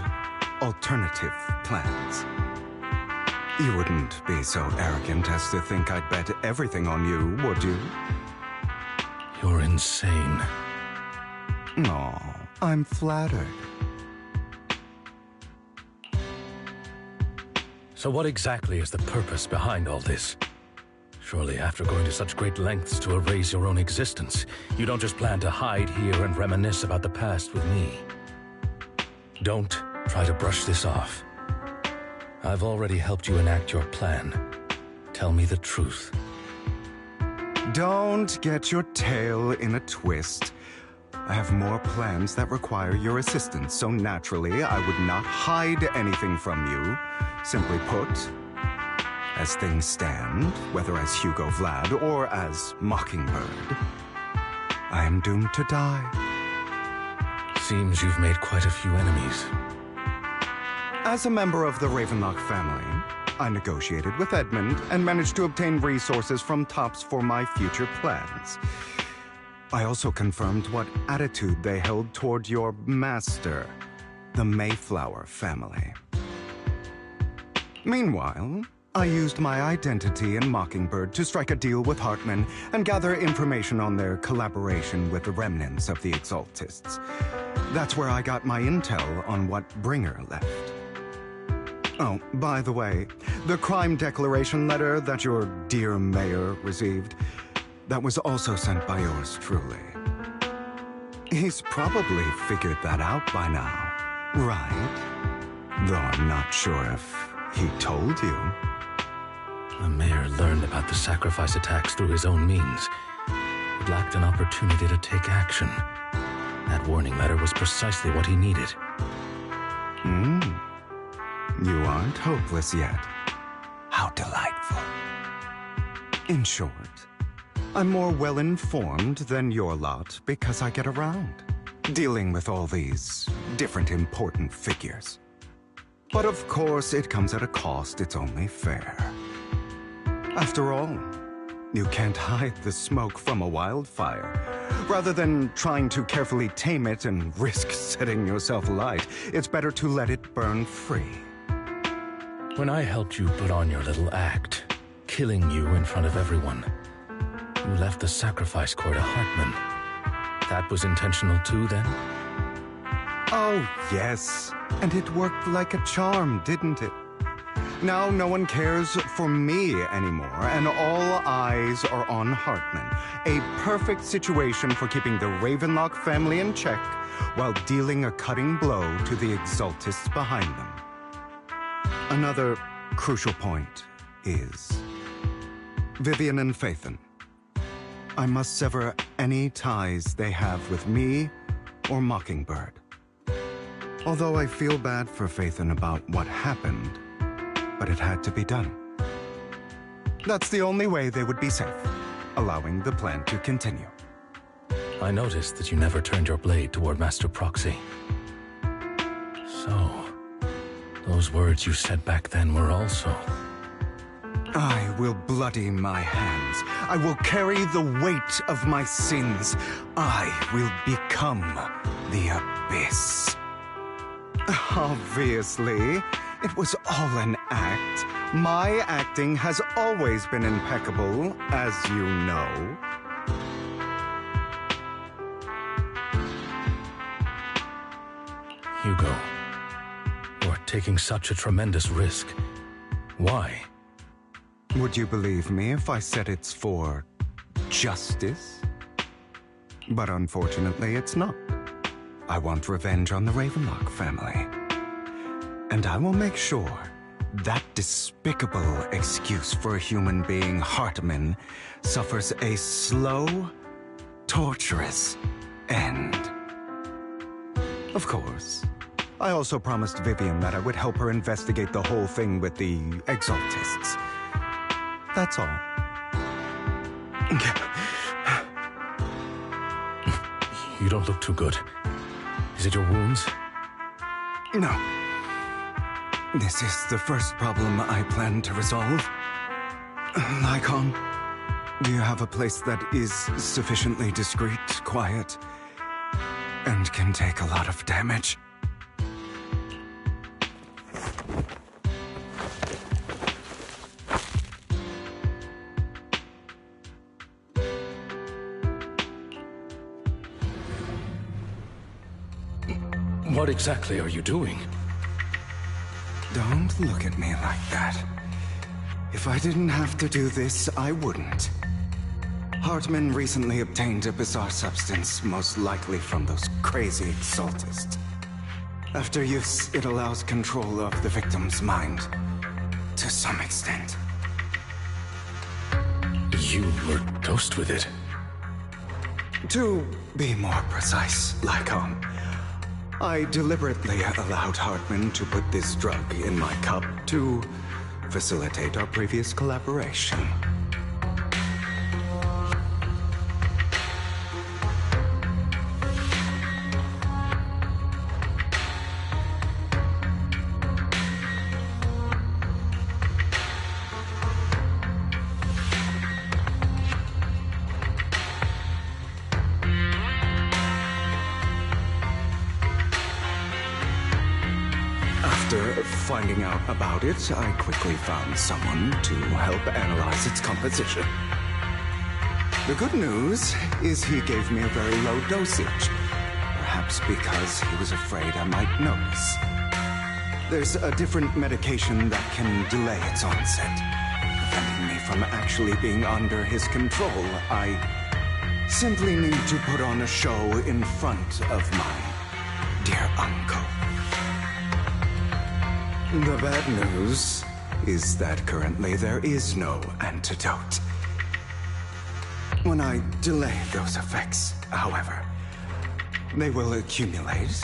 alternative plans. You wouldn't be so arrogant as to think I'd bet everything on you, would you? You're insane. Aw, I'm flattered. So what exactly is the purpose behind all this? Surely after going to such great lengths to erase your own existence, you don't just plan to hide here and reminisce about the past with me. Don't try to brush this off. I've already helped you enact your plan. Tell me the truth. Don't get your tail in a twist. I have more plans that require your assistance, so naturally I would not hide anything from you. Simply put, as things stand, whether as Hugo Vlad or as Mockingbird, I am doomed to die. Seems you've made quite a few enemies. As a member of the Ravenlock family, I negotiated with Edmund and managed to obtain resources from Tops for my future plans. I also confirmed what attitude they held toward your master, the Mayflower family. Meanwhile, I used my identity in Mockingbird to strike a deal with Hartman and gather information on their collaboration with the remnants of the Exaltists. That's where I got my intel on what Bringer left. Oh, by the way, the crime declaration letter that your dear mayor received, that was also sent by yours truly. He's probably figured that out by now, right? Though I'm not sure if he told you. The mayor learned about the sacrifice attacks through his own means. He lacked an opportunity to take action. That warning letter was precisely what he needed. You aren't hopeless yet. How delightful. In short, I'm more well-informed than your lot because I get around, dealing with all these different important figures. But of course, it comes at a cost. It's only fair. After all, you can't hide the smoke from a wildfire. Rather than trying to carefully tame it and risk setting yourself alight, it's better to let it burn free. When I helped you put on your little act, killing you in front of everyone, you left the sacrifice core to Hartman. That was intentional too, then? Oh, yes. And it worked like a charm, didn't it? Now no one cares for me anymore, and all eyes are on Hartman. A perfect situation for keeping the Ravenlock family in check while dealing a cutting blow to the Exaltists behind them. Another crucial point is Vivian and Phaethon. I must sever any ties they have with me or Mockingbird. Although I feel bad for Phaethon about what happened, but it had to be done. That's the only way they would be safe, allowing the plan to continue. I noticed that you never turned your blade toward Master Proxy. So, those words you said back then were also... I will bloody my hands. I will carry the weight of my sins. I will become the Abyss. Obviously, it was all an act. My acting has always been impeccable, as you know. Hugo, you're taking such a tremendous risk. Why? Would you believe me if I said it's for justice? But unfortunately, it's not. I want revenge on the Ravenlock family. And I will make sure that despicable excuse for a human being, Hartman, suffers a slow, torturous end. Of course. I also promised Vivian that I would help her investigate the whole thing with the Exaltists. That's all. You don't look too good. Is it your wounds? No. This is the first problem I plan to resolve. Lycon, do you have a place that is sufficiently discreet, quiet, and can take a lot of damage? What exactly are you doing? Don't look at me like that. If I didn't have to do this, I wouldn't. Hartman recently obtained a bizarre substance, most likely from those crazy Exaltists. After use, it allows control of the victim's mind. To some extent. You were dosed with it? To be more precise, Lycon, I deliberately allowed Hartman to put this drug in my cup to facilitate our previous collaboration. After finding out about it, I quickly found someone to help analyze its composition. The good news is he gave me a very low dosage, perhaps because he was afraid I might notice. There's a different medication that can delay its onset, preventing me from actually being under his control. I simply need to put on a show in front of my dear uncle. The bad news is that currently there is no antidote. When I delay those effects, however, they will accumulate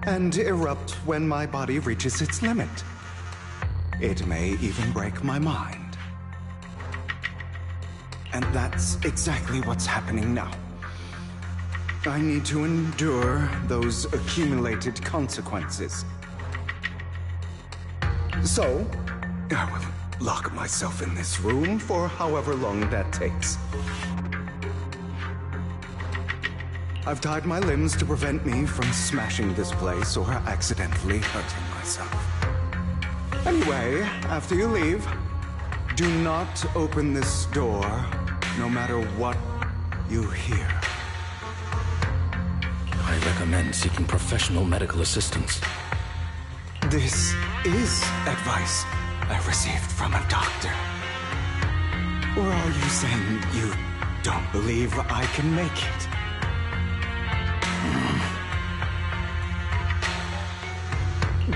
and erupt when my body reaches its limit. It may even break my mind. And that's exactly what's happening now. I need to endure those accumulated consequences. So, I will lock myself in this room for however long that takes. I've tied my limbs to prevent me from smashing this place or accidentally hurting myself. Anyway, after you leave, do not open this door, no matter what you hear. I recommend seeking professional medical assistance. This is advice I received from a doctor. Or are you saying you don't believe I can make it?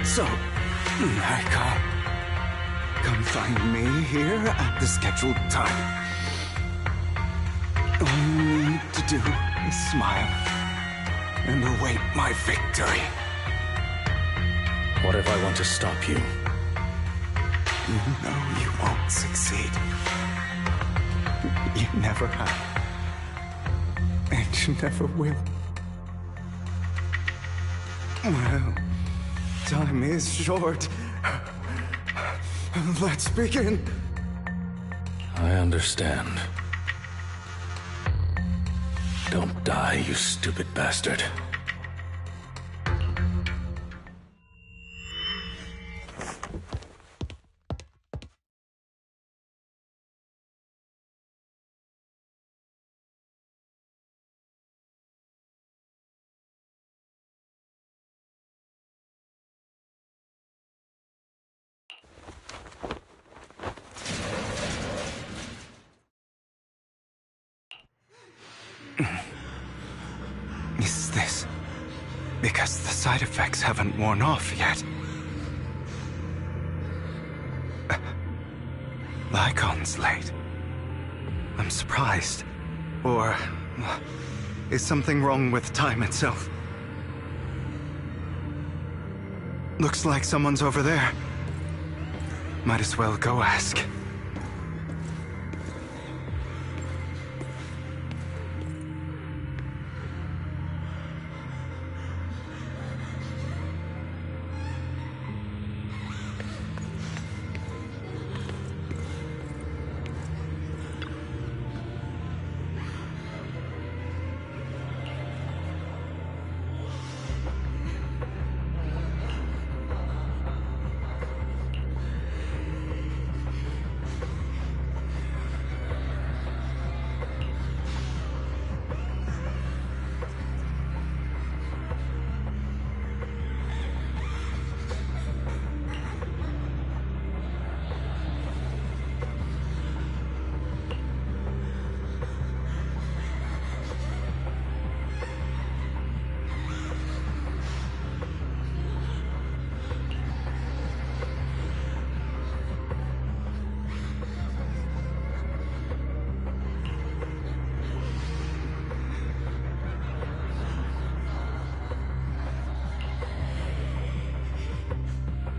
So, Lycon, come find me here at the scheduled time. All you need to do is smile and await my victory. What if I want to stop you? You know you won't succeed. You never have. And you never will. Well, time is short. Let's begin. I understand. Don't die, you stupid bastard. Is this because the side effects haven't worn off yet? Lycon's late. I'm surprised. Or is something wrong with time itself? Looks like someone's over there. Might as well go ask.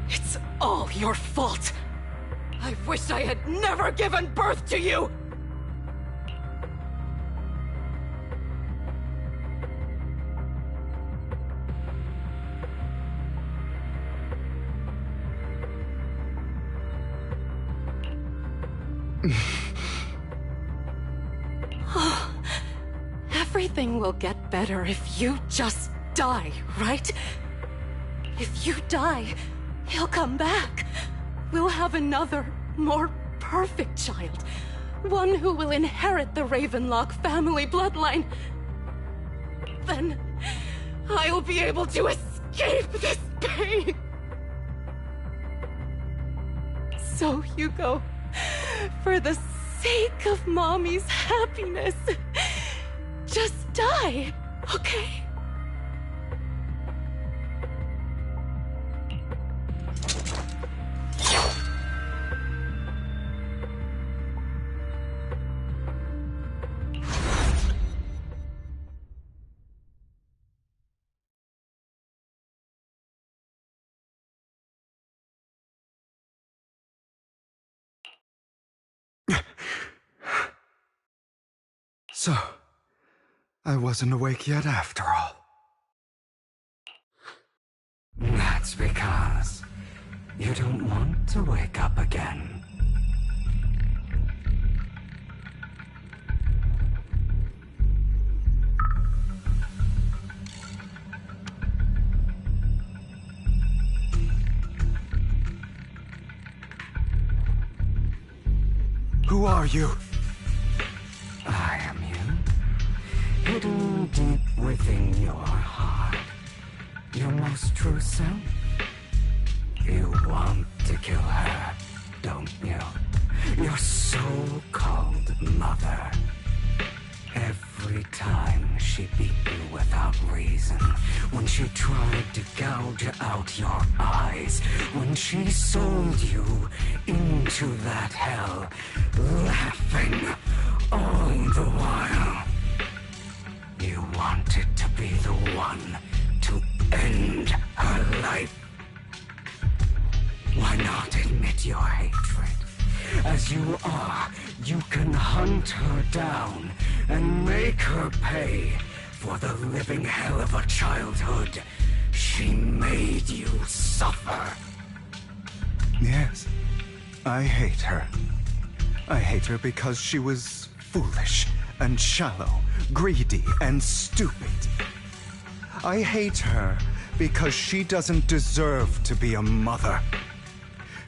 It's all your fault. I wish I had never given birth to you! Everything will get better if you just die, right? If you die, he'll come back. We'll have another, more perfect child. One who will inherit the Ravenlock family bloodline. Then, I'll be able to escape this pain. So, Hugo, for the sake of Mommy's happiness, just die, okay? So, I wasn't awake yet after all. That's because you don't want to wake up again. Who are you? I am you, hidden deep within your heart. Your most true self. You want to kill her, don't you? Your so-called mother. Every time she beat you without reason, when she tried to gouge out your eyes, when she sold you into that hell, laughing all the while. You wanted to be the one to end her life. Why not admit your hatred? As you are, you can hunt her down and make her pay for the living hell of a childhood she made you suffer. Yes, I hate her. I hate her because she was foolish and shallow, greedy and stupid. I hate her because she doesn't deserve to be a mother.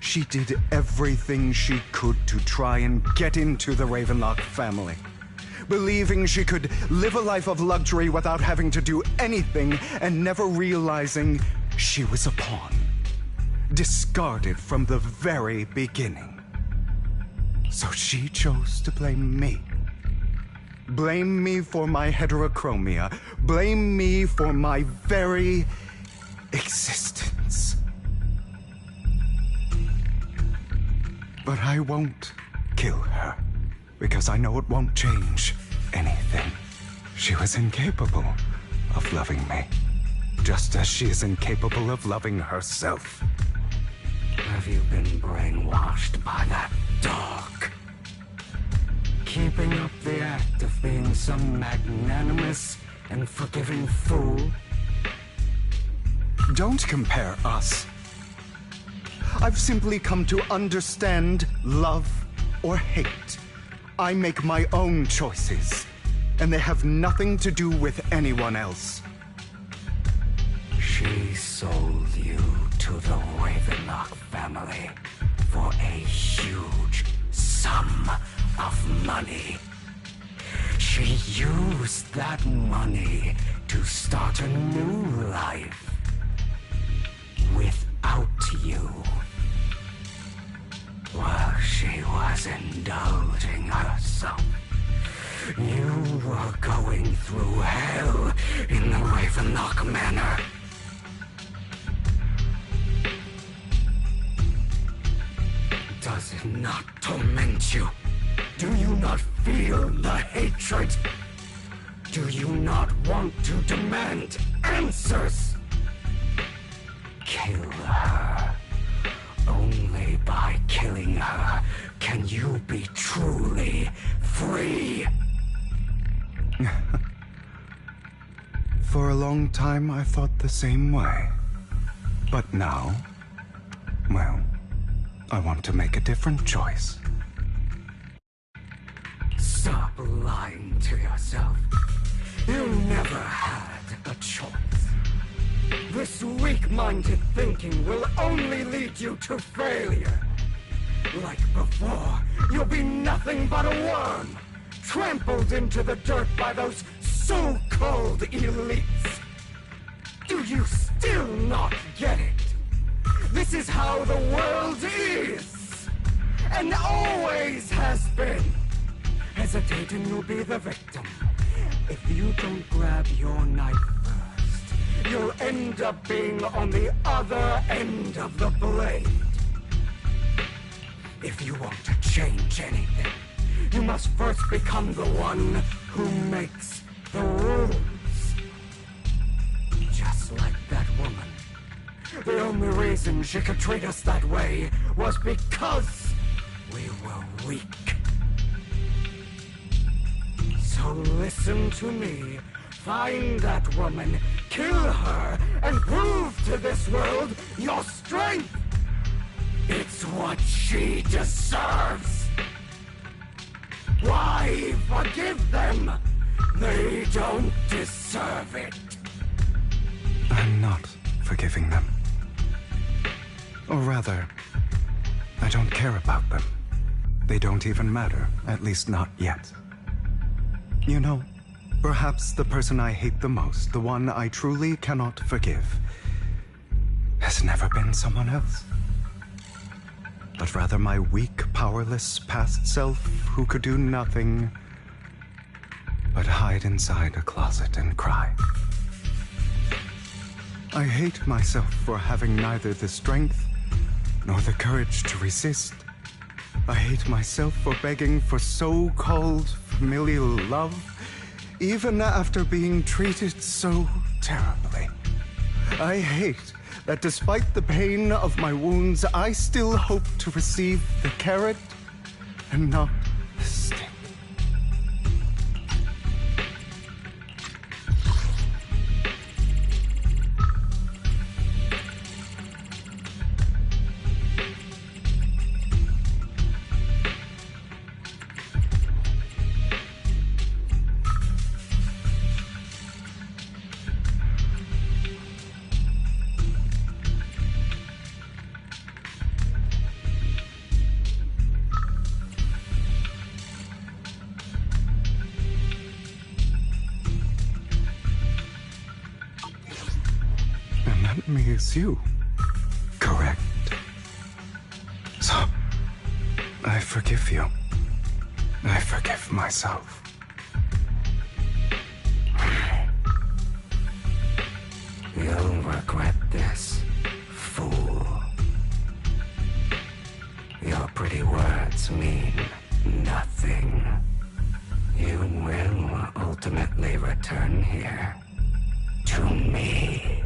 She did everything she could to try and get into the Ravenlock family, believing she could live a life of luxury without having to do anything and never realizing she was a pawn, discarded from the very beginning. So she chose to blame me. Blame me for my heterochromia. Blame me for my very existence. But I won't kill her, because I know it won't change anything. She was incapable of loving me, just as she is incapable of loving herself. Have you been brainwashed by that dog? Keeping up the act of being some magnanimous and forgiving fool? Don't compare us. I've simply come to understand love or hate. I make my own choices, and they have nothing to do with anyone else. She sold you to the Ravenlock family for a huge sum of money. She used that money to start a new life without you. While she was indulging herself, you were going through hell in the Ravenlock Manor. Does it not torment you? Do you not feel the hatred? Do you not want to demand answers? Kill her. Only by killing her can you be truly free. For a long time, I thought the same way. But now, well, I want to make a different choice. Stop lying to yourself. You never had a choice. This weak-minded thinking will only lead you to failure. Like before, you'll be nothing but a worm, trampled into the dirt by those so-called elites. Do you still not get it? This is how the world is, and always has been. Hesitate and you'll be the victim. If you don't grab your knife first, you'll end up being on the other end of the blade. If you want to change anything, you must first become the one who makes the rules. Just like that woman. The only reason she could treat us that way was because we were weak. So listen to me. Find that woman, kill her, and prove to this world your strength. It's what she deserves. Why forgive them? They don't deserve it. I'm not forgiving them. Or rather, I don't care about them. They don't even matter, at least not yet. You know, perhaps the person I hate the most, the one I truly cannot forgive, has never been someone else. But rather my weak, powerless past self who could do nothing but hide inside a closet and cry. I hate myself for having neither the strength nor the courage to resist. I hate myself for begging for so-called familial love, even after being treated so terribly. I hate that despite the pain of my wounds, I still hope to receive the carrot and not the stick. Me is you, correct? So, I forgive you. I forgive myself. You'll regret this, fool. Your pretty words mean nothing. You will ultimately return here to me.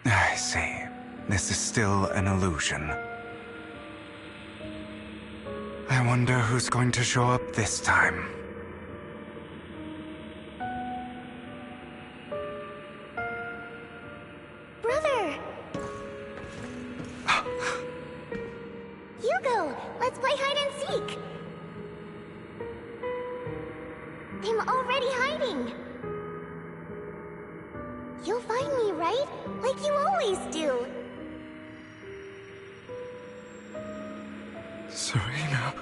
I see. This is still an illusion. I wonder who's going to show up this time. Brother! Hugo, let's play hide and seek! I'm already hiding! You'll find me, right? Like you always do! Serena.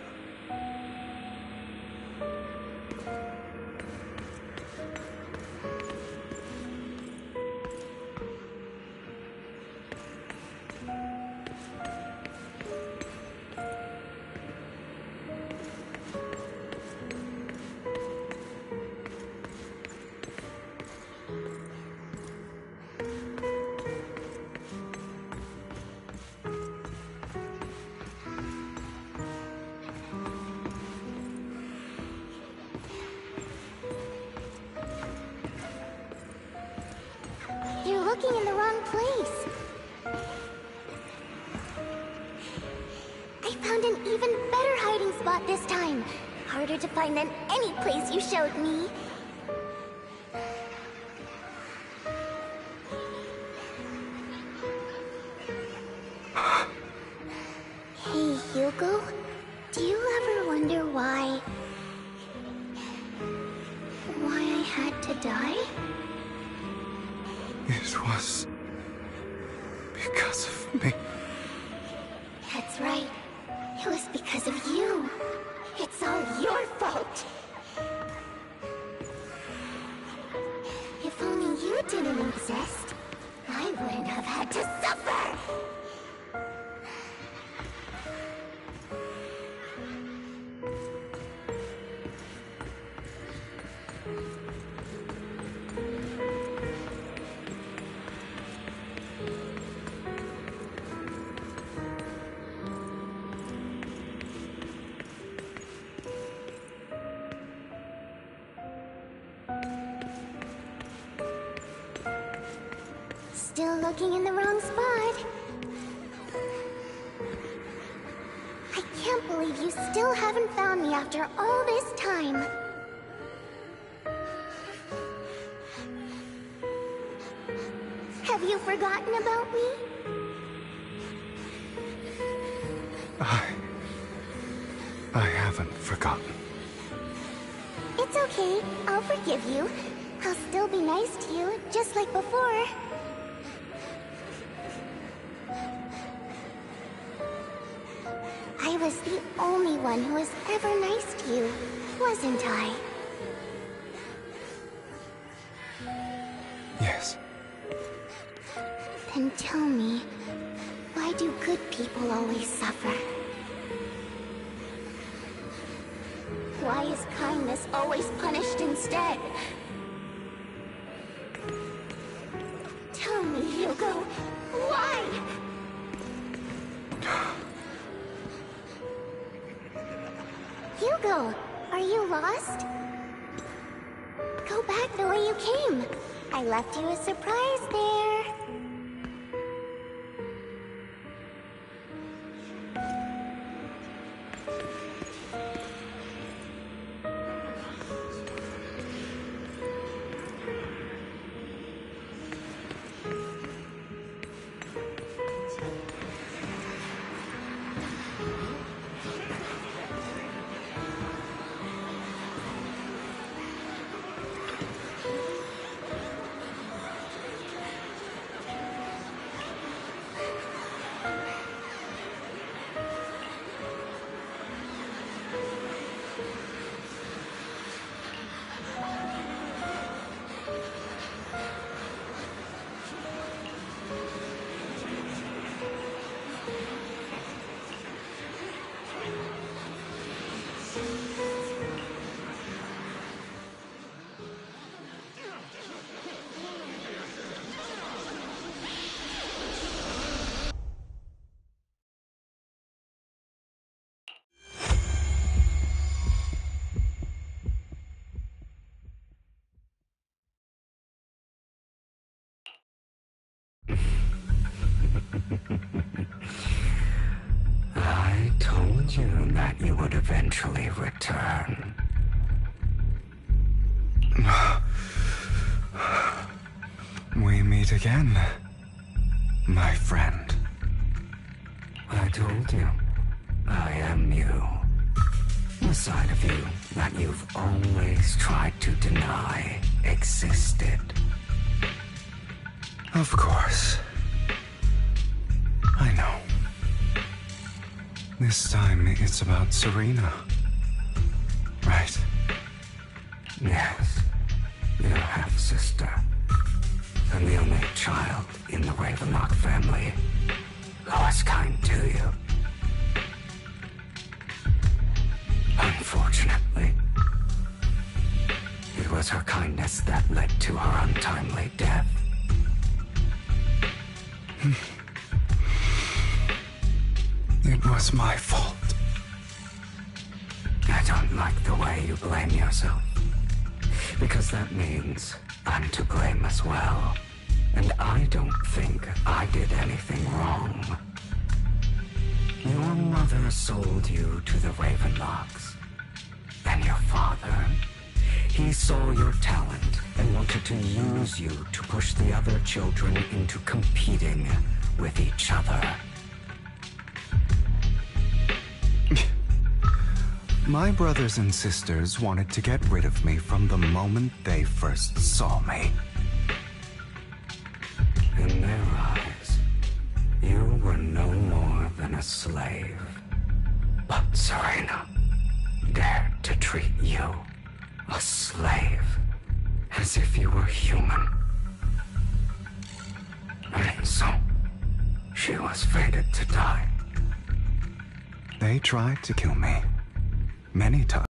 You're looking in the wrong place. I found an even better hiding spot this time. Harder to find than any place you showed me. Hey, Hugo. Do you ever wonder why I had to die? It was because of me. That's right. It was because of you. It's all your fault. If only you didn't exist, I wouldn't have had to suffer. Still looking in the wrong spot. I can't believe you still haven't found me after all this time. Have you forgotten about me? I haven't forgotten. It's okay. I'll forgive you. I'll still be nice to you, just like before. I was the only one who was ever nice to you, wasn't I? Yes. Then tell me, why do good people always suffer? Why is kindness always punished instead? Tell me, Hugo, why? Hugo, are you lost? Go back the way you came. I left you a surprise there. you that you would eventually return. We meet again, my friend. I told you, I am you. The side of you that you've always tried to deny existed. Of course. I know. This time it's about Serena. Right? Yes. Your half-sister. And the only child in the Ravenlock family who was kind to you. Unfortunately, it was her kindness that led to her untimely death. It was my fault. I don't like the way you blame yourself. Because that means I'm to blame as well. And I don't think I did anything wrong. Your mother sold you to the Ravenlocks. And your father, he saw your talent and wanted to use you to push the other children into competing with each other. My brothers and sisters wanted to get rid of me from the moment they first saw me. In their eyes, you were no more than a slave. But Serena dared to treat you, a slave, as if you were human. And so, she was fated to die. They tried to kill me. Many times.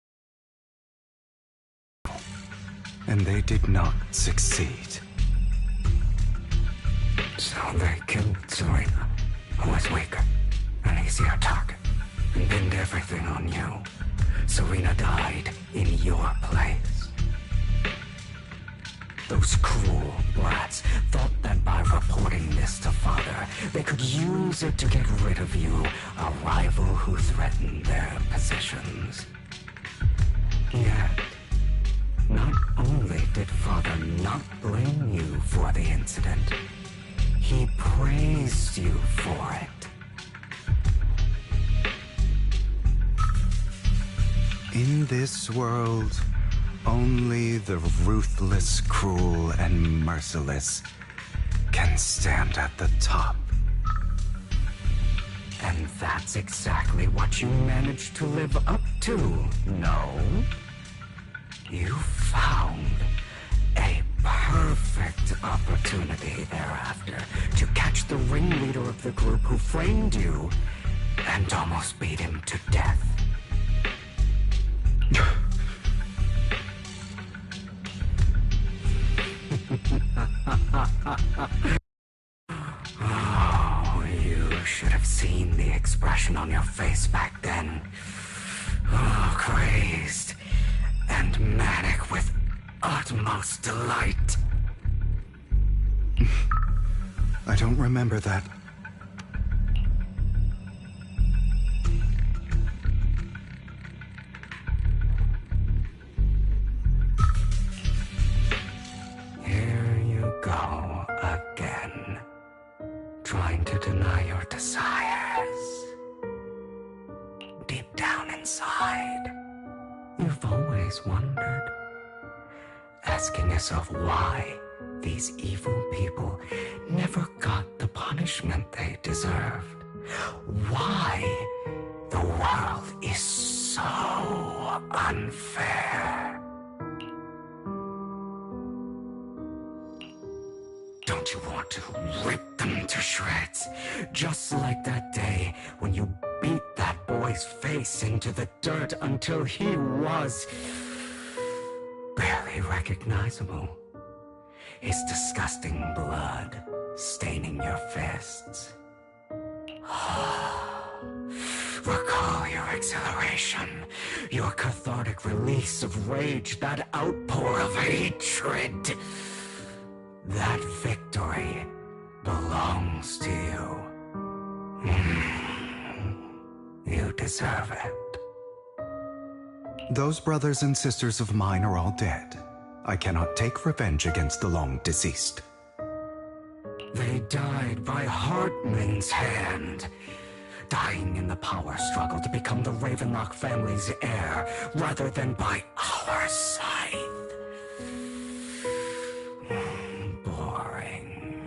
And they did not succeed. So they killed Serena, who was weaker, an easier target, and pinned everything on you. Serena died in your place. Those cruel brats thought that by reporting this to Father, they could use it to get rid of you, a rival who threatened their positions. Yet, not only did Father not blame you for the incident, he praised you for it. In this world, only the ruthless, cruel, and merciless can stand at the top. And that's exactly what you managed to live up to, no? You found a perfect opportunity thereafter to catch the ringleader of the group who framed you and almost beat him to death. Oh, you should have seen the expression on your face back then. Oh, crazed and manic with utmost delight. I don't remember that. Here you go again, trying to deny your desires. Deep down inside, you've always wondered, asking yourself why these evil people never got the punishment they deserved. Why the world is so unfair. Don't you want to rip them to shreds? Just like that day when you beat that boy's face into the dirt until he was barely recognizable. His disgusting blood staining your fists. Recall your exhilaration, your cathartic release of rage, that outpour of hatred. That victory belongs to you. You deserve it. Those brothers and sisters of mine are all dead. I cannot take revenge against the long deceased. They died by Hartman's hand, dying in the power struggle to become the Ravenlock family's heir, rather than by our scythe. Boring.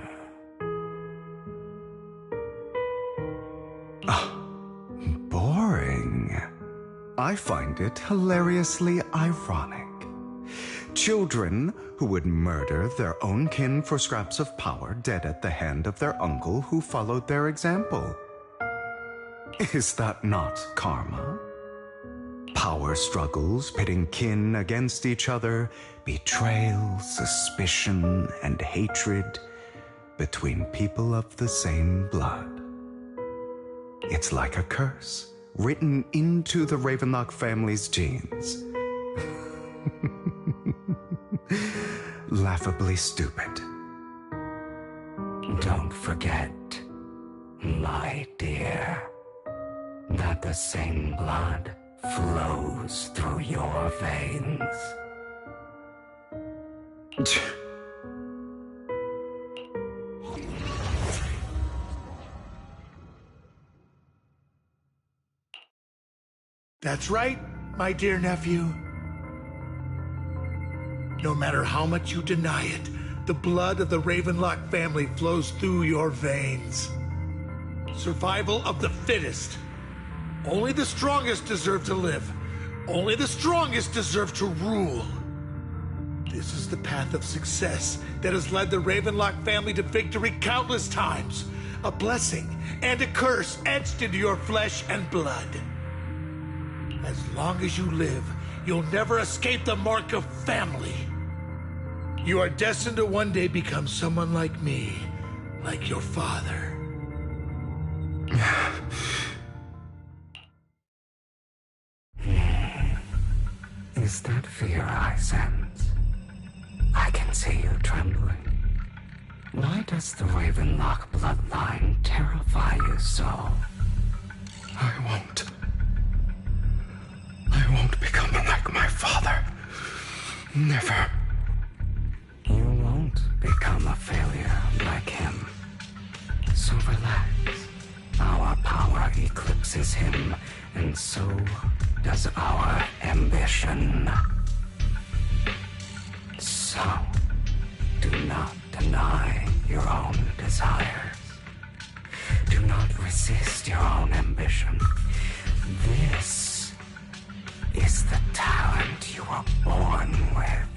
Boring? I find it hilariously ironic. Children who would murder their own kin for scraps of power dead at the hand of their uncle who followed their example. Is that not karma? Power struggles pitting kin against each other, betrayal, suspicion, and hatred between people of the same blood. It's like a curse written into the Ravenlock family's genes. Laughably stupid. Don't forget, my dear, that the same blood flows through your veins. That's right, my dear nephew. No matter how much you deny it, the blood of the Ravenlock family flows through your veins. Survival of the fittest. Only the strongest deserve to live. Only the strongest deserve to rule. This is the path of success that has led the Ravenlock family to victory countless times. A blessing and a curse etched into your flesh and blood. As long as you live, you'll never escape the mark of family. You are destined to one day become someone like me, like your father. Is that fear I sense? I can see you trembling. Why does the Ravenlock bloodline terrify you so? I won't become like my father. Never. You won't become a failure like him. So relax. Our power eclipses him, and so does our ambition. So, do not deny your own desires. Do not resist your own ambition. This is the talent you were born with.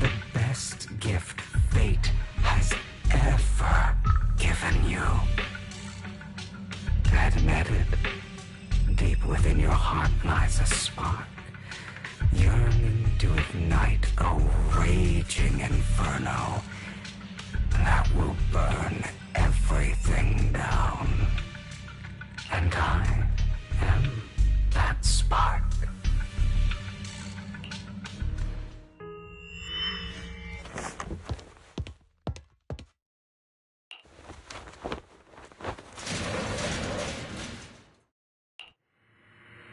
The best gift fate has ever given you. Admit it. Deep within your heart lies a spark, yearning to ignite a raging inferno that will burn everything down. And I am that spark.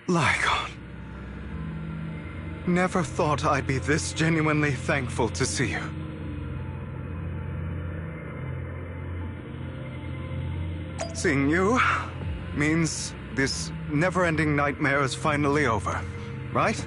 Lygon. Never thought I'd be this genuinely thankful to see you. Seeing you means this never-ending nightmare is finally over, right?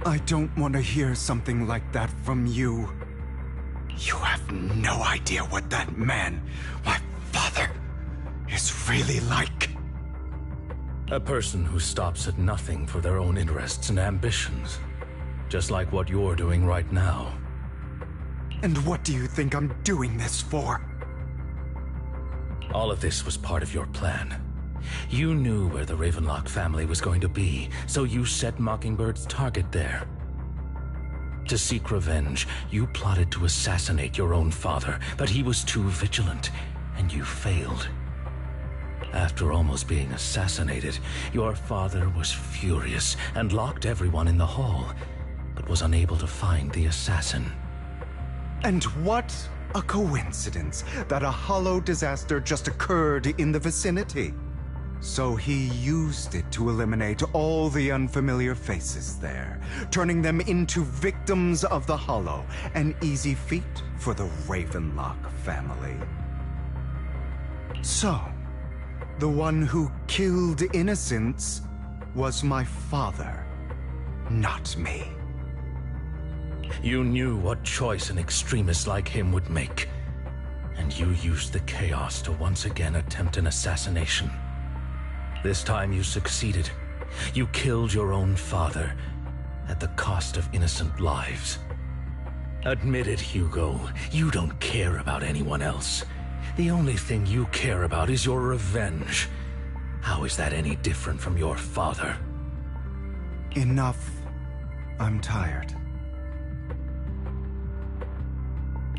I don't want to hear something like that from you. You have no idea what that man, my father, is really like. A person who stops at nothing for their own interests and ambitions. Just like what you're doing right now. And what do you think I'm doing this for? All of this was part of your plan. You knew where the Ravenlock family was going to be, so you set Mockingbird's target there. To seek revenge, you plotted to assassinate your own father, but he was too vigilant, and you failed. After almost being assassinated, your father was furious and locked everyone in the hall, but was unable to find the assassin. And what a coincidence that a hollow disaster just occurred in the vicinity. So he used it to eliminate all the unfamiliar faces there, turning them into victims of the hollow, an easy feat for the Ravenlock family. So, the one who killed innocents was my father, not me. You knew what choice an extremist like him would make, and you used the chaos to once again attempt an assassination. This time you succeeded. You killed your own father, at the cost of innocent lives. Admit it, Hugo, you don't care about anyone else. The only thing you care about is your revenge. How is that any different from your father? Enough. I'm tired.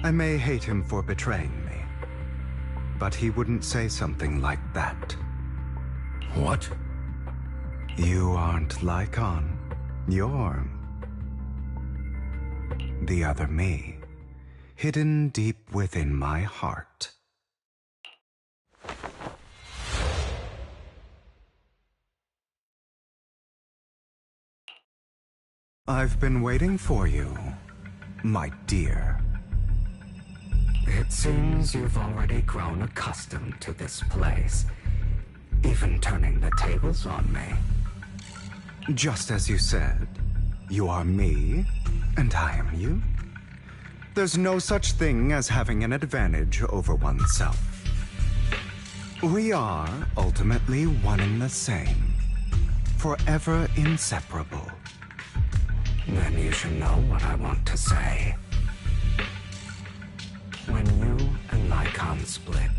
I may hate him for betraying me, but he wouldn't say something like that. What? You aren't Lycon. You're the other me, hidden deep within my heart. I've been waiting for you, my dear. It seems you've already grown accustomed to this place, even turning the tables on me. Just as you said, you are me, and I am you. There's no such thing as having an advantage over oneself. We are ultimately one and the same, forever inseparable. Then you should know what I want to say. When you and Lycon split,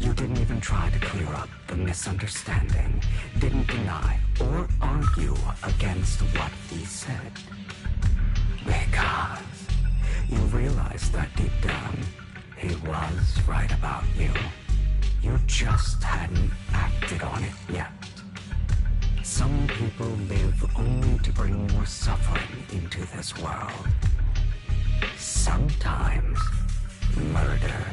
you didn't even try to clear up the misunderstanding, didn't deny or argue against what he said. Because you realized that deep down, he was right about you. You just hadn't acted on it yet. Some people live only to bring more suffering into this world. Sometimes, murder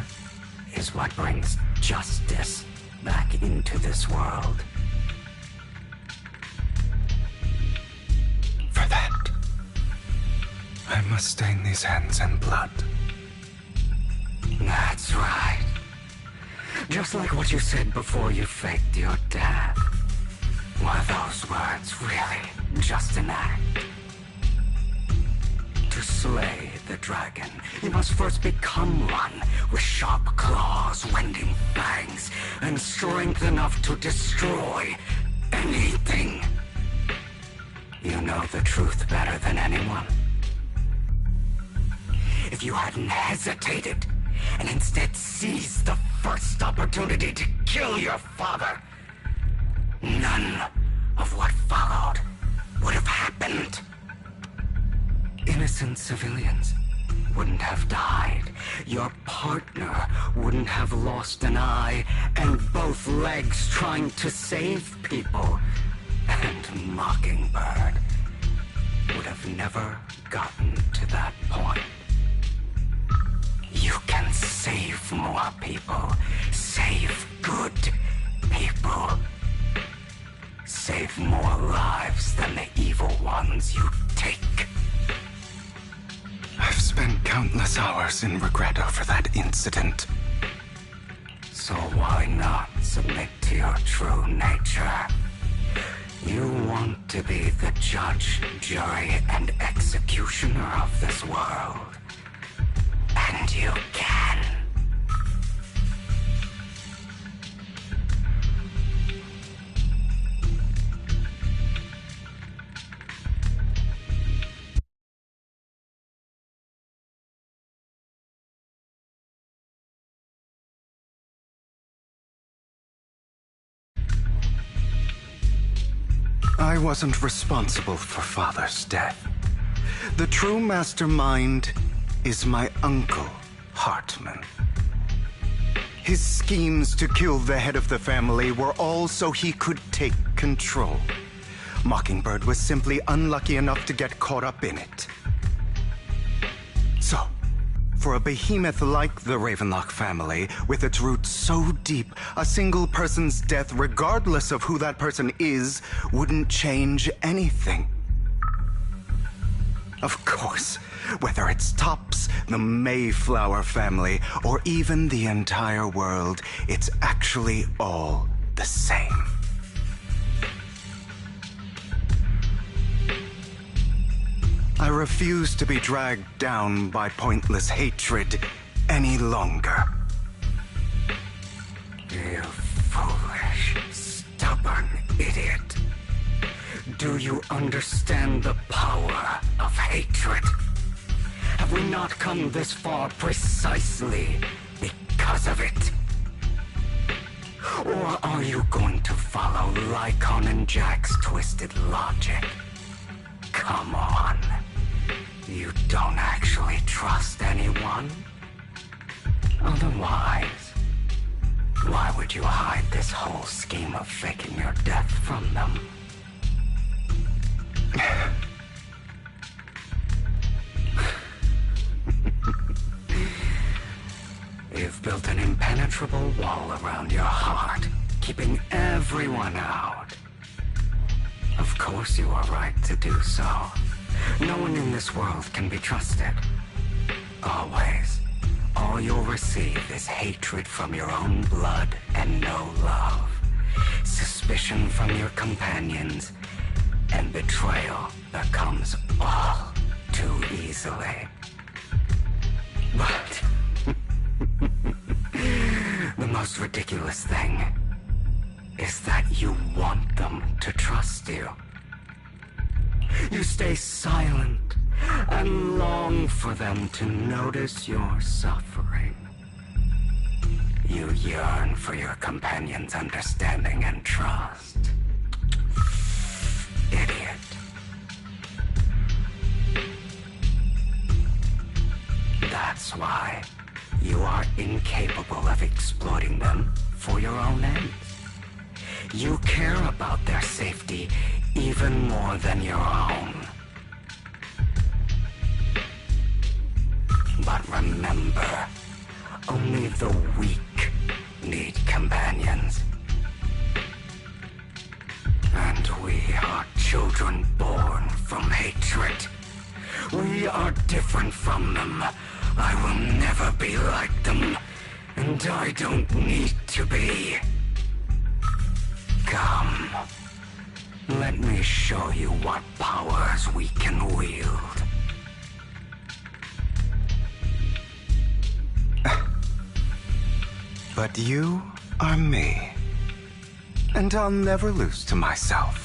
is what brings justice back into this world. For that, I must stain these hands in blood. That's right. Just like what you said before you faked your death. Were those words really just an act? To slay the dragon, you must first become one, with sharp claws, wending fangs, and strength enough to destroy anything. You know the truth better than anyone. If you hadn't hesitated, and instead seized the first opportunity to kill your father, none of what followed would have happened. Innocent civilians wouldn't have died. Your partner wouldn't have lost an eye and both legs trying to save people. And Mockingbird would have never gotten to that point. You can save more people. Save good people. Save more lives than the evil ones you take. I've spent countless hours in regret over that incident. So why not submit to your true nature? You want to be the judge, jury, and executioner of this world. And you can. I wasn't responsible for Father's death. The true mastermind is my uncle, Hartman. His schemes to kill the head of the family were all so he could take control. Mockingbird was simply unlucky enough to get caught up in it. So, for a behemoth like the Ravenlock family, with its roots so deep, a single person's death, regardless of who that person is, wouldn't change anything. Of course, whether it's Tops, the Mayflower family, or even the entire world, it's actually all the same. I refuse to be dragged down by pointless hatred any longer. You foolish, stubborn idiot. Do you understand the power of hatred? Have we not come this far precisely because of it? Or are you going to follow Lycon and Jack's twisted logic? Come on. You don't actually trust anyone? Otherwise, why would you hide this whole scheme of faking your death from them? You've built an impenetrable wall around your heart, keeping everyone out. Of course you are right to do so. No one in this world can be trusted. Always. All you'll receive is hatred from your own blood and no love. Suspicion from your companions, and betrayal that comes all too easily. But the most ridiculous thing is that you want them to trust you. You stay silent and long for them to notice your suffering. You yearn for your companion's understanding and trust. Idiot. That's why you are incapable of exploiting them for your own ends. You care about their safety even more than your own. But remember, only the weak need companions. And we are children born from hatred. We are different from them. I will never be like them, and I don't need to be. Come. Let me show you what powers we can wield. But you are me, and I'll never lose to myself.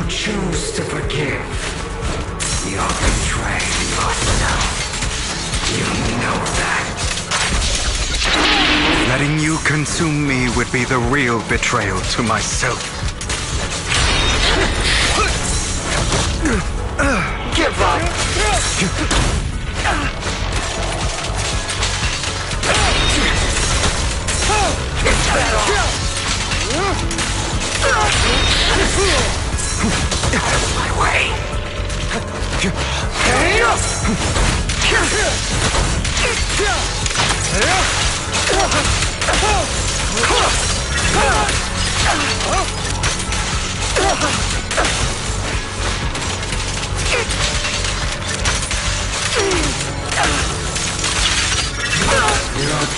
Choose to forgive. You're betraying yourself. You know that. Letting you consume me would be the real betrayal to myself. Give up. It's better. Out of my way.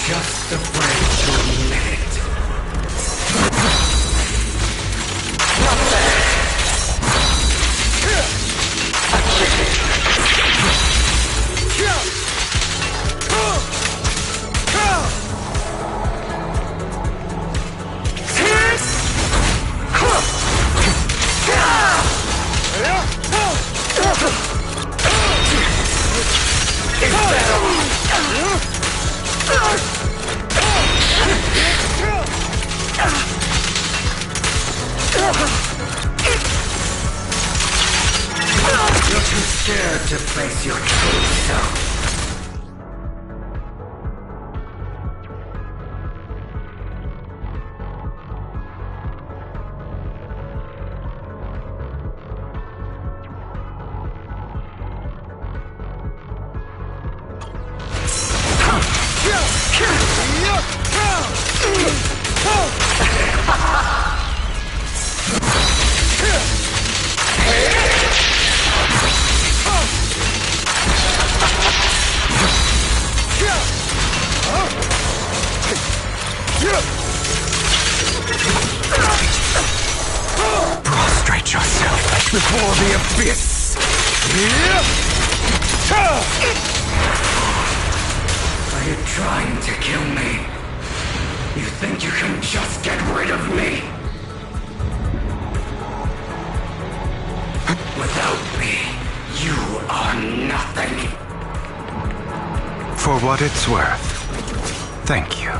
just afraid to admit it. Not bad. You're too scared to face your true self. Prostrate yourself before the abyss. Are you trying to kill me? You think you can just get rid of me? Without me, you are nothing. For what it's worth, thank you.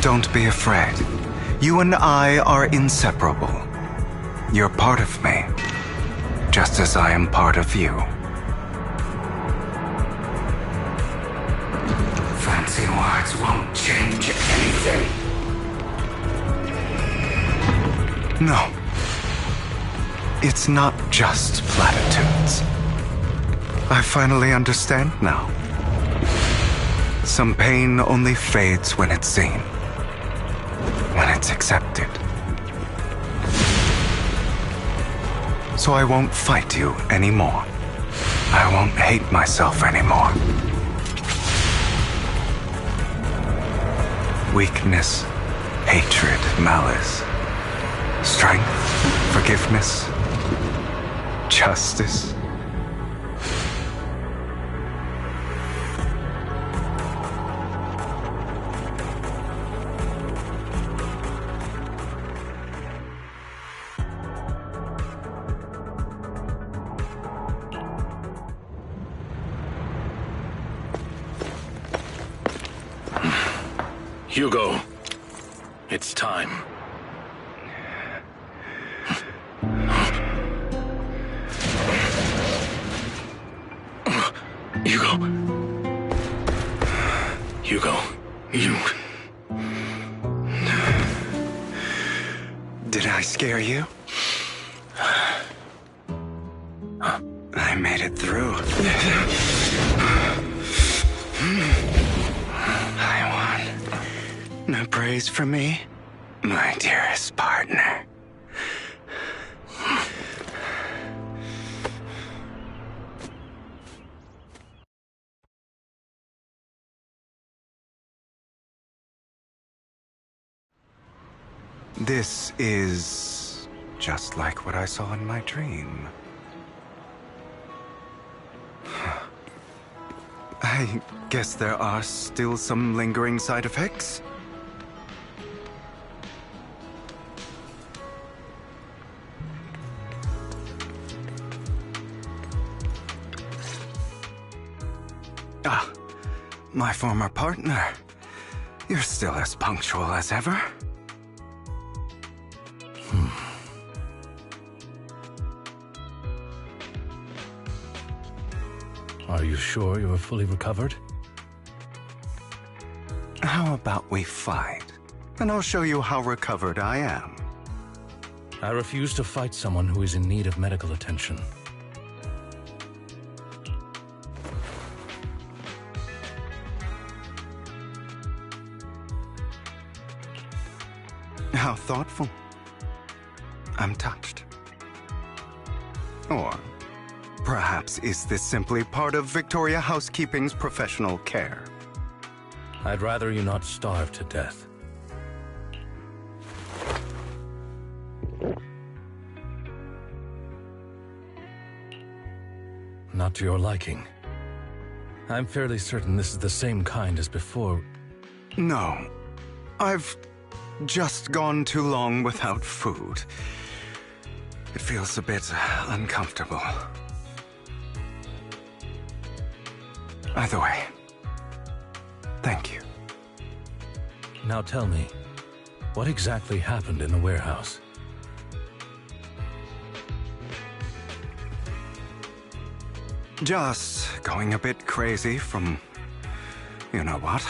Don't be afraid. You and I are inseparable. You're part of me, just as I am part of you. Fancy words won't change anything. No. It's not just platitudes. I finally understand now. Some pain only fades when it's seen, when it's accepted. So I won't fight you anymore. I won't hate myself anymore. Weakness, hatred, malice, strength, forgiveness, justice. Hugo, it's time. Hugo, you... Did I scare you? I made it through. I won. No praise from me, my dearest partner. This is just like what I saw in my dream. I guess there are still some lingering side effects. Ah, my former partner. You're still as punctual as ever. Are you sure you're fully recovered? How about we fight? And I'll show you how recovered I am. I refuse to fight someone who is in need of medical attention. How thoughtful. I'm touched. Or Perhaps is this simply part of Victoria Housekeeping's professional care? I'd rather you not starve to death. Not to your liking. I'm fairly certain this is the same kind as before. No. I've just gone too long without food. It feels a bit uncomfortable. Either way, thank you. Now tell me, what exactly happened in the warehouse? Just going a bit crazy from... you know what?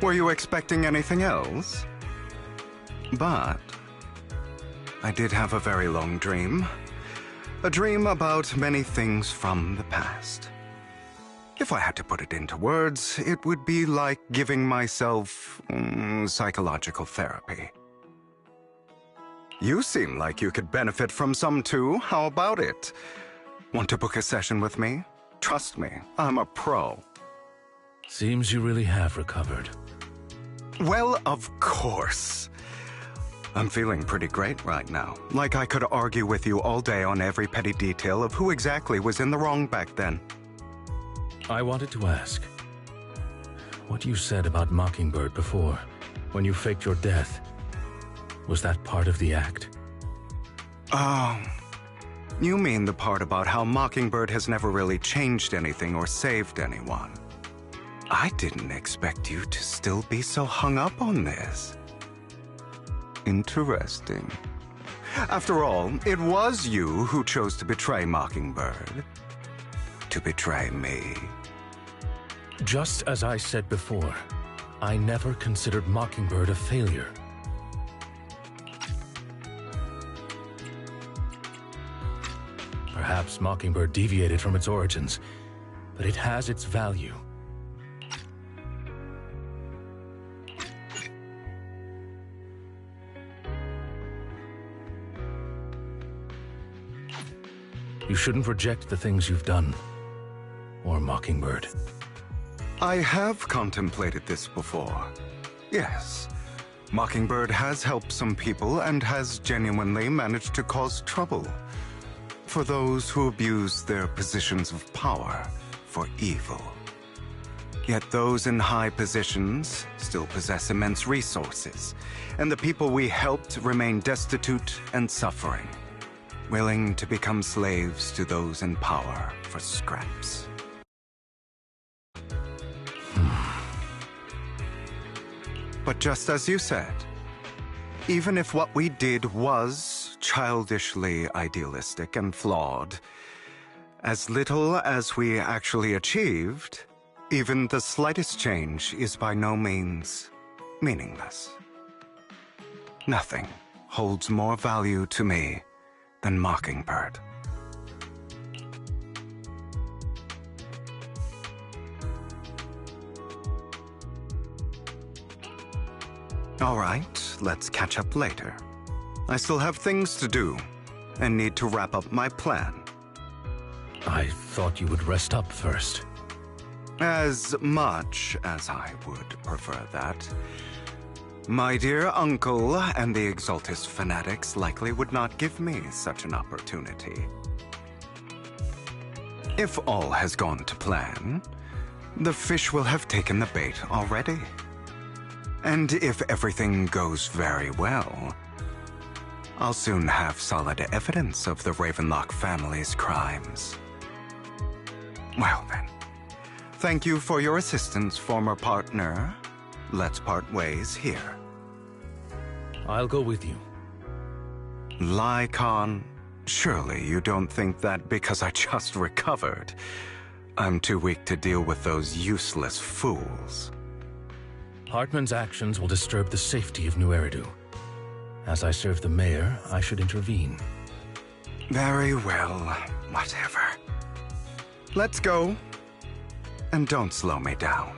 Were you expecting anything else? But... I did have a very long dream. A dream about many things from the past. If I had to put it into words, it would be like giving myself psychological therapy. You seem like you could benefit from some too. How about it? Want to book a session with me? Trust me, I'm a pro. Seems you really have recovered. Well, of course. I'm feeling pretty great right now. Like I could argue with you all day on every petty detail of who exactly was in the wrong back then. I wanted to ask, what you said about Mockingbird before, when you faked your death, was that part of the act? Oh, you mean the part about how Mockingbird has never really changed anything or saved anyone. I didn't expect you to still be so hung up on this. Interesting. After all, it was you who chose to betray Mockingbird. To betray me. Just as I said before, I never considered Mockingbird a failure. Perhaps Mockingbird deviated from its origins, but it has its value. You shouldn't reject the things you've done. Or Mockingbird. I have contemplated this before. Yes. Mockingbird has helped some people and has genuinely managed to cause trouble. For those who abuse their positions of power for evil. Yet those in high positions still possess immense resources, and the people we helped remain destitute and suffering, willing to become slaves to those in power for scraps. But just as you said, even if what we did was childishly idealistic and flawed, as little as we actually achieved, even the slightest change is by no means meaningless. Nothing holds more value to me than Mockingbird. All right, let's catch up later. I still have things to do and need to wrap up my plan. I thought you would rest up first. As much as I would prefer that. My dear uncle and the Exaltus fanatics likely would not give me such an opportunity. If all has gone to plan, the fish will have taken the bait already. And if everything goes very well, I'll soon have solid evidence of the Ravenlock family's crimes. Well then, thank you for your assistance, former partner. Let's part ways here. I'll go with you. Lycon, surely you don't think that because I just recovered, I'm too weak to deal with those useless fools. Hartman's actions will disturb the safety of New Eridu. As I serve the mayor, I should intervene. Very well, whatever. Let's go. And don't slow me down.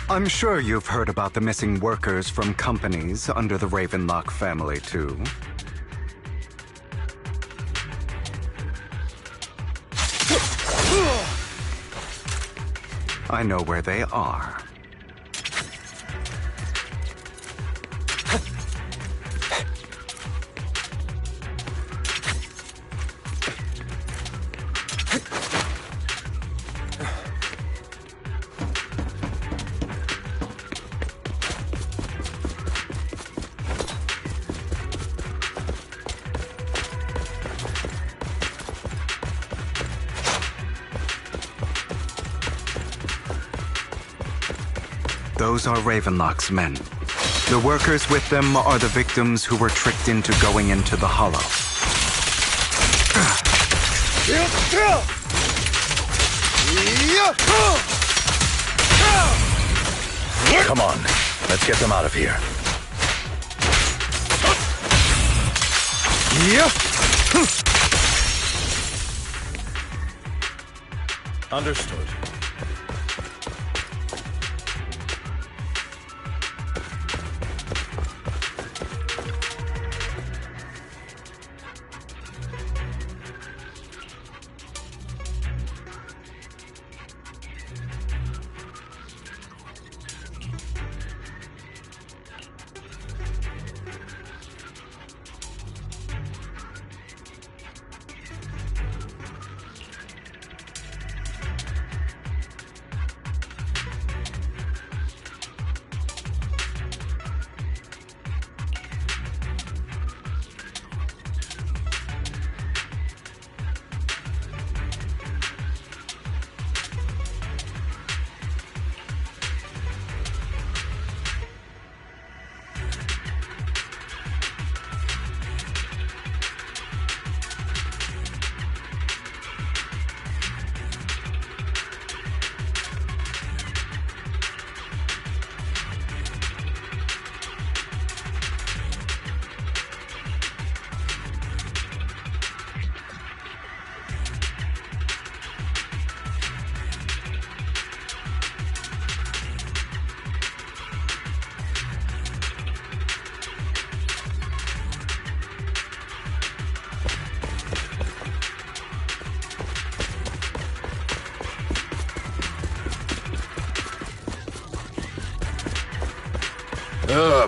I'm sure you've heard about the missing workers from companies under the Ravenlock family, too. I know where they are. Those are Ravenlock's men. The workers with them are the victims who were tricked into going into the Hollow. Come on, let's get them out of here. Understood.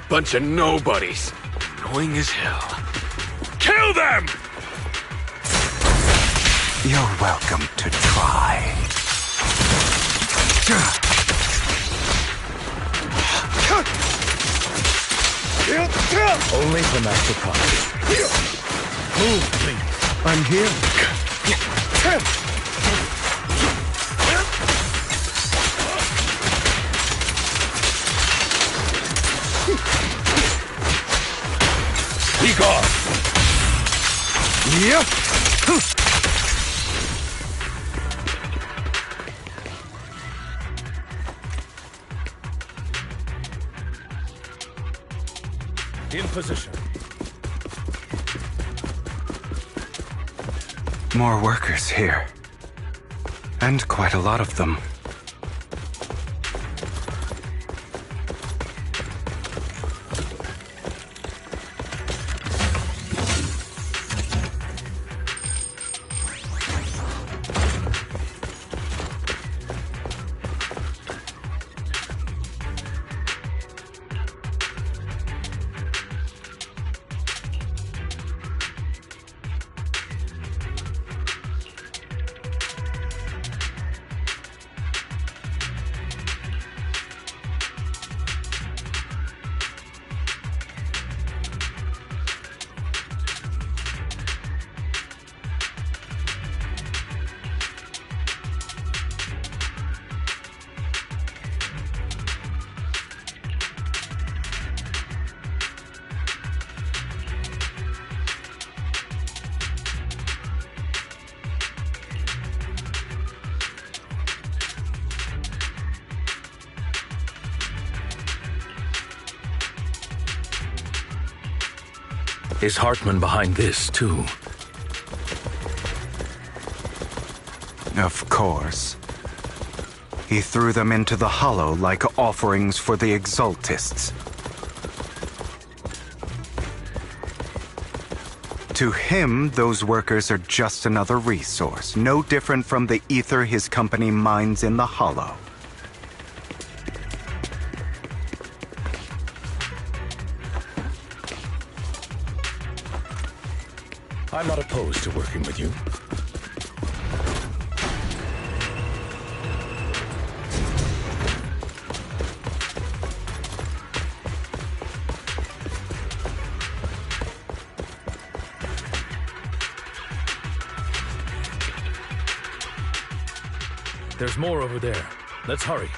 Bunch of nobodies. Annoying as hell. Kill them! You're welcome to try. Only for Master Property. Move, please. I'm here. Be gone! Yep. In position. More workers here. And quite a lot of them. Is Hartman behind this, too? Of course. He threw them into the Hollow like offerings for the Exaltists. To him, those workers are just another resource, no different from the ether his company mines in the Hollow. I'm not opposed to working with you. There's more over there. Let's hurry.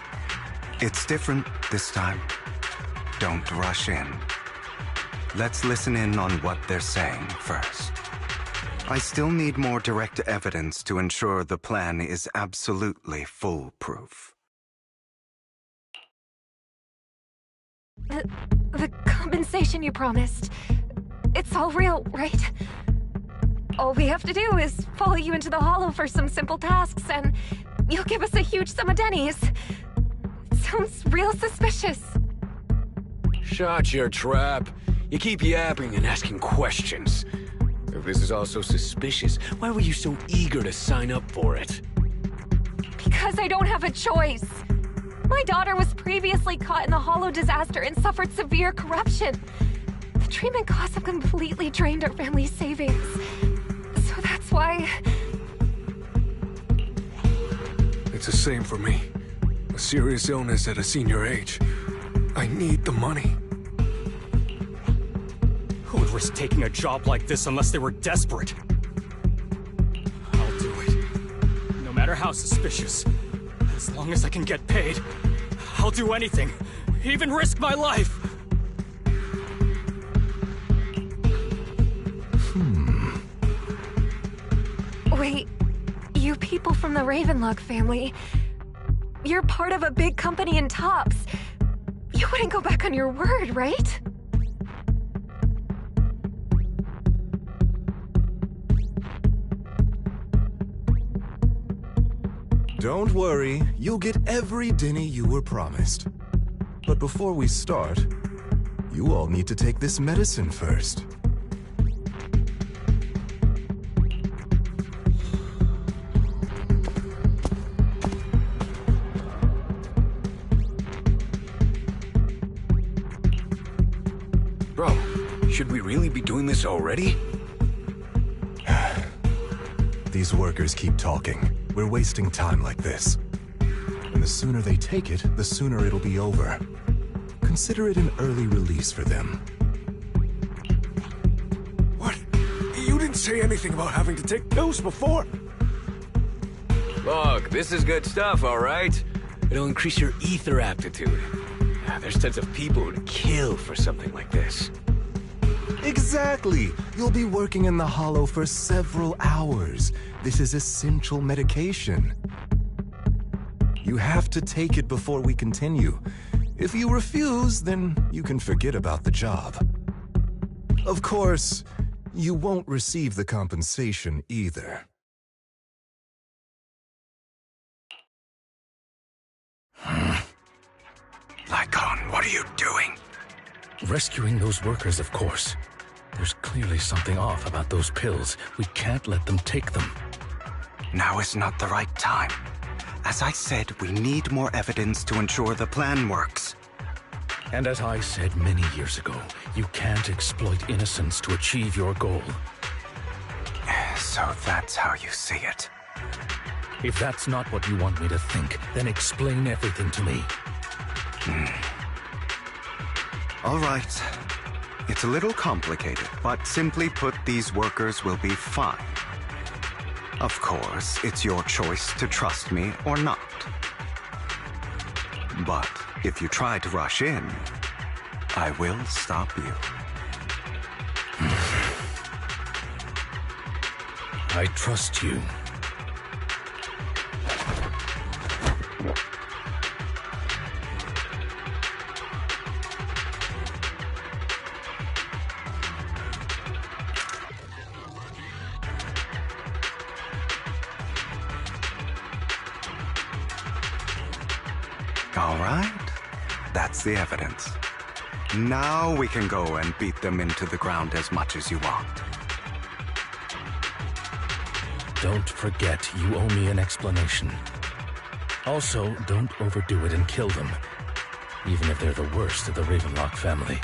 It's different this time. Don't rush in. Let's listen in on what they're saying first. I still need more direct evidence to ensure the plan is absolutely foolproof. The compensation you promised. It's all real, right? All we have to do is follow you into the Hollow for some simple tasks, and you'll give us a huge sum of dennies. It sounds real suspicious. Shut your trap. You keep yapping and asking questions. If this is all so suspicious, why were you so eager to sign up for it? Because I don't have a choice. My daughter was previously caught in the Hollow disaster and suffered severe corruption. The treatment costs have completely drained our family's savings. So that's why... It's the same for me. A serious illness at a senior age. I need the money. Who would risk taking a job like this unless they were desperate? I'll do it. No matter how suspicious. As long as I can get paid, I'll do anything. Even risk my life. Wait, you people from the Ravenlock family, you're part of a big company in Tops. You wouldn't go back on your word, right? Don't worry, you'll get every denny you were promised. But before we start, you all need to take this medicine first. Should we really be doing this already? These workers keep talking. We're wasting time like this. And the sooner they take it, the sooner it'll be over. Consider it an early release for them. What? You didn't say anything about having to take pills before. Look, this is good stuff, all right? It'll increase your ether aptitude. There's tons of people who'd kill for something like this. Exactly! You'll be working in the Hollow for several hours. This is essential medication. You have to take it before we continue. If you refuse, then you can forget about the job. Of course, you won't receive the compensation either. Lycon, what are you doing? Rescuing those workers, of course. There's clearly something off about those pills. We can't let them take them. Now is not the right time. As I said, we need more evidence to ensure the plan works. And as I said many years ago, you can't exploit innocence to achieve your goal. So that's how you see it. If that's not what you want me to think, then explain everything to me. All right. It's a little complicated, but simply put, these workers will be fine. Of course, it's your choice to trust me or not. But if you try to rush in, I will stop you. I trust you. All right. That's the evidence. Now we can go and beat them into the ground as much as you want. Don't forget, you owe me an explanation. Also, don't overdo it and kill them, even if they're the worst of the Ravenlock family.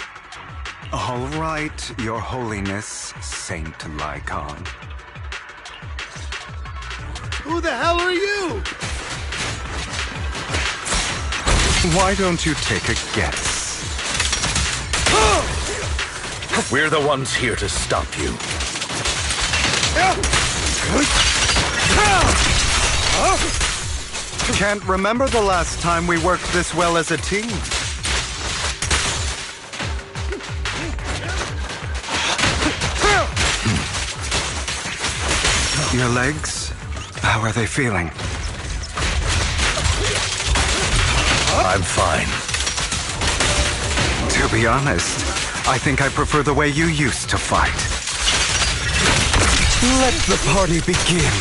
All right, Your Holiness, Saint Lycon. Who the hell are you? Why don't you take a guess? We're the ones here to stop you. Can't remember the last time we worked this well as a team. Your legs? How are they feeling? I'm fine. To be honest, I think I prefer the way you used to fight. Let the party begin.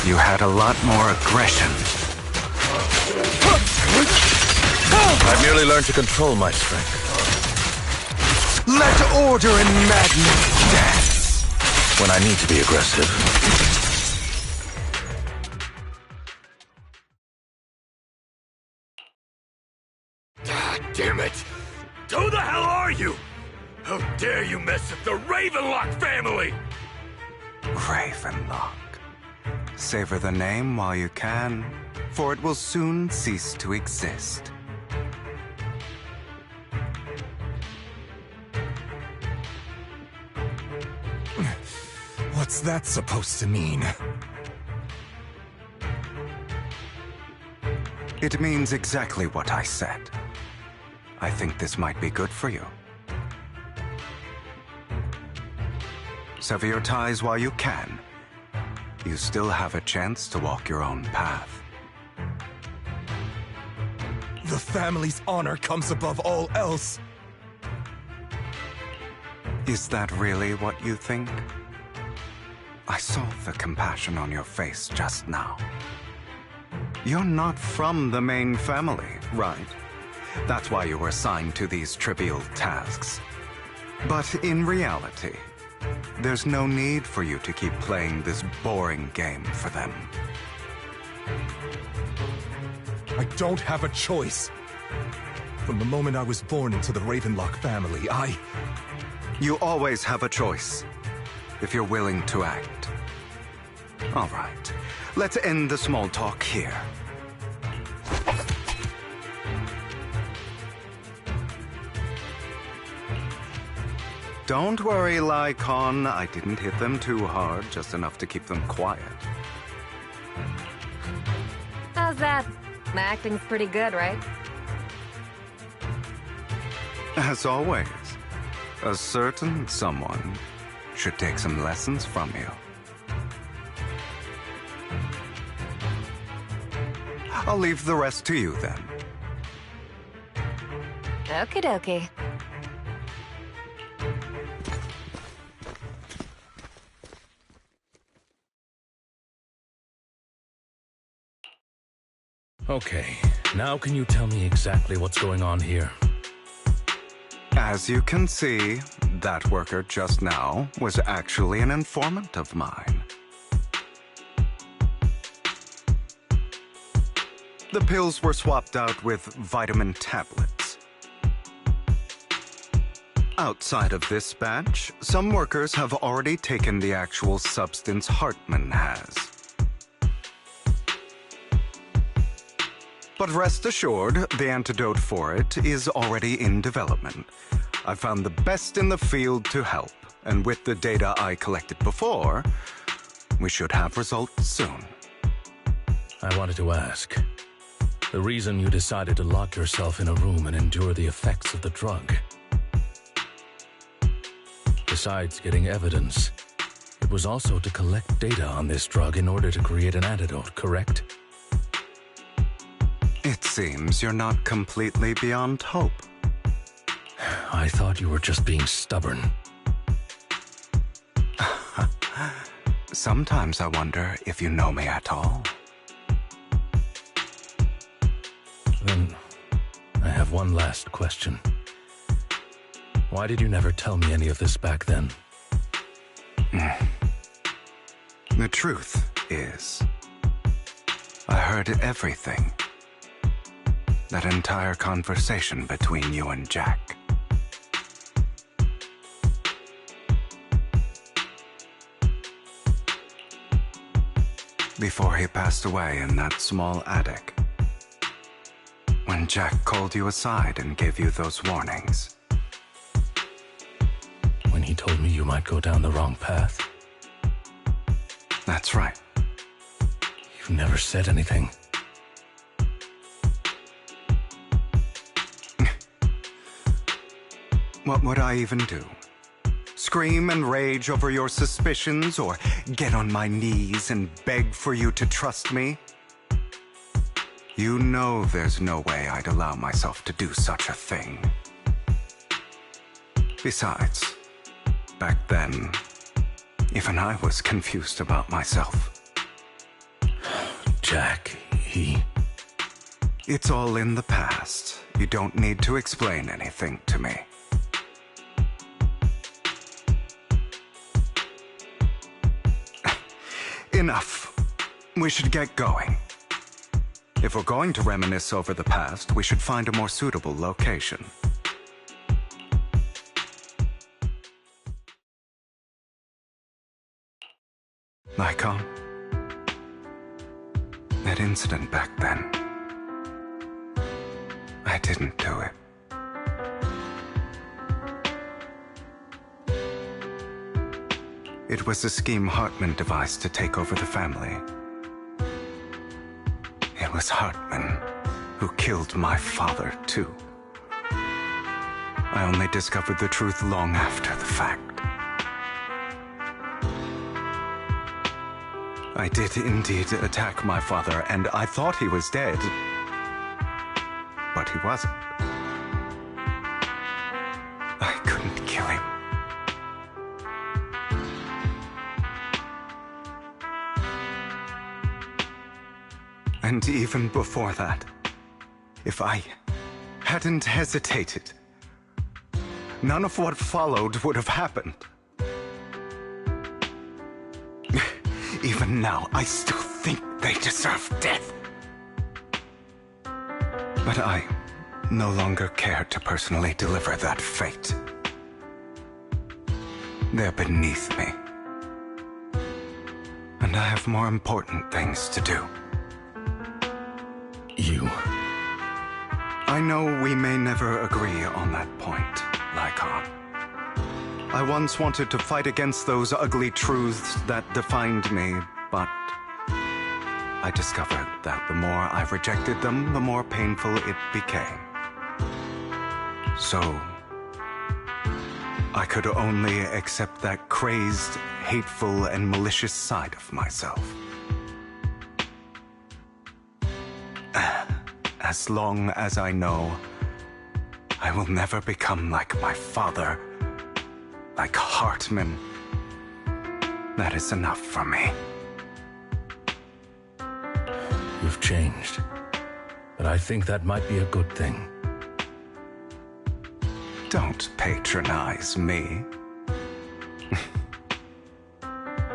You had a lot more aggression. I merely learned to control my strength. Let order and madness dance. When I need to be aggressive. Damn it! Who the hell are you? How dare you mess with the Ravenlock family? Ravenlock. Savor the name while you can, for it will soon cease to exist. What's that supposed to mean? It means exactly what I said. I think this might be good for you. Sever your ties while you can. You still have a chance to walk your own path. The family's honor comes above all else. Is that really what you think? I saw the compassion on your face just now. You're not from the main family, right? That's why you were assigned to these trivial tasks. But in reality, there's no need for you to keep playing this boring game for them. I don't have a choice. From the moment I was born into the Ravenlock family, You always have a choice, if you're willing to act. All right, let's end the small talk here. Don't worry, Lycon. I didn't hit them too hard, just enough to keep them quiet. How's that? My acting's pretty good, right? As always, a certain someone should take some lessons from you. I'll leave the rest to you then. Okie dokie. Okay, now can you tell me exactly what's going on here? As you can see, that worker just now was actually an informant of mine. The pills were swapped out with vitamin tablets. Outside of this batch, some workers have already taken the actual substance Hartman has. But rest assured, the antidote for it is already in development. I found the best in the field to help, and with the data I collected before, we should have results soon. I wanted to ask, the reason you decided to lock yourself in a room and endure the effects of the drug. Besides getting evidence, it was also to collect data on this drug in order to create an antidote, correct? It seems you're not completely beyond hope. I thought you were just being stubborn. Sometimes I wonder if you know me at all. Then, I have one last question. Why did you never tell me any of this back then? The truth is, I heard everything. That entire conversation between you and Jack. Before he passed away in that small attic. When Jack called you aside and gave you those warnings. When he told me you might go down the wrong path? That's right. You've never said anything. What would I even do? Scream and rage over your suspicions, or get on my knees and beg for you to trust me? You know there's no way I'd allow myself to do such a thing. Besides, back then, even I was confused about myself. Jack, It's all in the past. You don't need to explain anything to me. Enough. We should get going. If we're going to reminisce over the past, we should find a more suitable location. Lycon, that incident back then, I didn't do it. It was a scheme Hartman devised to take over the family. It was Hartman who killed my father, too. I only discovered the truth long after the fact. I did indeed attack my father, and I thought he was dead. But he wasn't. I couldn't kill him. And even before that, if I hadn't hesitated, none of what followed would have happened. Even now, I still think they deserve death. But I no longer care to personally deliver that fate. They're beneath me. And I have more important things to do. You... I know we may never agree on that point, Lycon. I once wanted to fight against those ugly truths that defined me, but I discovered that the more I rejected them, the more painful it became. So, I could only accept that crazed, hateful, and malicious side of myself. As long as I know I will never become like my father, like Hartman, that is enough for me. You've changed, but I think that might be a good thing. Don't patronize me.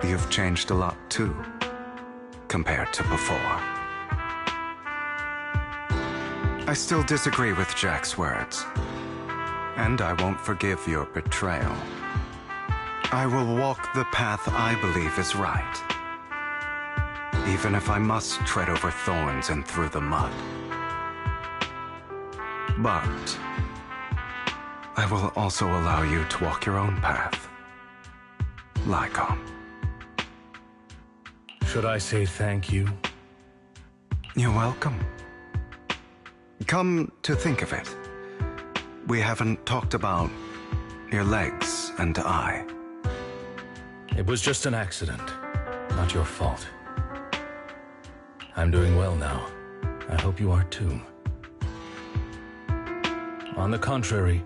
You've changed a lot too, compared to before. I still disagree with Jack's words, and I won't forgive your betrayal. I will walk the path I believe is right, even if I must tread over thorns and through the mud. But I will also allow you to walk your own path, Lycon. Should I say thank you? You're welcome. Come to think of it, we haven't talked about your legs and eye. It was just an accident, not your fault. I'm doing well now. I hope you are too. On the contrary,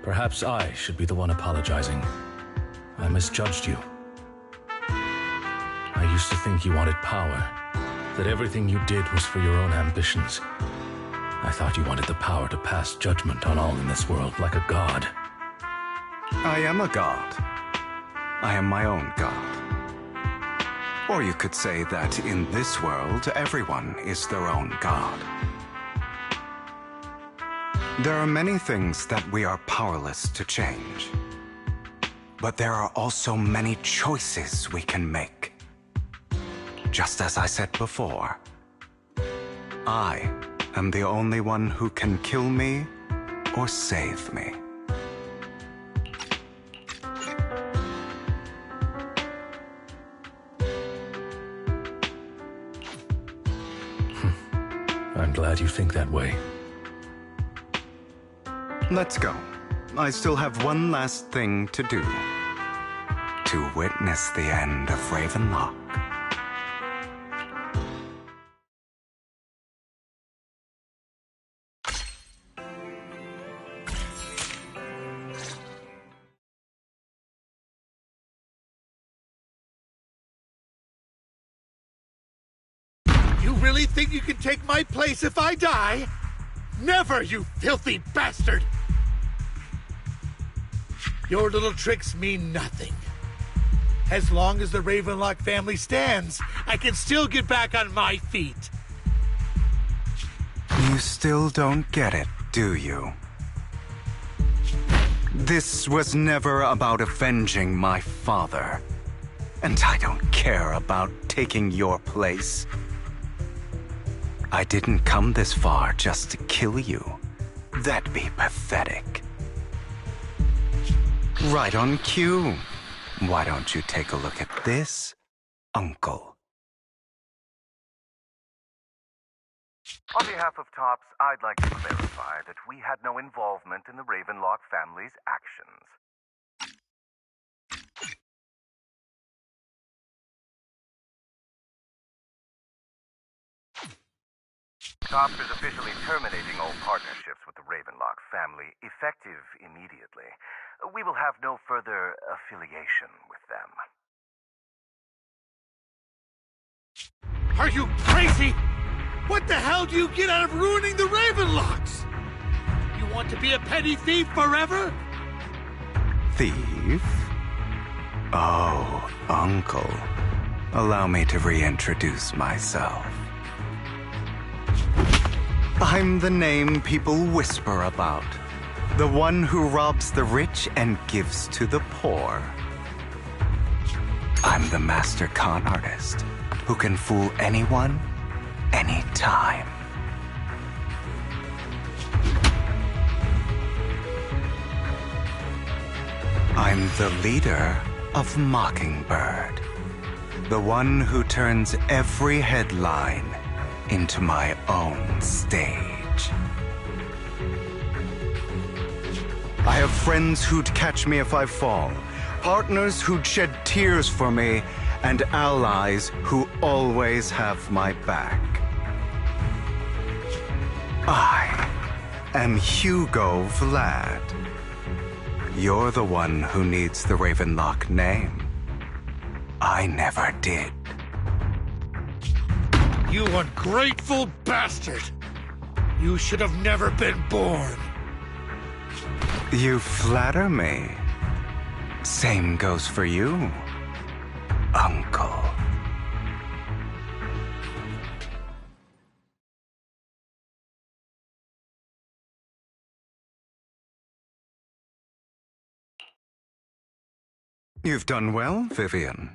perhaps I should be the one apologizing. I misjudged you. I used to think you wanted power, that everything you did was for your own ambitions. I thought you wanted the power to pass judgment on all in this world like a god. I am a god. I am my own god. Or you could say that in this world, everyone is their own god. There are many things that we are powerless to change. But there are also many choices we can make. Just as I said before, I am the only one who can kill me or save me. I'm glad you think that way. Let's go. I still have one last thing to do. To witness the end of Ravenlock. You really think you can take my place if I die? Never, you filthy bastard! Your little tricks mean nothing. As long as the Ravenlock family stands, I can still get back on my feet. You still don't get it, do you? This was never about avenging my father. And I don't care about taking your place. I didn't come this far just to kill you. That'd be pathetic. Right on cue. Why don't you take a look at this, Uncle? On behalf of TOPS, I'd like to clarify that we had no involvement in the Ravenlock family's actions. TOPS is officially terminating all partnerships with the Ravenlock family, effective immediately. We will have no further affiliation with them. Are you crazy? What the hell do you get out of ruining the Ravenlocks? You want to be a petty thief forever? Thief? Oh, Uncle. Allow me to reintroduce myself. I'm the name people whisper about. The one who robs the rich and gives to the poor. I'm the master con artist who can fool anyone, anytime. I'm the leader of Mockingbird. The one who turns every headline into my own stage. I have friends who'd catch me if I fall, partners who'd shed tears for me, and allies who always have my back. I am Hugo Vlad. You're the one who needs the Ravenlock name. I never did. You ungrateful bastard! You should have never been born. You flatter me. Same goes for you, Uncle. You've done well, Vivian.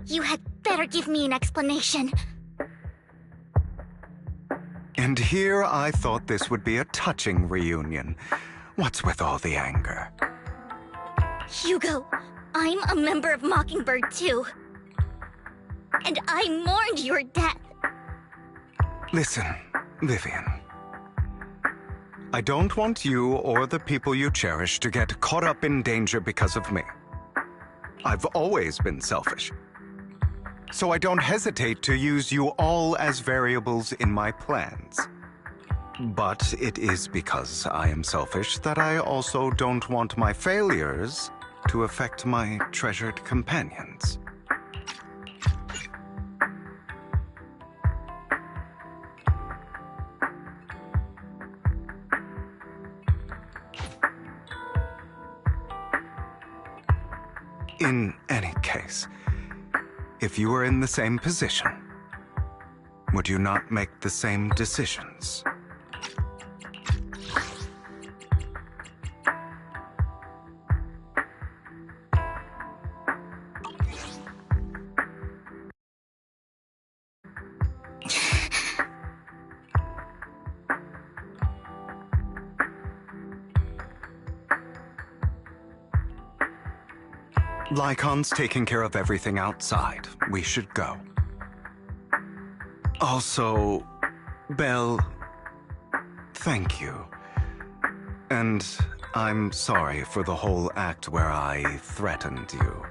You had better give me an explanation. And here I thought this would be a touching reunion. What's with all the anger? Hugo, I'm a member of Mockingbird too. And I mourned your death. Listen, Vivian. I don't want you or the people you cherish to get caught up in danger because of me. I've always been selfish. So I don't hesitate to use you all as variables in my plans. But it is because I am selfish that I also don't want my failures to affect my treasured companions. In any case, if you were in the same position, would you not make the same decisions? Lycon's taking care of everything outside. We should go. Also, Belle, thank you. And I'm sorry for the whole act where I threatened you.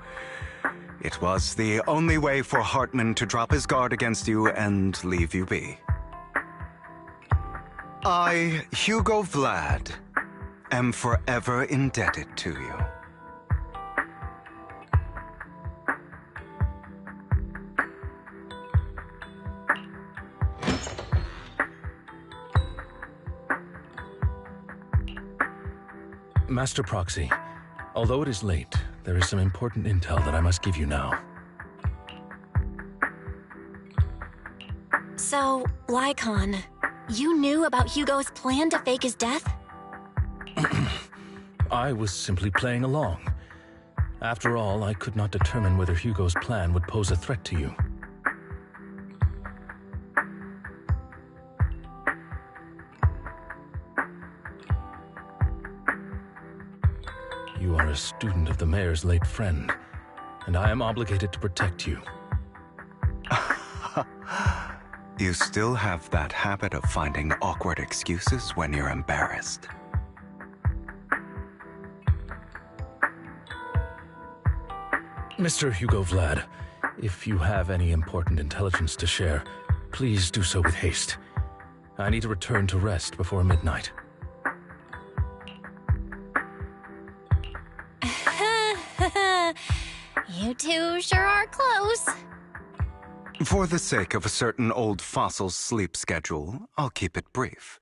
It was the only way for Hartman to drop his guard against you and leave you be. I, Hugo Vlad, am forever indebted to you. Master Proxy, although it is late, there is some important intel that I must give you now. So, Lycon, you knew about Hugo's plan to fake his death? I was simply playing along. After all, I could not determine whether Hugo's plan would pose a threat to you. You are a student of the mayor's late friend, and I am obligated to protect you. You still have that habit of finding awkward excuses when you're embarrassed. Mr. Hugo Vlad, if you have any important intelligence to share, please do so with haste. I need to return to rest before midnight. You two sure are close. For the sake of a certain old fossil's sleep schedule, I'll keep it brief.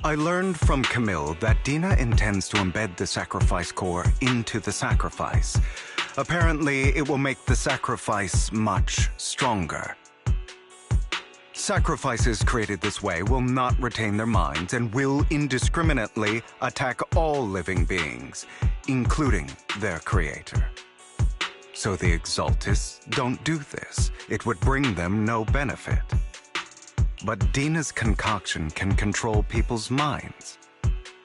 I learned from Camille that Dina intends to embed the sacrifice core into the sacrifice. Apparently, it will make the sacrifice much stronger. Sacrifices created this way will not retain their minds and will indiscriminately attack all living beings, including their creator. So the Exaltists don't do this. It would bring them no benefit. But Dina's concoction can control people's minds.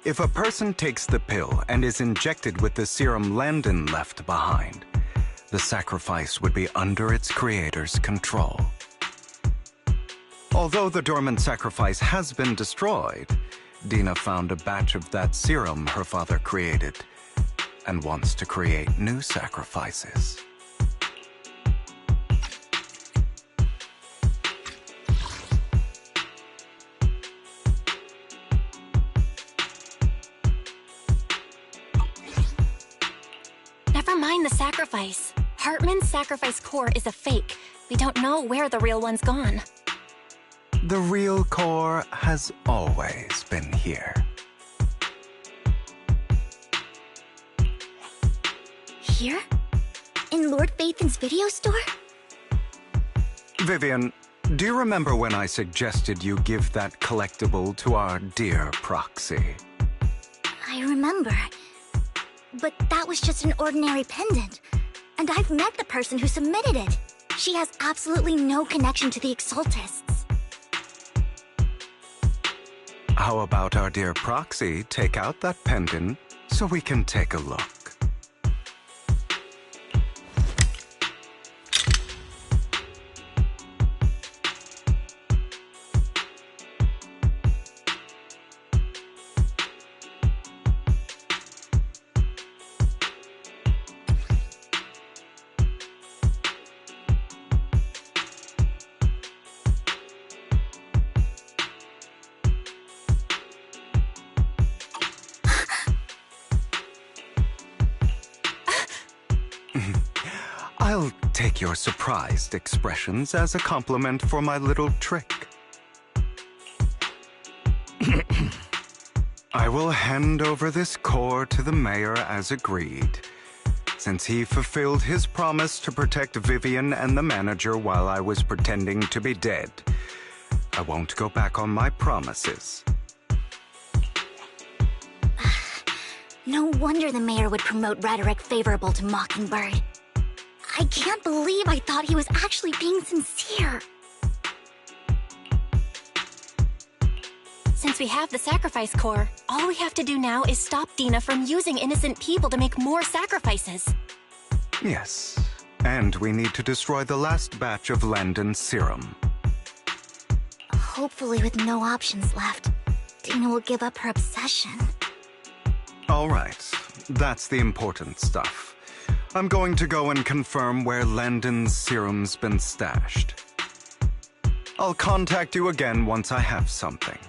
If a person takes the pill and is injected with the serum Landon left behind, the sacrifice would be under its creator's control. Although the dormant sacrifice has been destroyed, Dina found a batch of that serum her father created and wants to create new sacrifices. Never mind the sacrifice. Hartman's sacrifice core is a fake. We don't know where the real one's gone. The real core has always been here. Here? In Lord Phaethon's video store? Vivian, do you remember when I suggested you give that collectible to our dear proxy? I remember. But that was just an ordinary pendant. And I've met the person who submitted it. She has absolutely no connection to the Exaltists. How about our dear proxy take out that pendant so we can take a look? I'll take your surprised expressions as a compliment for my little trick. I will hand over this core to the mayor as agreed. Since he fulfilled his promise to protect Vivian and the manager while I was pretending to be dead, I won't go back on my promises. No wonder the mayor would promote rhetoric favorable to Mockingbird. I can't believe I thought he was actually being sincere. Since we have the sacrifice core, all we have to do now is stop Dina from using innocent people to make more sacrifices. Yes, and we need to destroy the last batch of Landon's serum. Hopefully with no options left, Dina will give up her obsession. All right, that's the important stuff. I'm going to go and confirm where Landon's serum's been stashed. I'll contact you again once I have something.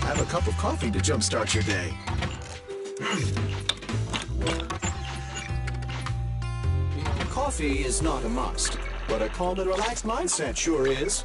Have a cup of coffee to jumpstart your day. Coffee is not a must, but a calm and relaxed mindset sure is.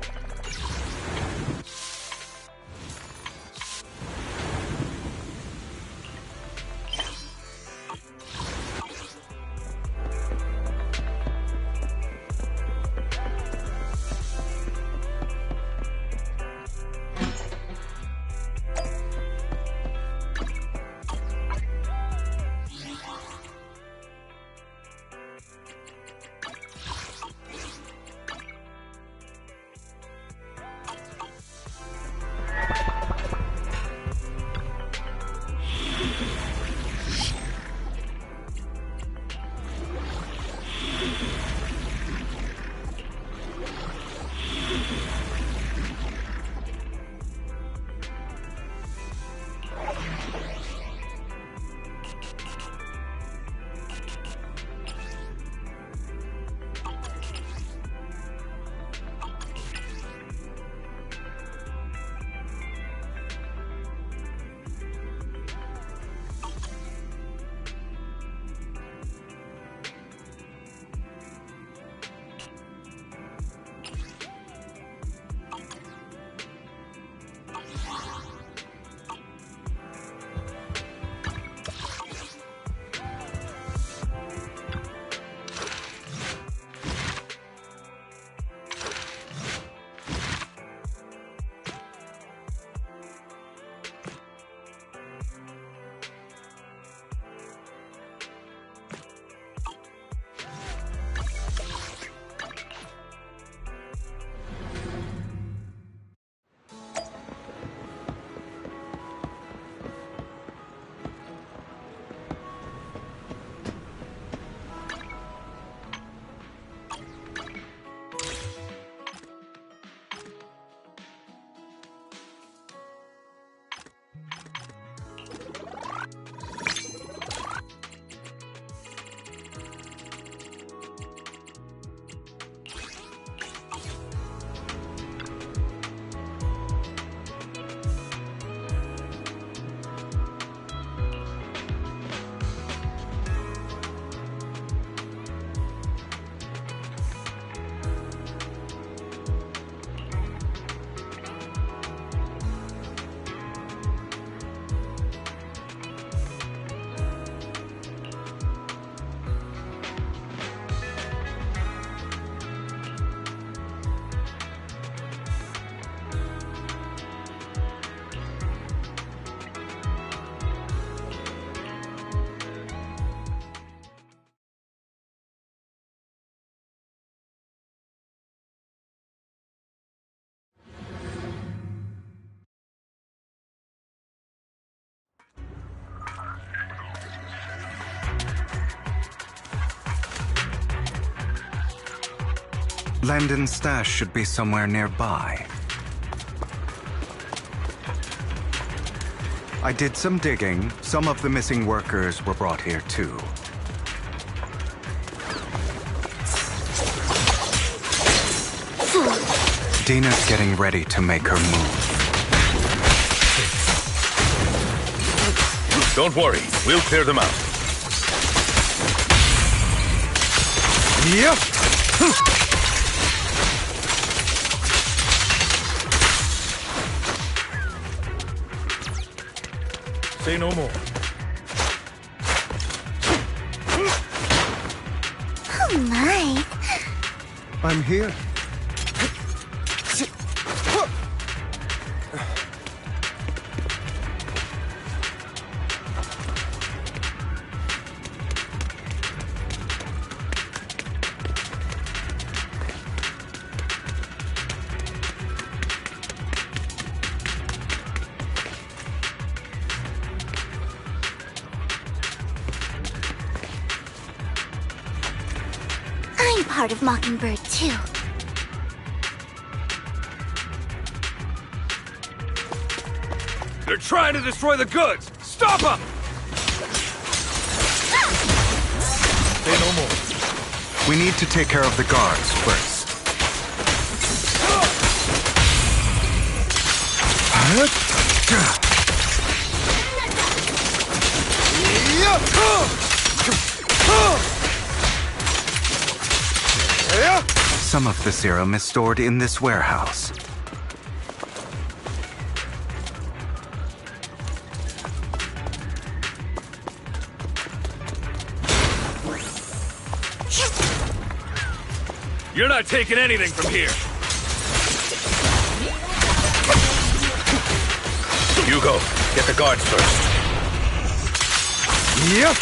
Landon's stash should be somewhere nearby. I did some digging. Some of the missing workers were brought here too. Dina's getting ready to make her move. Don't worry, we'll clear them out. Yep. Say no more. Oh my. I'm here. I'm part of Mockingbird too. too. They're trying to destroy the goods! Stop them! Say no more. We need to take care of the guards first. Some of the serum is stored in this warehouse. You're not taking anything from here! Hugo, get the guards first. Yep.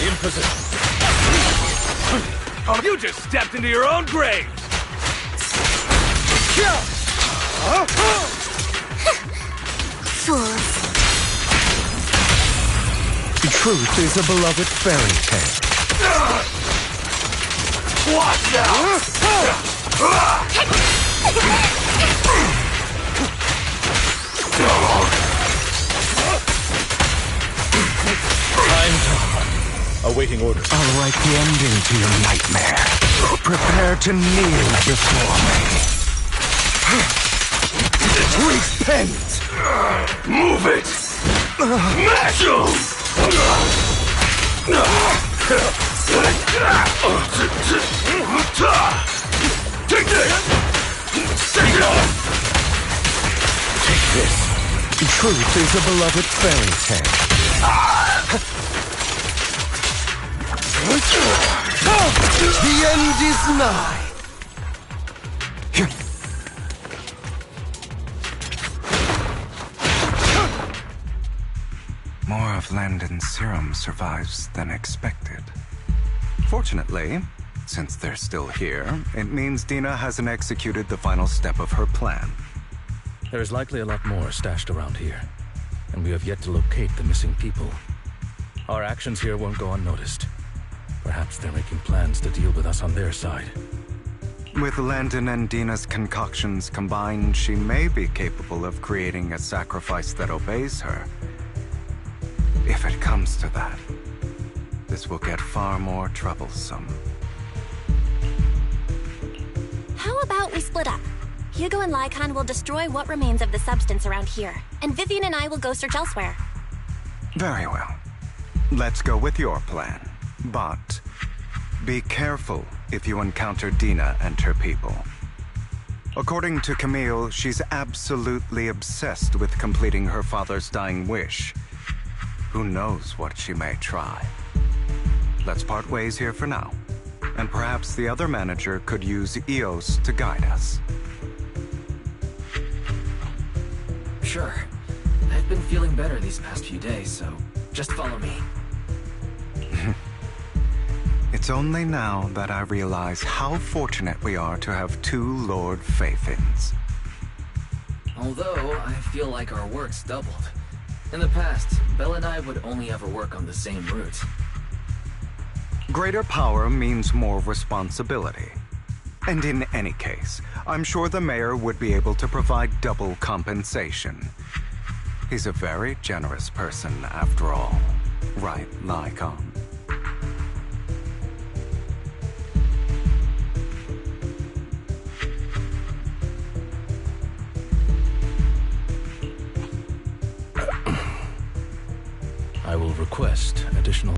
In position. Oh, you just stepped into your own grave! Fools. Truth is a beloved fairy tale. Watch out! Time to awaiting orders. I'll write the ending to your nightmare. Prepare to kneel before me. Repent! Move it! Smash him! Take this! Take this! Truth is a beloved fairy tale. The end is nigh. More of Landon's serum survives than expected. Fortunately, since they're still here, it means Dina hasn't executed the final step of her plan. There's likely a lot more stashed around here, and we have yet to locate the missing people. Our actions here won't go unnoticed. Perhaps they're making plans to deal with us on their side. With Landon and Dina's concoctions combined, she may be capable of creating a sacrifice that obeys her. If it comes to that, this will get far more troublesome. How about we split up? Hugo and Lycon will destroy what remains of the substance around here, and Vivian and I will go search elsewhere. Very well. Let's go with your plan. But be careful if you encounter Dina and her people. According to Camille, she's absolutely obsessed with completing her father's dying wish. Who knows what she may try? Let's part ways here for now. And perhaps the other manager could use Eos to guide us. Sure. I've been feeling better these past few days, so just follow me. It's only now that I realize how fortunate we are to have two Lord Faithins. Although, I feel like our work's doubled. In the past, Belle and I would only ever work on the same route. Greater power means more responsibility. And in any case, I'm sure the mayor would be able to provide double compensation. He's a very generous person, after all. Right, Lycon? I will request additional...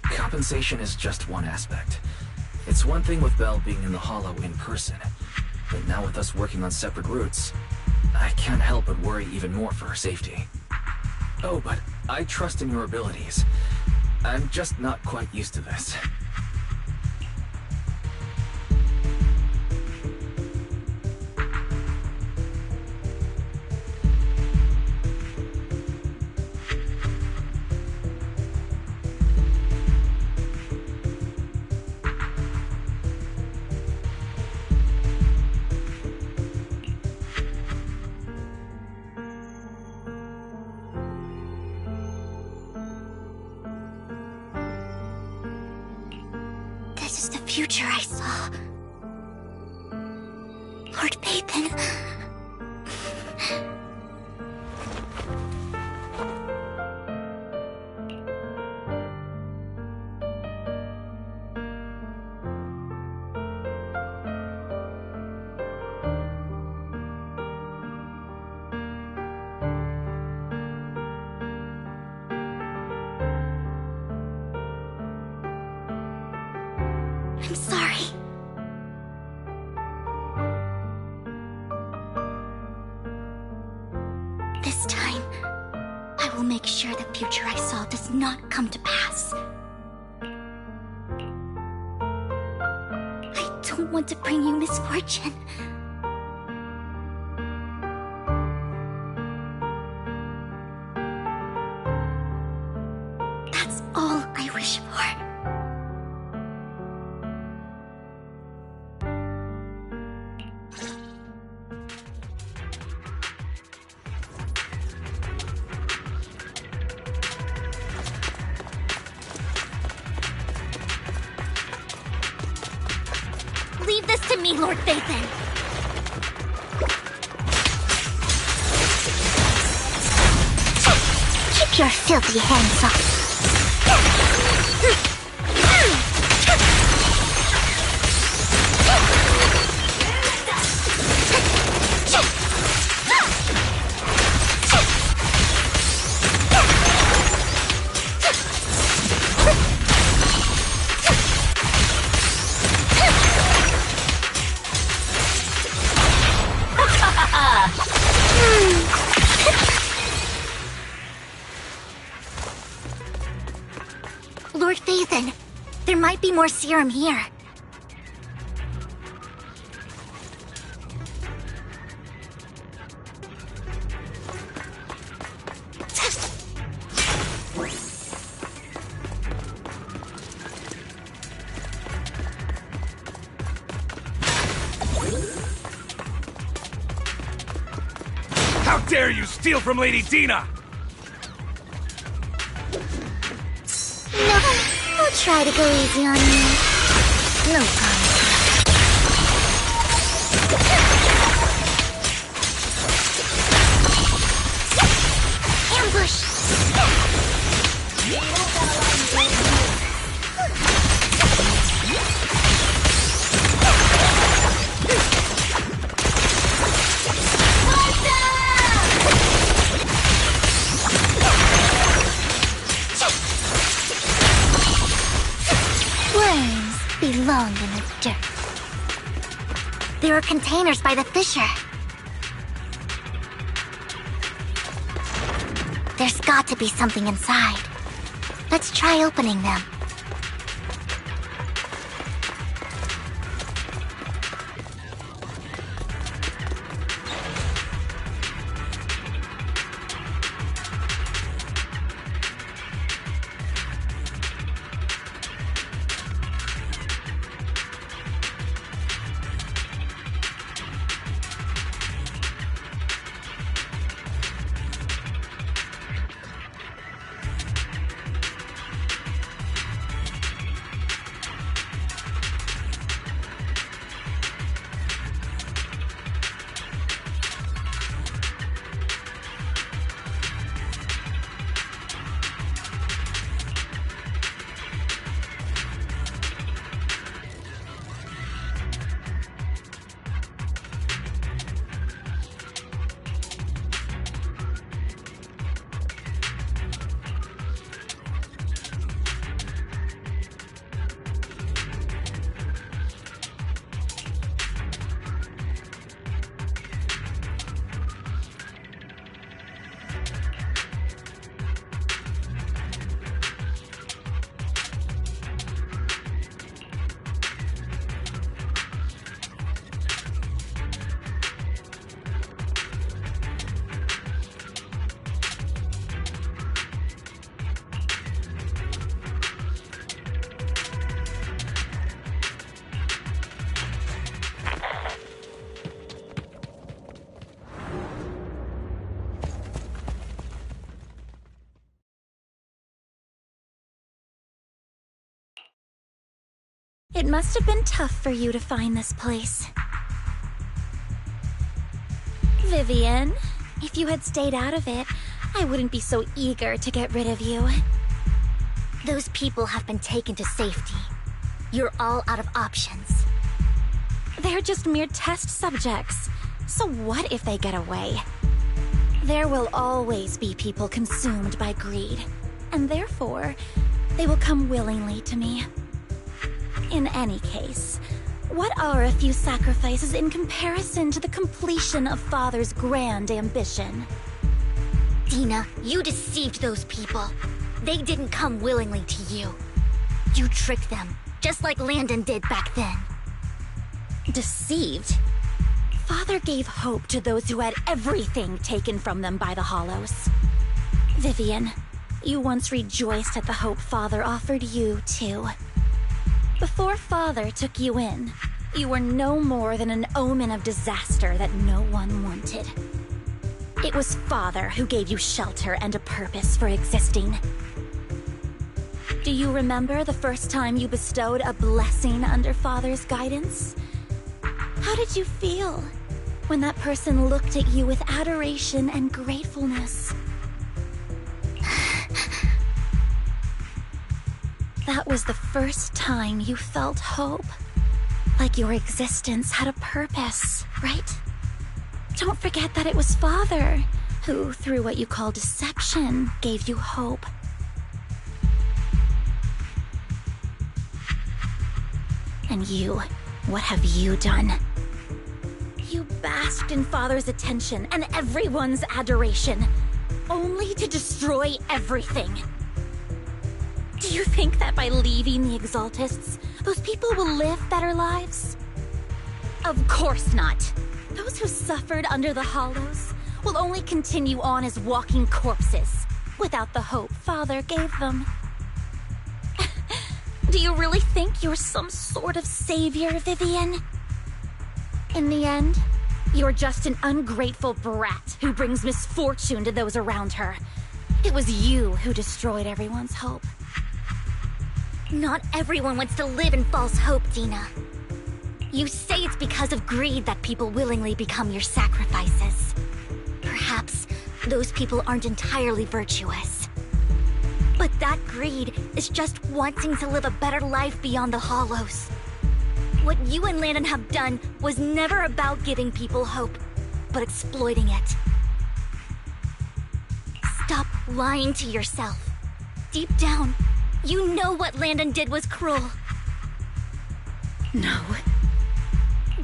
Compensation is just one aspect. It's one thing with Belle being in the Hollow in person, but now with us working on separate routes, I can't help but worry even more for her safety. Oh, but I trust in your abilities. I'm just not quite used to this. future I saw. Lord Phaethon. I'm sorry. This time, I will make sure the future I saw does not come to pass. I don't want to bring you misfortune. That's all I wish for. Leave this to me, Lord Phaethon. Keep your filthy hands off. Lord Phaethon, there might be more serum here. How dare you steal from Lady Dina! No, I'll try to go easy on you. No promise. Ambush! Worms belong in the dirt. There are containers by the fissure. There's got to be something inside. Let's try opening them. It must have been tough for you to find this place. Vivian, if you had stayed out of it, I wouldn't be so eager to get rid of you. Those people have been taken to safety. You're all out of options. They're just mere test subjects. So what if they get away? There will always be people consumed by greed, and therefore, they will come willingly to me. In any case, what are a few sacrifices in comparison to the completion of Father's grand ambition? Dina, you deceived those people. They didn't come willingly to you. You tricked them, just like Landon did back then. Deceived? Father gave hope to those who had everything taken from them by the Hollows. Vivian, you once rejoiced at the hope Father offered you, too. Before Father took you in, you were no more than an omen of disaster that no one wanted. It was Father who gave you shelter and a purpose for existing. Do you remember the first time you bestowed a blessing under Father's guidance? How did you feel when that person looked at you with adoration and gratefulness? That was the first time you felt hope. Like your existence had a purpose, right? Don't forget that it was Father who, through what you call deception, gave you hope. And you, what have you done? You basked in Father's attention and everyone's adoration, only to destroy everything. Do you think that by leaving the Exaltists, those people will live better lives? Of course not. Those who suffered under the Hollows will only continue on as walking corpses, without the hope Father gave them. Do you really think you're some sort of savior, Vivian? In the end, you're just an ungrateful brat who brings misfortune to those around her. It was you who destroyed everyone's hope. Not everyone wants to live in false hope, Dina. You say it's because of greed that people willingly become your sacrifices. Perhaps those people aren't entirely virtuous. But that greed is just wanting to live a better life beyond the Hollows. What you and Landon have done was never about giving people hope, but exploiting it. Stop lying to yourself. Deep down, you know what Landon did was cruel. No.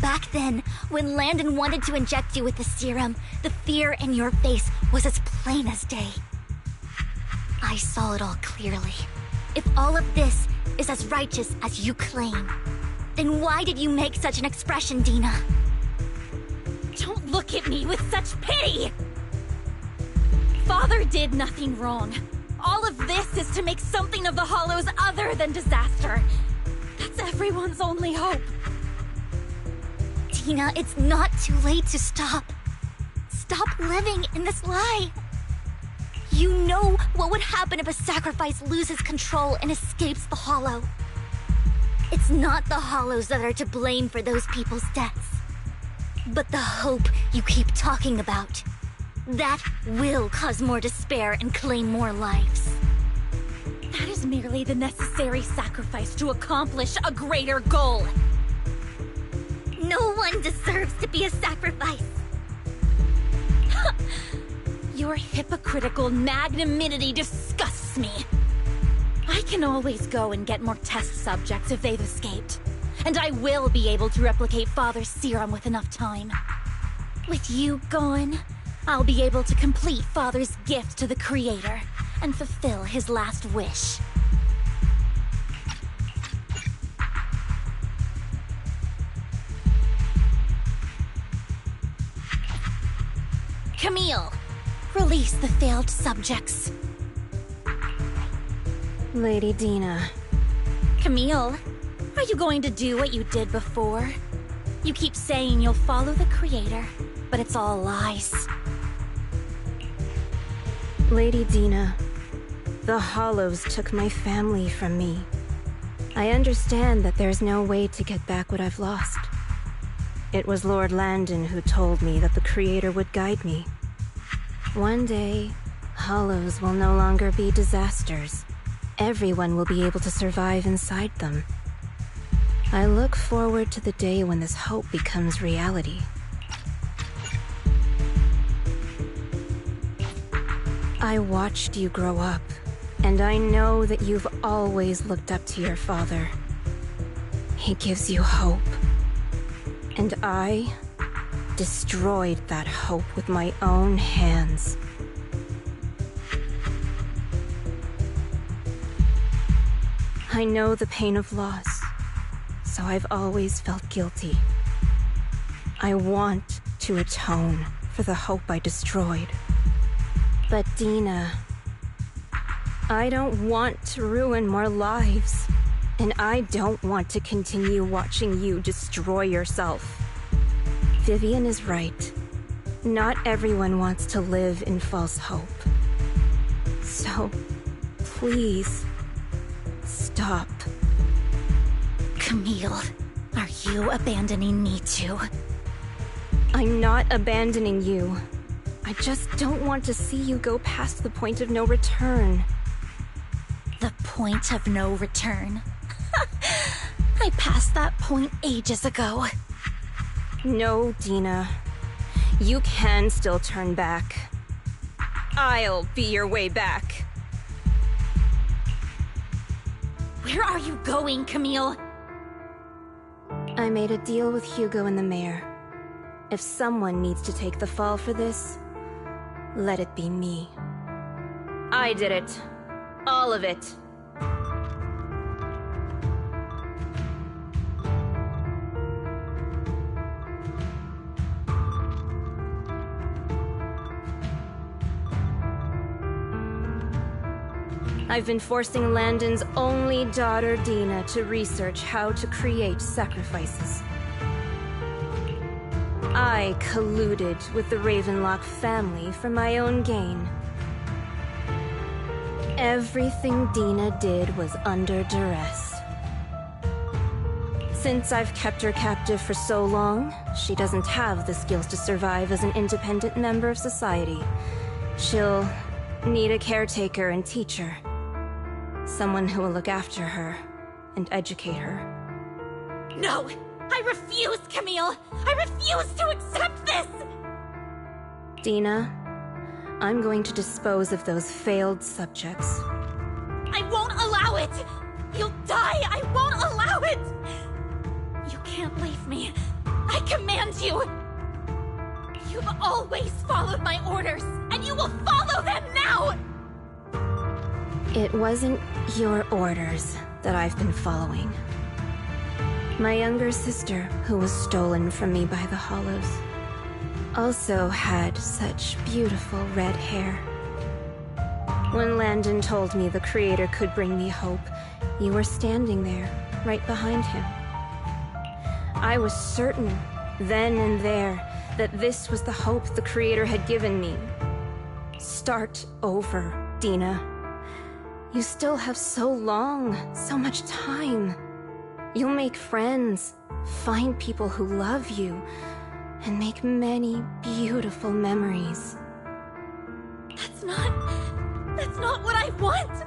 Back then, when Landon wanted to inject you with the serum, the fear in your face was as plain as day. I saw it all clearly. If all of this is as righteous as you claim, then why did you make such an expression, Dina? Don't look at me with such pity! Father did nothing wrong. All of this is to make something of the Hollows other than disaster. That's everyone's only hope. Dina, it's not too late to stop. Stop living in this lie. You know what would happen if a sacrifice loses control and escapes the Hollow. It's not the Hollows that are to blame for those people's deaths, but the hope you keep talking about. That will cause more despair and claim more lives. That is merely the necessary sacrifice to accomplish a greater goal. No one deserves to be a sacrifice. Your hypocritical magnanimity disgusts me. I can always go and get more test subjects if they've escaped. And I will be able to replicate Father's serum with enough time. With you gone, I'll be able to complete Father's gift to the Creator and fulfill his last wish. Camille, release the failed subjects. Lady Dina. Camille, are you going to do what you did before? You keep saying you'll follow the Creator, but it's all lies. Lady Dina, the Hollows took my family from me. I understand that there's no way to get back what I've lost. It was Lord Landon who told me that the Creator would guide me. One day, hollows will no longer be disasters. Everyone will be able to survive inside them. I look forward to the day when this hope becomes reality. I watched you grow up, and I know that you've always looked up to your father. He gives you hope. And I destroyed that hope with my own hands. I know the pain of loss, so I've always felt guilty. I want to atone for the hope I destroyed. But Dina, I don't want to ruin more lives, and I don't want to continue watching you destroy yourself. Vivian is right. Not everyone wants to live in false hope. So, please, stop. Camille, are you abandoning me too? I'm not abandoning you. I just don't want to see you go past the point of no return. The point of no return? I passed that point ages ago. No, Dina. You can still turn back. I'll be your way back. Where are you going, Camille? I made a deal with Hugo and the mayor. If someone needs to take the fall for this, let it be me. I did it. All of it. I've been forcing Landon's only daughter, Dina, to research how to create sacrifices. I colluded with the Ravenlock family for my own gain. Everything Dina did was under duress. Since I've kept her captive for so long, she doesn't have the skills to survive as an independent member of society. She'll need a caretaker and teacher. Someone who will look after her and educate her. No! I refuse, Camille! I refuse to accept this! Dina, I'm going to dispose of those failed subjects. I won't allow it! You'll die! I won't allow it! You can't leave me. I command you! You've always followed my orders, and you will follow them now! It wasn't your orders that I've been following. My younger sister, who was stolen from me by the Hollows, also had such beautiful red hair. When Landon told me the Creator could bring me hope, you were standing there, right behind him. I was certain, then and there, that this was the hope the Creator had given me. Start over, Dina. You still have so long, so much time. You'll make friends, find people who love you, and make many beautiful memories. That's not what I want!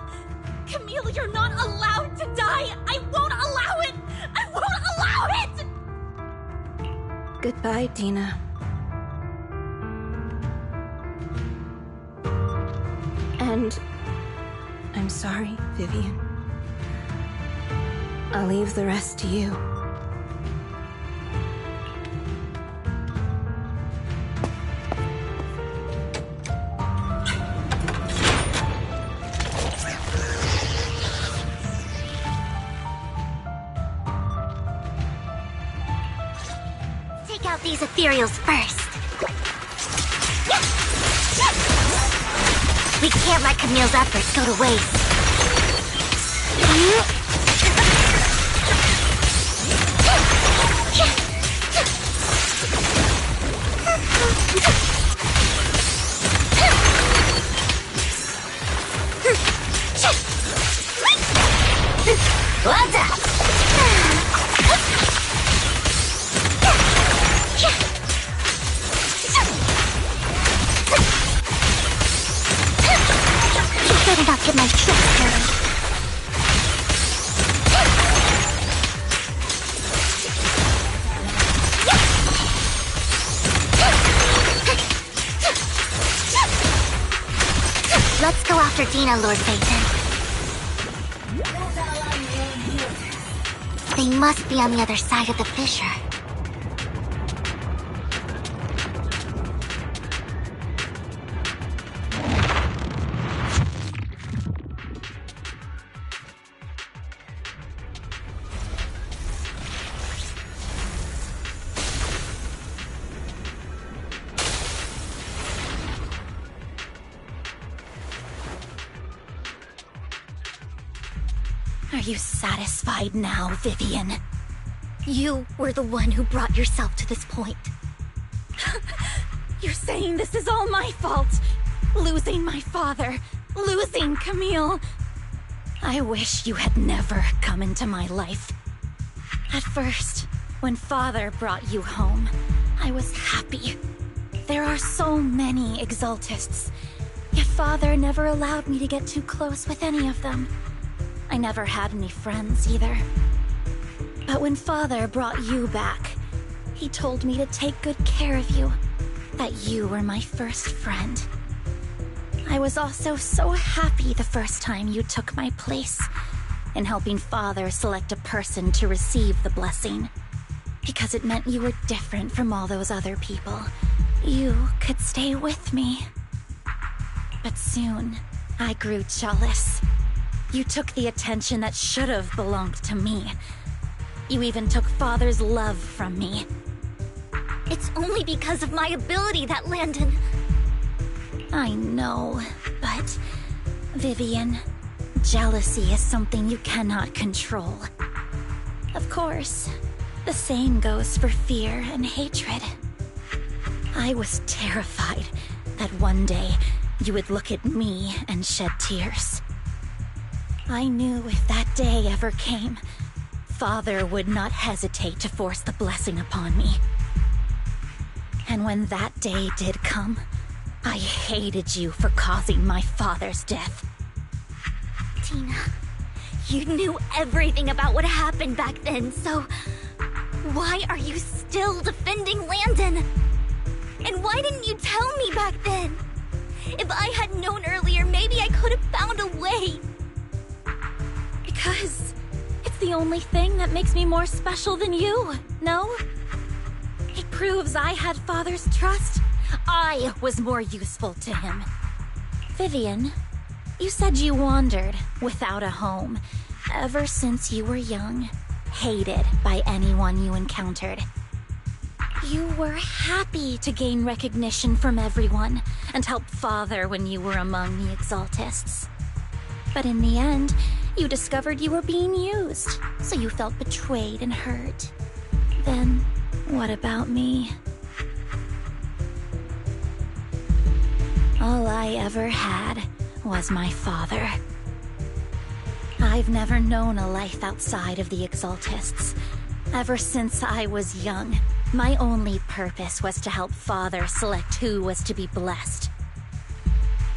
Camille, you're not allowed to die! I won't allow it! I won't allow it! Goodbye, Dina. And I'm sorry, Vivian. I'll leave the rest to you. Take out these ethereals first. We can't let Camille's efforts go to waste. Well done! get my tricks dirty. Let's go after Dina, Lord Phaeton. They must be on the other side of the fissure. Are you satisfied now, Vivian? You were the one who brought yourself to this point. You're saying this is all my fault? Losing my father, losing Camille. I wish you had never come into my life. At first, when Father brought you home, I was happy. There are so many Exaltists, yet Father never allowed me to get too close with any of them. I never had any friends either. But when Father brought you back, he told me to take good care of you, that you were my first friend. I was also so happy the first time you took my place in helping Father select a person to receive the blessing, because it meant you were different from all those other people. You could stay with me. But soon, I grew jealous. You took the attention that should have belonged to me. You even took Father's love from me. It's only because of my ability that Landon... I know, but... Vivian, jealousy is something you cannot control. Of course, the same goes for fear and hatred. I was terrified that one day you would look at me and shed tears. I knew if that day ever came, Father would not hesitate to force the blessing upon me. And when that day did come, I hated you for causing my father's death. Tina, you knew everything about what happened back then, so why are you still defending Landon? And why didn't you tell me back then? If I had known earlier, maybe I could have found a way. Because it's the only thing that makes me more special than you, no? It proves I had Father's trust. I was more useful to him. Vivian, you said you wandered without a home ever since you were young, hated by anyone you encountered. You were happy to gain recognition from everyone and help Father when you were among the Exaltists. But in the end, you discovered you were being used, so you felt betrayed and hurt. Then, what about me? All I ever had was my father. I've never known a life outside of the Exaltists. Ever since I was young, my only purpose was to help Father select who was to be blessed.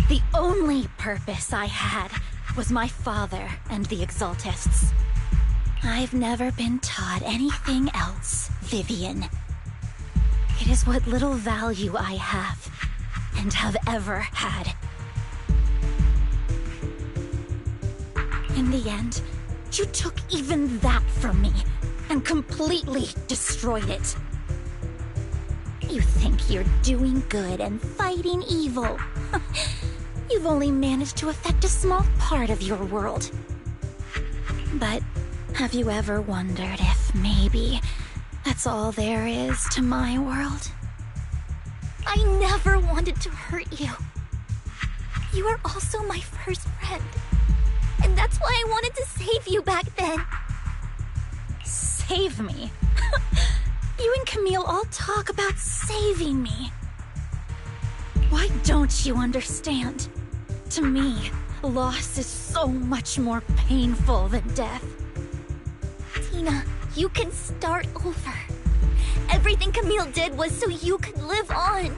The only purpose I had was my father and the Exaltists. I've never been taught anything else, Vivian. It is what little value I have, and have ever had. In the end, you took even that from me, and completely destroyed it. You think you're doing good and fighting evil. You've only managed to affect a small part of your world. But have you ever wondered if maybe that's all there is to my world? I never wanted to hurt you. You were also my first friend. And that's why I wanted to save you back then. Save me? You and Camille all talk about saving me. Why don't you understand? To me, loss is so much more painful than death. Tina, you can start over. Everything Camille did was so you could live on.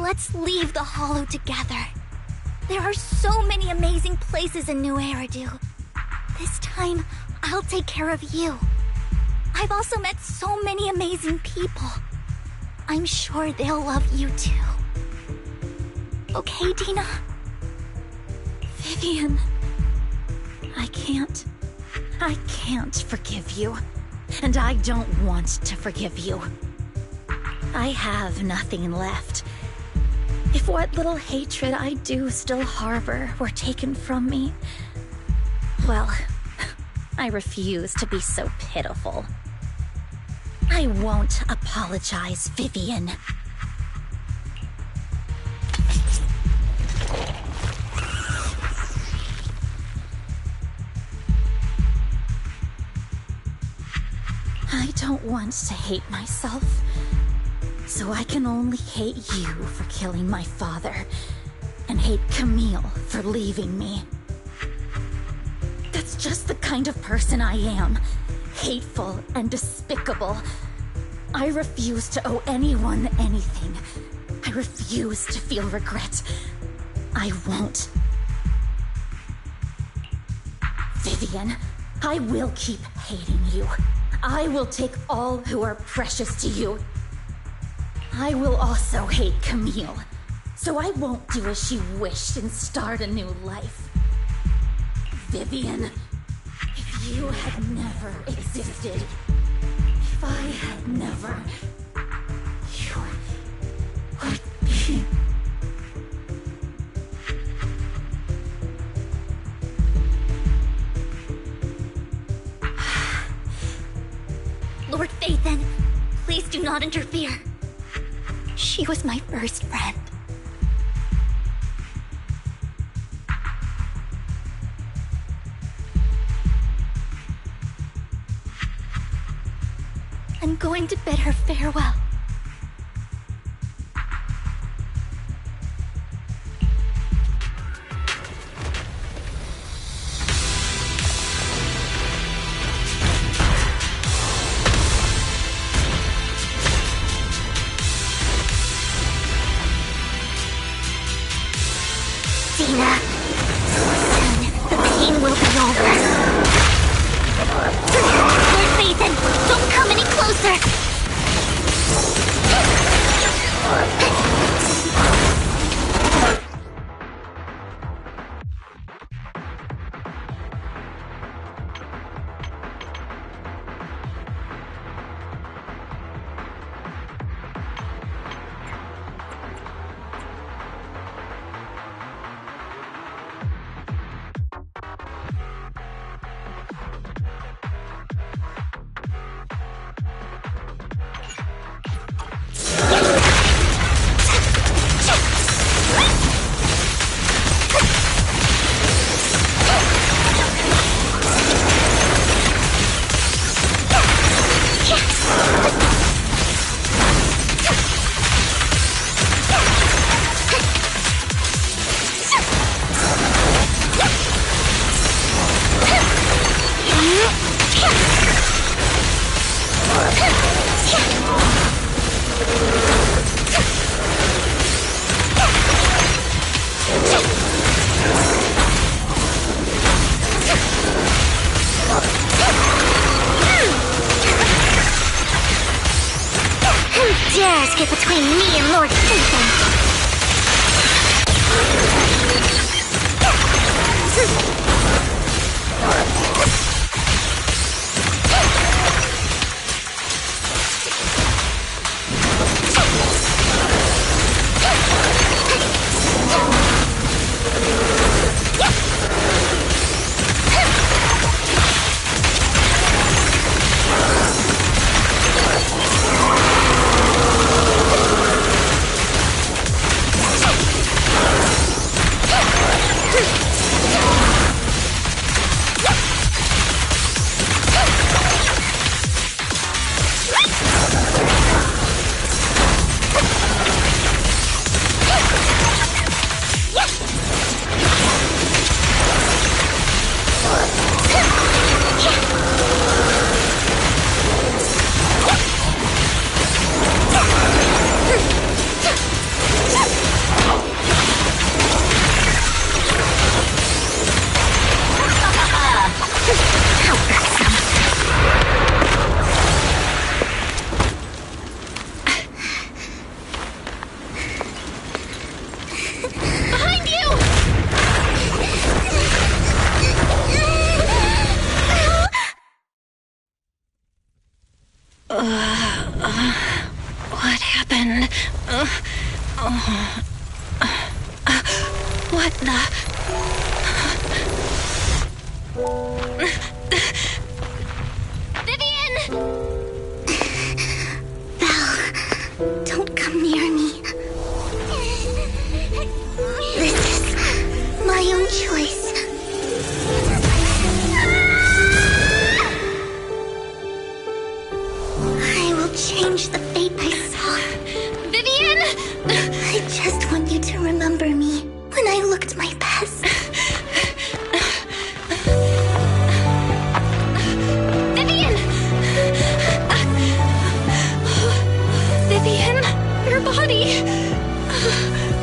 Let's leave the Hollow together. There are so many amazing places in New Eridu. This time, I'll take care of you. I've also met so many amazing people. I'm sure they'll love you too. Okay, Dina? Vivian. I can't forgive you. And I don't want to forgive you. I have nothing left. If what little hatred I do still harbor were taken from me, well, I refuse to be so pitiful. I won't apologize, Vivian. I don't want to hate myself, so I can only hate you for killing my father, and hate Camille for leaving me. That's just the kind of person I am. Hateful and despicable. I refuse to owe anyone anything. I refuse to feel regret. I won't. Vivian, I will keep hating you. I will take all who are precious to you. I will also hate Camille, so I won't do as she wished and start a new life. Vivian, if you had never existed, if I had never, you would be... Lord Phaethon, please do not interfere. She was my first friend. I'm going to bid her farewell. Dina, soon the pain will be over. Lord Phaethon, don't come any closer! Who dares get between me and Lord Phaethon? What happened? What the... Vivian! Belle, don't come near me. This is my own choice. I will change the fate I saw. Vivian! I just want you to remember me when I looked my best. Vivian! Vivian, your body!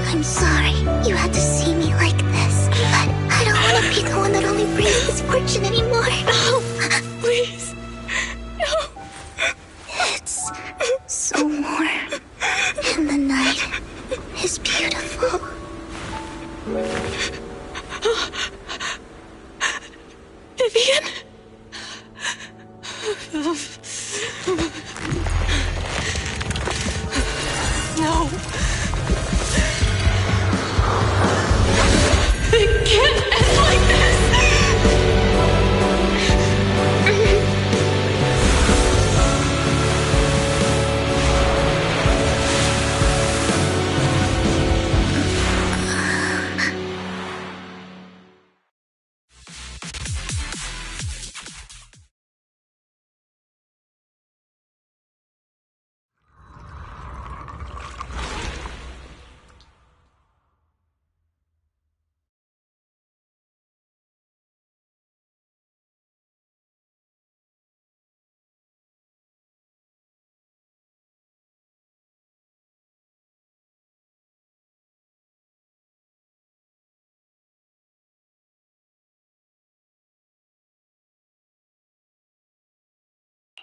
I'm sorry you had to see me like this, but I don't want to be the one that only brings misfortune anymore. No, please. No. It's so warm, and the night is beautiful. Vivian? No. It can't end like this!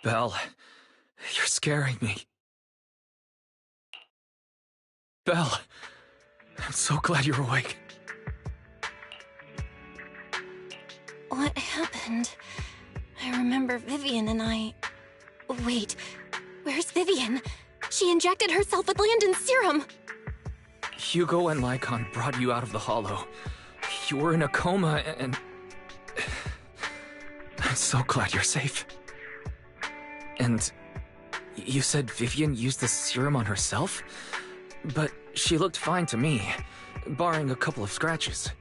Belle, you're scaring me. Belle, I'm so glad you're awake. What happened? I remember Vivian and I... Wait, where's Vivian? She injected herself with Landon's serum! Hugo and Lycon brought you out of the hollow. You were in a coma and... I'm so glad you're safe. And you said Vivian used the serum on herself? But she looked fine to me, barring a couple of scratches.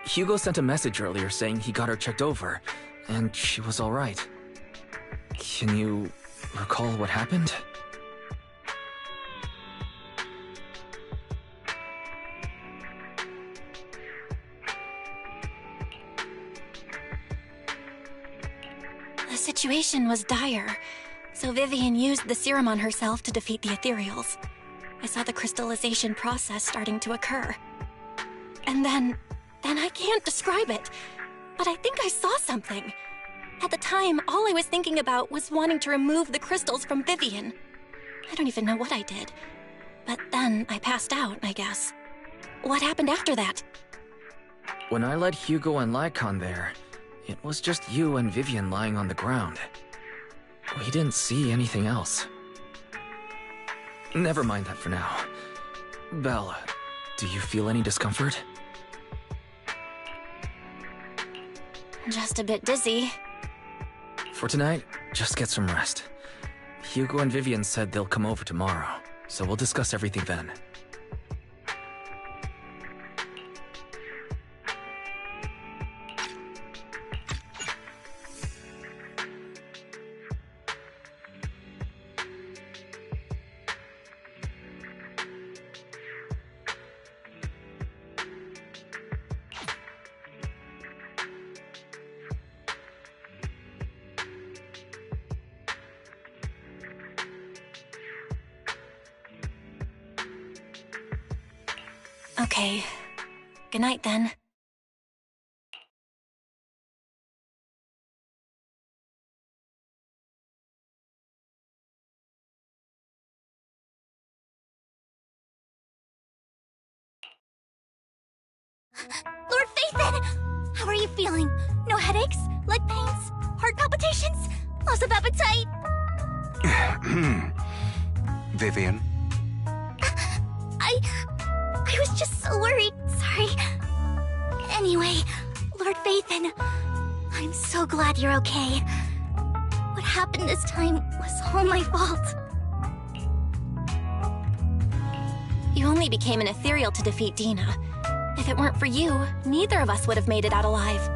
Hugo sent a message earlier saying he got her checked over, and she was all right. Can you recall what happened? The situation was dire, so Vivian used the serum on herself to defeat the ethereals. I saw the crystallization process starting to occur. And then I can't describe it, but I think I saw something. At the time, all I was thinking about was wanting to remove the crystals from Vivian. I don't even know what I did. But then I passed out, I guess. What happened after that? When I led Hugo and Lycon there, it was just you and Vivian lying on the ground. We didn't see anything else. Never mind that for now. Belle, do you feel any discomfort? Just a bit dizzy. For tonight, just get some rest. Hugo and Vivian said they'll come over tomorrow, so we'll discuss everything then. Okay. Good night, then. Lord Phaethon! How are you feeling? No headaches? Leg pains? Heart palpitations? Loss of appetite? Vivian? I was just so worried. Sorry. Anyway, Lord Vathan, I'm so glad you're okay. What happened this time was all my fault. You only became an ethereal to defeat Dina. If it weren't for you, neither of us would have made it out alive.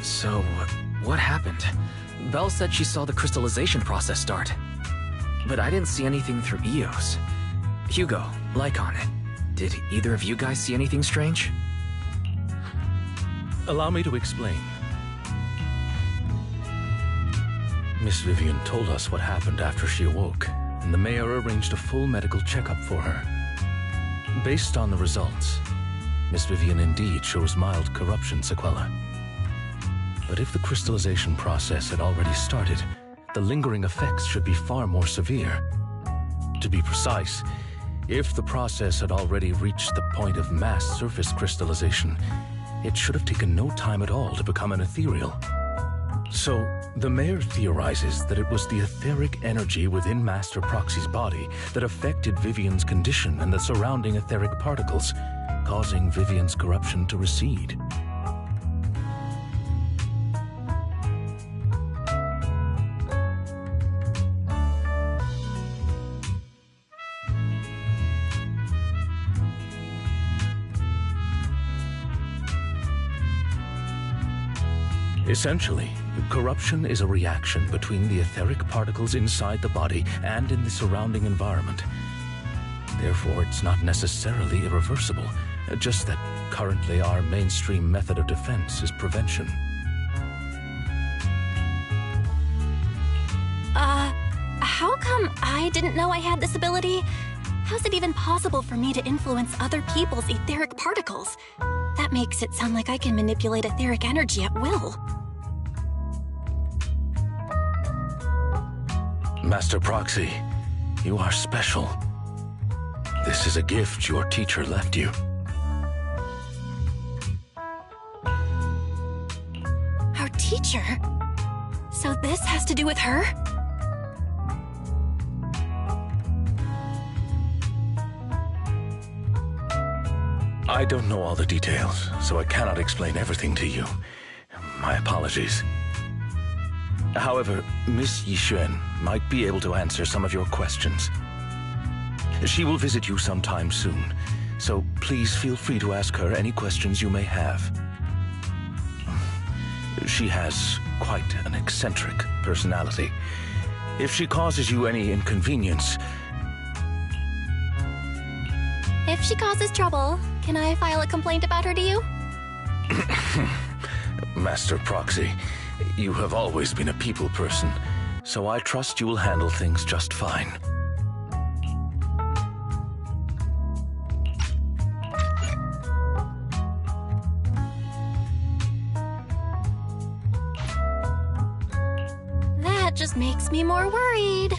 So, what happened? Belle said she saw the crystallization process start. But I didn't see anything through EOS. Hugo, Lycon, did either of you guys see anything strange? Allow me to explain. Miss Vivian told us what happened after she awoke, and the mayor arranged a full medical checkup for her. Based on the results, Miss Vivian indeed shows mild corruption sequela. But if the crystallization process had already started, the lingering effects should be far more severe. To be precise, if the process had already reached the point of mass surface crystallization, it should have taken no time at all to become an ethereal. So, the mayor theorizes that it was the etheric energy within Master Proxy's body that affected Vivian's condition and the surrounding etheric particles, causing Vivian's corruption to recede. Essentially, corruption is a reaction between the etheric particles inside the body and in the surrounding environment. Therefore, it's not necessarily irreversible, just that currently our mainstream method of defense is prevention. How come I didn't know I had this ability? How's it even possible for me to influence other people's etheric particles? That makes it sound like I can manipulate etheric energy at will. Master Proxy, you are special. This is a gift your teacher left you. Our teacher? So this has to do with her? I don't know all the details, so I cannot explain everything to you. My apologies. However, Miss Yixuan might be able to answer some of your questions. She will visit you sometime soon, so please feel free to ask her any questions you may have. She has quite an eccentric personality. If she causes you any inconvenience... If she causes trouble, can I file a complaint about her to you? Master Proxy, you have always been a people person, so I trust you will handle things just fine. That just makes me more worried.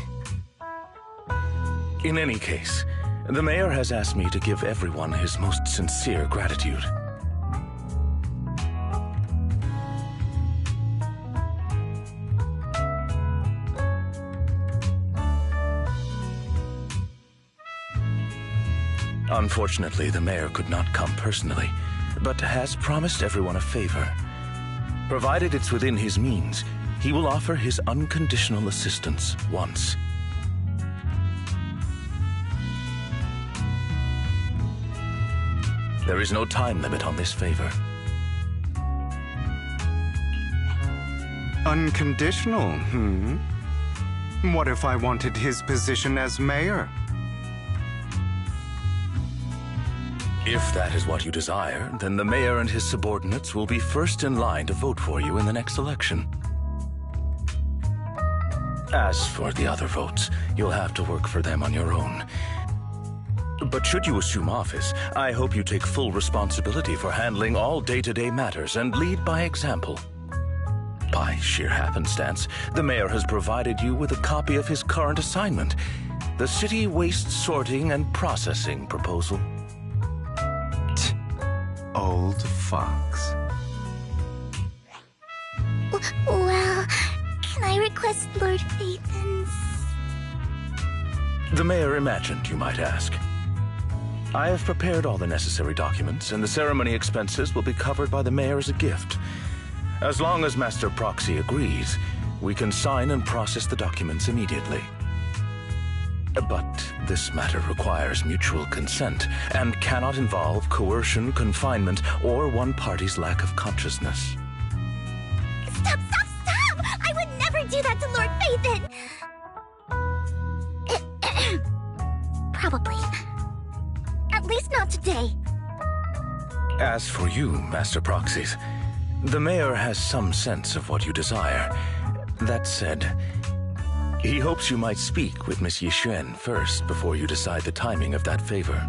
In any case, the mayor has asked me to give everyone his most sincere gratitude. Unfortunately, the mayor could not come personally, but has promised everyone a favor. Provided it's within his means, he will offer his unconditional assistance once. There is no time limit on this favor. Unconditional, What if I wanted his position as mayor? If that is what you desire, then the mayor and his subordinates will be first in line to vote for you in the next election. As for the other votes, you'll have to work for them on your own. But should you assume office, I hope you take full responsibility for handling all day-to-day matters and lead by example. By sheer happenstance, the mayor has provided you with a copy of his current assignment, the City Waste Sorting and Processing proposal. Old fox. Well, Can I request Lord Phaethan's... The mayor imagined you might ask. I have prepared all the necessary documents, and the ceremony expenses will be covered by the mayor as a gift. As long as Master Proxy agrees, we can sign and process the documents immediately. But this matter requires mutual consent and cannot involve coercion, confinement, or one party's lack of consciousness. Stop! I would never do that to Lord Phaethan! Probably. At least not today. As for you, Master Proxies, the mayor has some sense of what you desire. That said, he hopes you might speak with Miss Yixuan first before you decide the timing of that favor.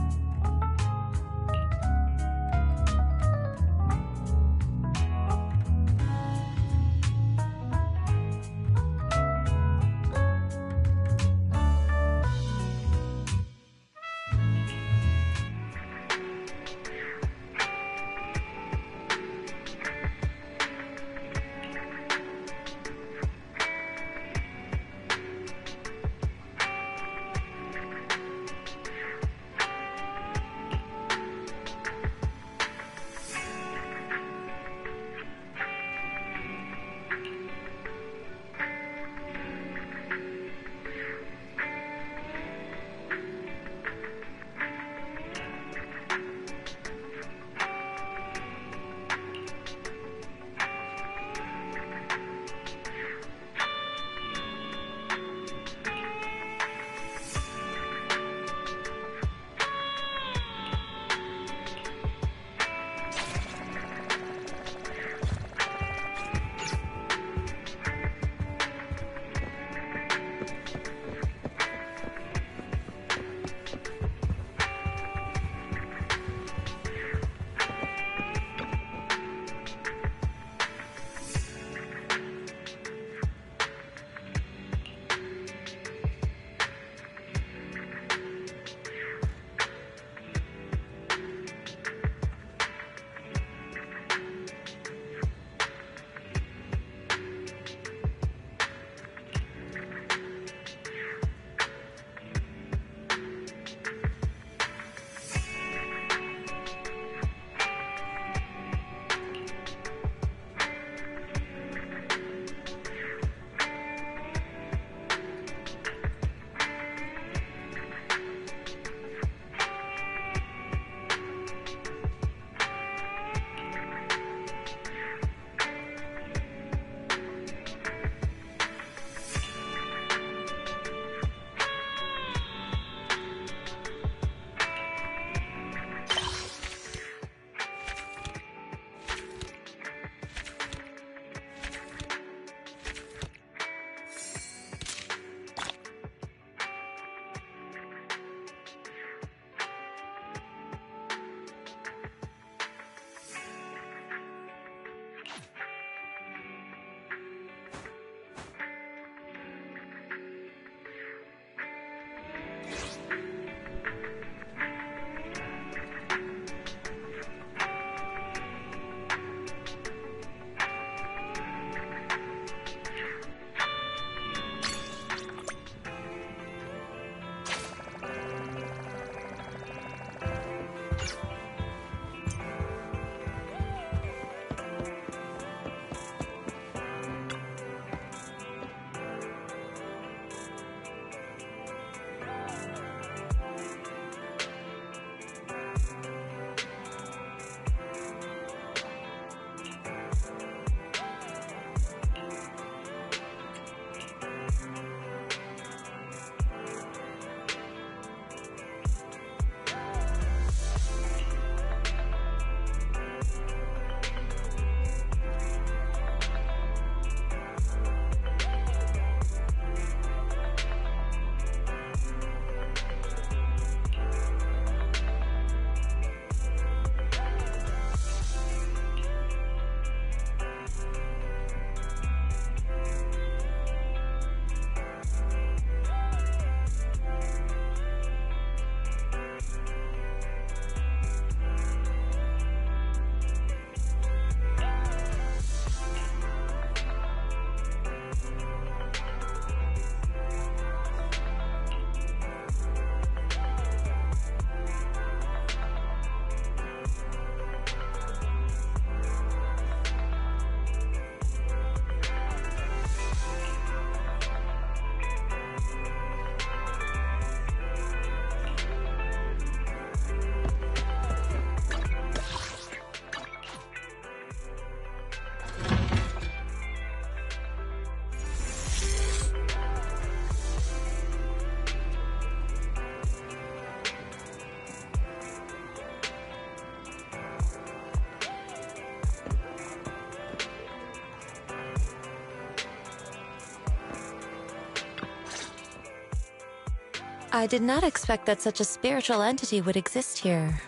I did not expect that such a spiritual entity would exist here.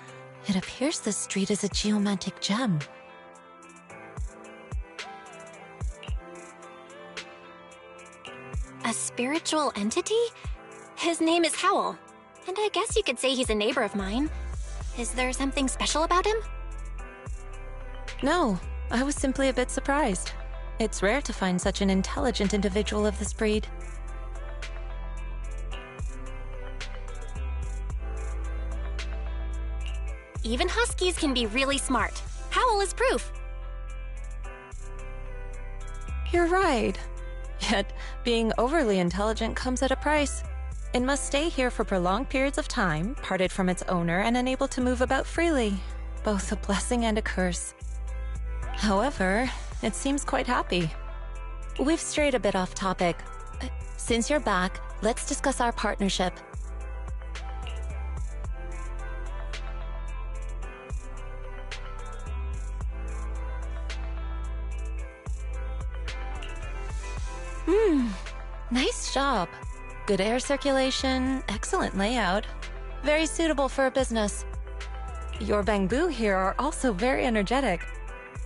It appears this street is a geomantic gem. A spiritual entity? His name is Howl, and I guess you could say he's a neighbor of mine. Is there something special about him? No, I was simply a bit surprised. It's rare to find such an intelligent individual of this breed. Even huskies can be really smart. Howl is proof. You're right. Yet, being overly intelligent comes at a price. It must stay here for prolonged periods of time, parted from its owner and unable to move about freely. Both a blessing and a curse. However, it seems quite happy. We've strayed a bit off topic. Since you're back, let's discuss our partnership. Nice job. Good air circulation, excellent layout. Very suitable for a business. Your bamboo here are also very energetic.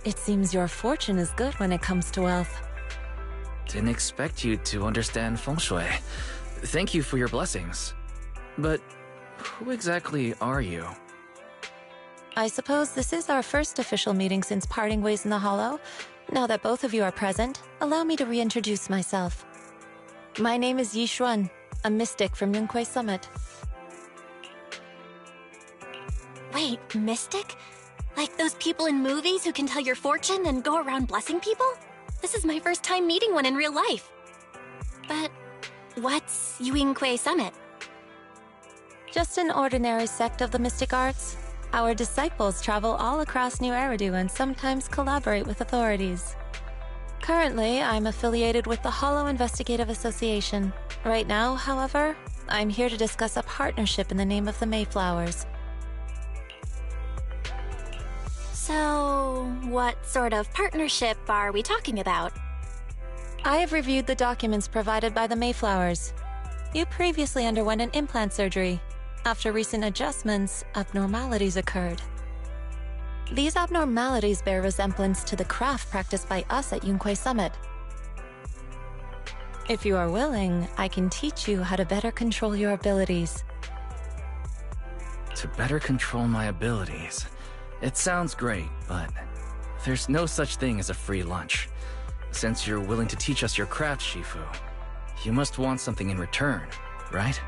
It seems your fortune is good when it comes to wealth. Didn't expect you to understand feng shui. Thank you for your blessings. But who exactly are you? I suppose this is our first official meeting since parting ways in the Hollow. Now that both of you are present, allow me to reintroduce myself. My name is Yi Xuan, a mystic from Yunquei Summit. Wait, mystic? Like those people in movies who can tell your fortune and go around blessing people? This is my first time meeting one in real life. But what's Yunquei Summit? Just an ordinary sect of the mystic arts. Our disciples travel all across New Eridu and sometimes collaborate with authorities. Currently, I'm affiliated with the Hollow Investigative Association. Right now, however, I'm here to discuss a partnership in the name of the Mayflowers. So, what sort of partnership are we talking about? I have reviewed the documents provided by the Mayflowers. You previously underwent an implant surgery. After recent adjustments, abnormalities occurred. These abnormalities bear resemblance to the craft practiced by us at Yunquei Summit. If you are willing, I can teach you how to better control your abilities. To better control my abilities? It sounds great, but there's no such thing as a free lunch. Since you're willing to teach us your craft, Shifu, you must want something in return, right?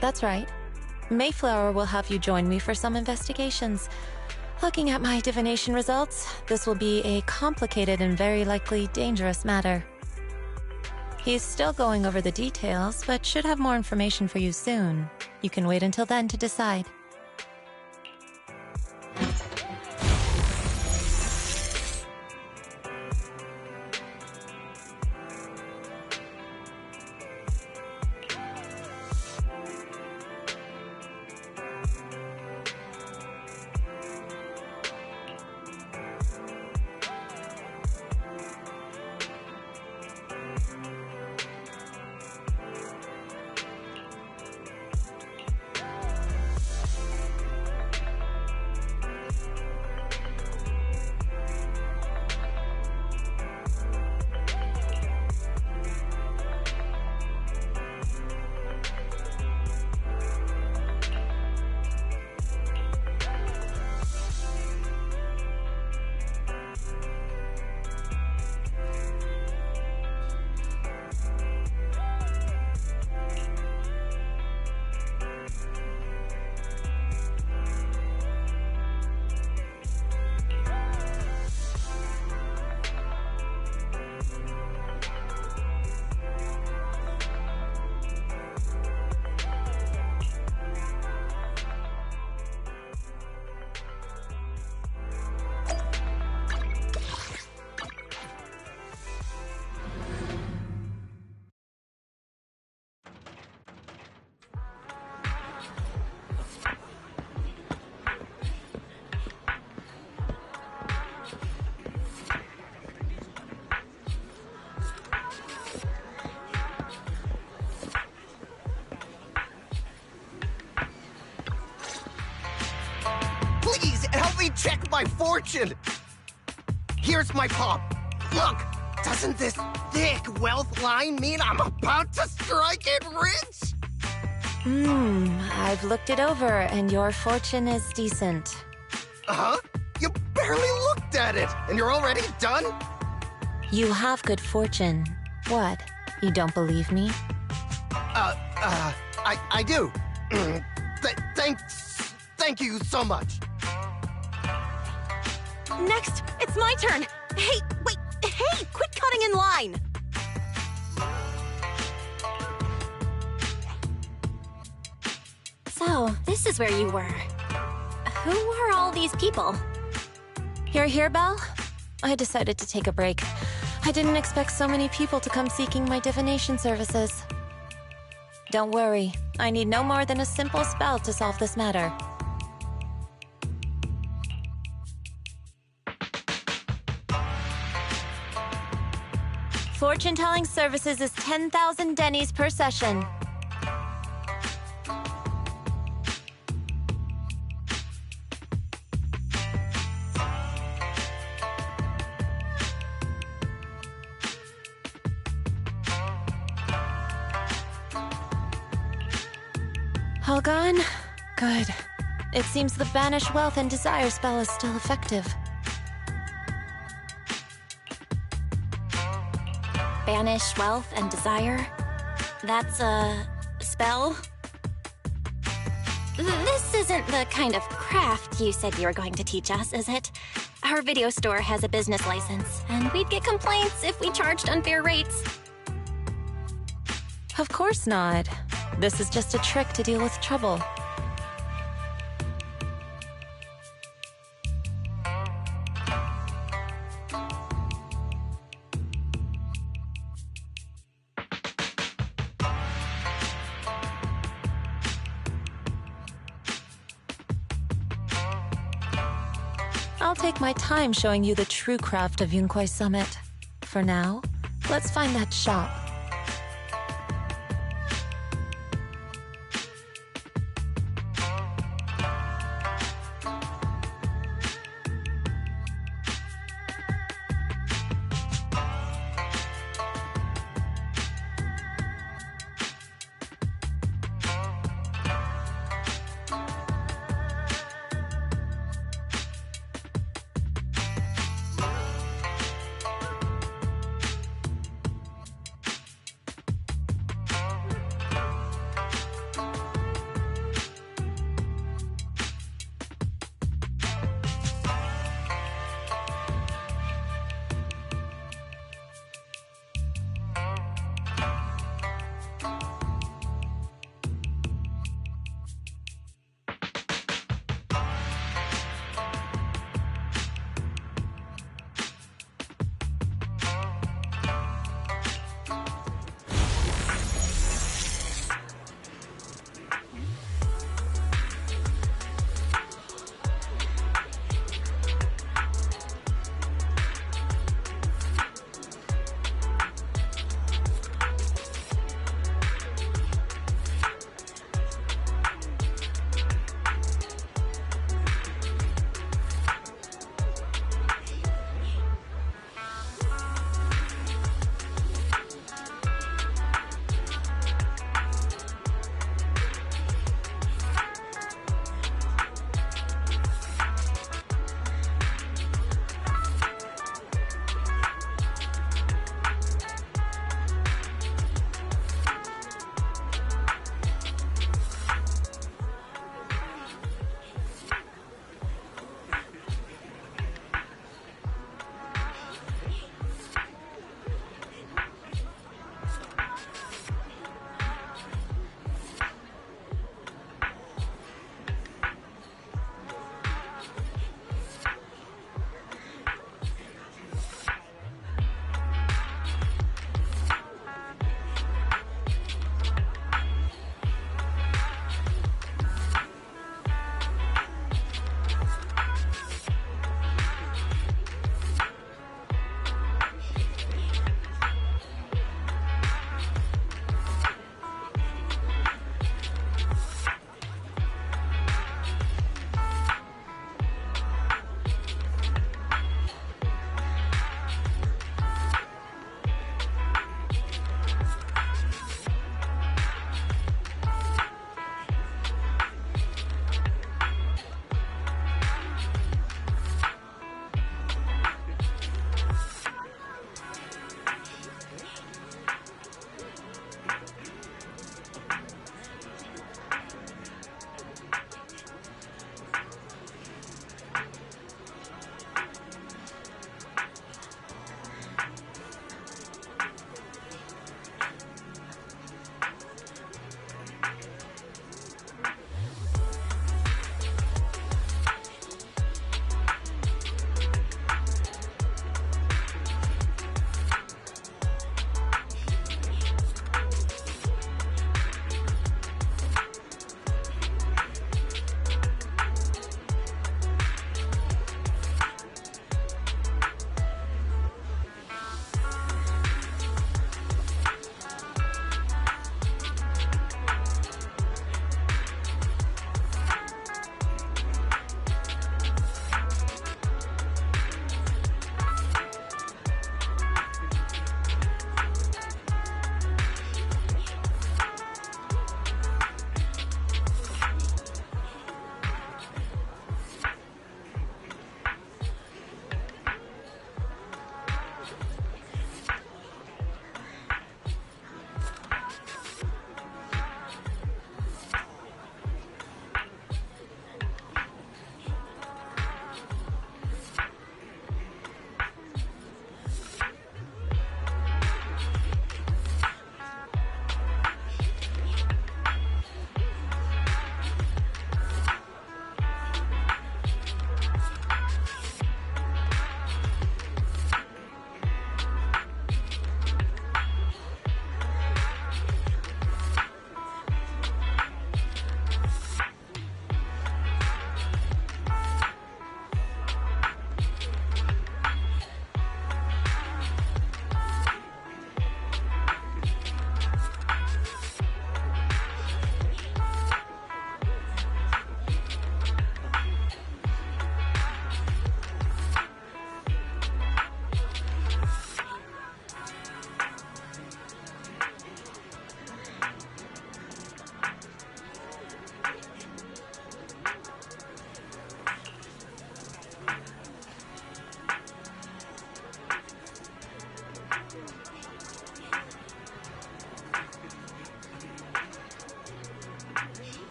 That's right. Mayflower will have you join me for some investigations. Looking at my divination results, this will be a complicated and very likely dangerous matter. He's still going over the details, but should have more information for you soon. You can wait until then to decide. check my fortune! Here's my pop. Look, doesn't this thick wealth line mean I'm about to strike it rich? I've looked it over, and your fortune is decent. Huh? You barely looked at it, and you're already done? You have good fortune. What? You don't believe me? I do. Thank you so much. Next, it's my turn. Hey, wait, hey, quit cutting in line. So, this is where you were. Who are all these people? You're here, Belle? I decided to take a break. I didn't expect so many people to come seeking my divination services. Don't worry, I need no more than a simple spell to solve this matter. Fortune-telling services is 10,000 dennies per session. All gone? Good. It seems the Banish Wealth and Desire spell is still effective. Banish wealth and desire? That's a spell? This isn't the kind of craft you said you were going to teach us, is it? Our video store has a business license, and we'd get complaints if we charged unfair rates. Of course not. This is just a trick to deal with trouble. I'll take my time showing you the true craft of Yunquai Summit. For now, let's find that shop.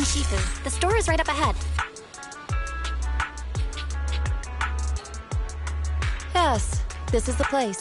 Shifu. The store is right up ahead. Yes, this is the place.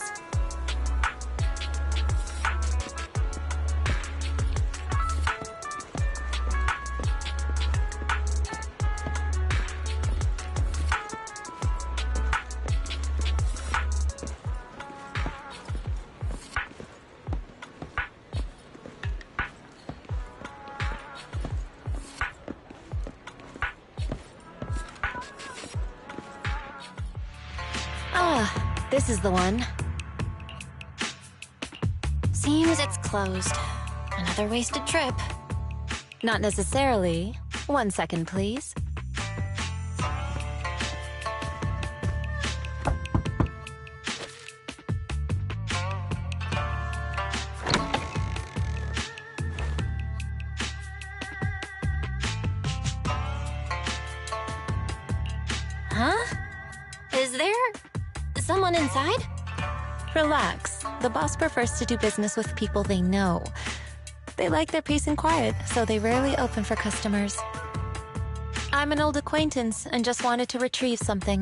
This is the one. Seems it's closed. Another wasted trip. Not necessarily. 1 second, please. Huh? Is there someone inside? Relax. The boss prefers to do business with people they know. They like their peace and quiet, so they rarely open for customers. I'm an old acquaintance and just wanted to retrieve something.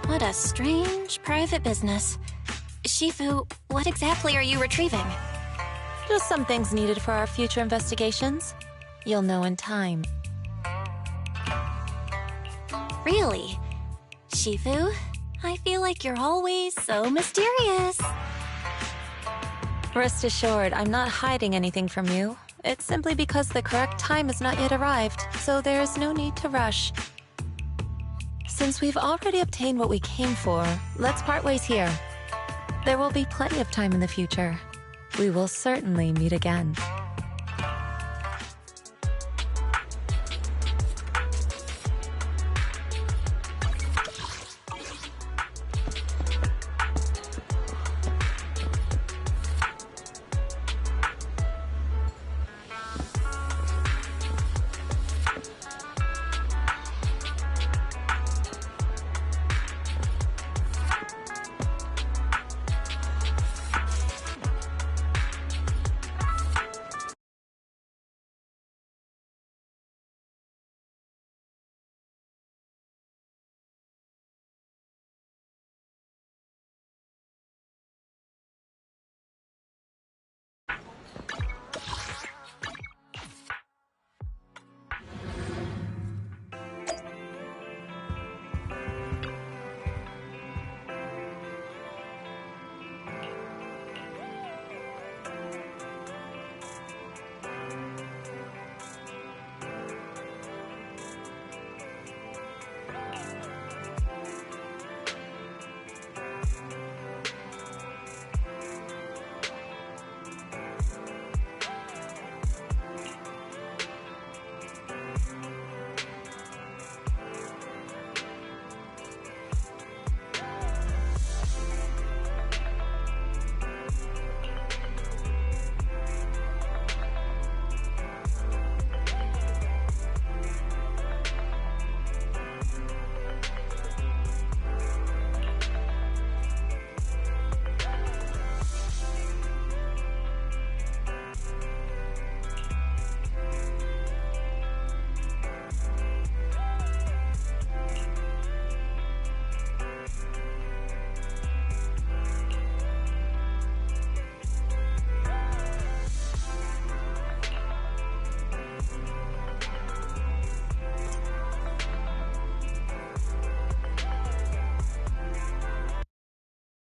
What a strange private business. Shifu, what exactly are you retrieving? Just some things needed for our future investigations. You'll know in time. Really? Shifu, I feel like you're always so mysterious. Rest assured, I'm not hiding anything from you. It's simply because the correct time has not yet arrived, so there is no need to rush. Since we've already obtained what we came for, let's part ways here. There will be plenty of time in the future. We will certainly meet again.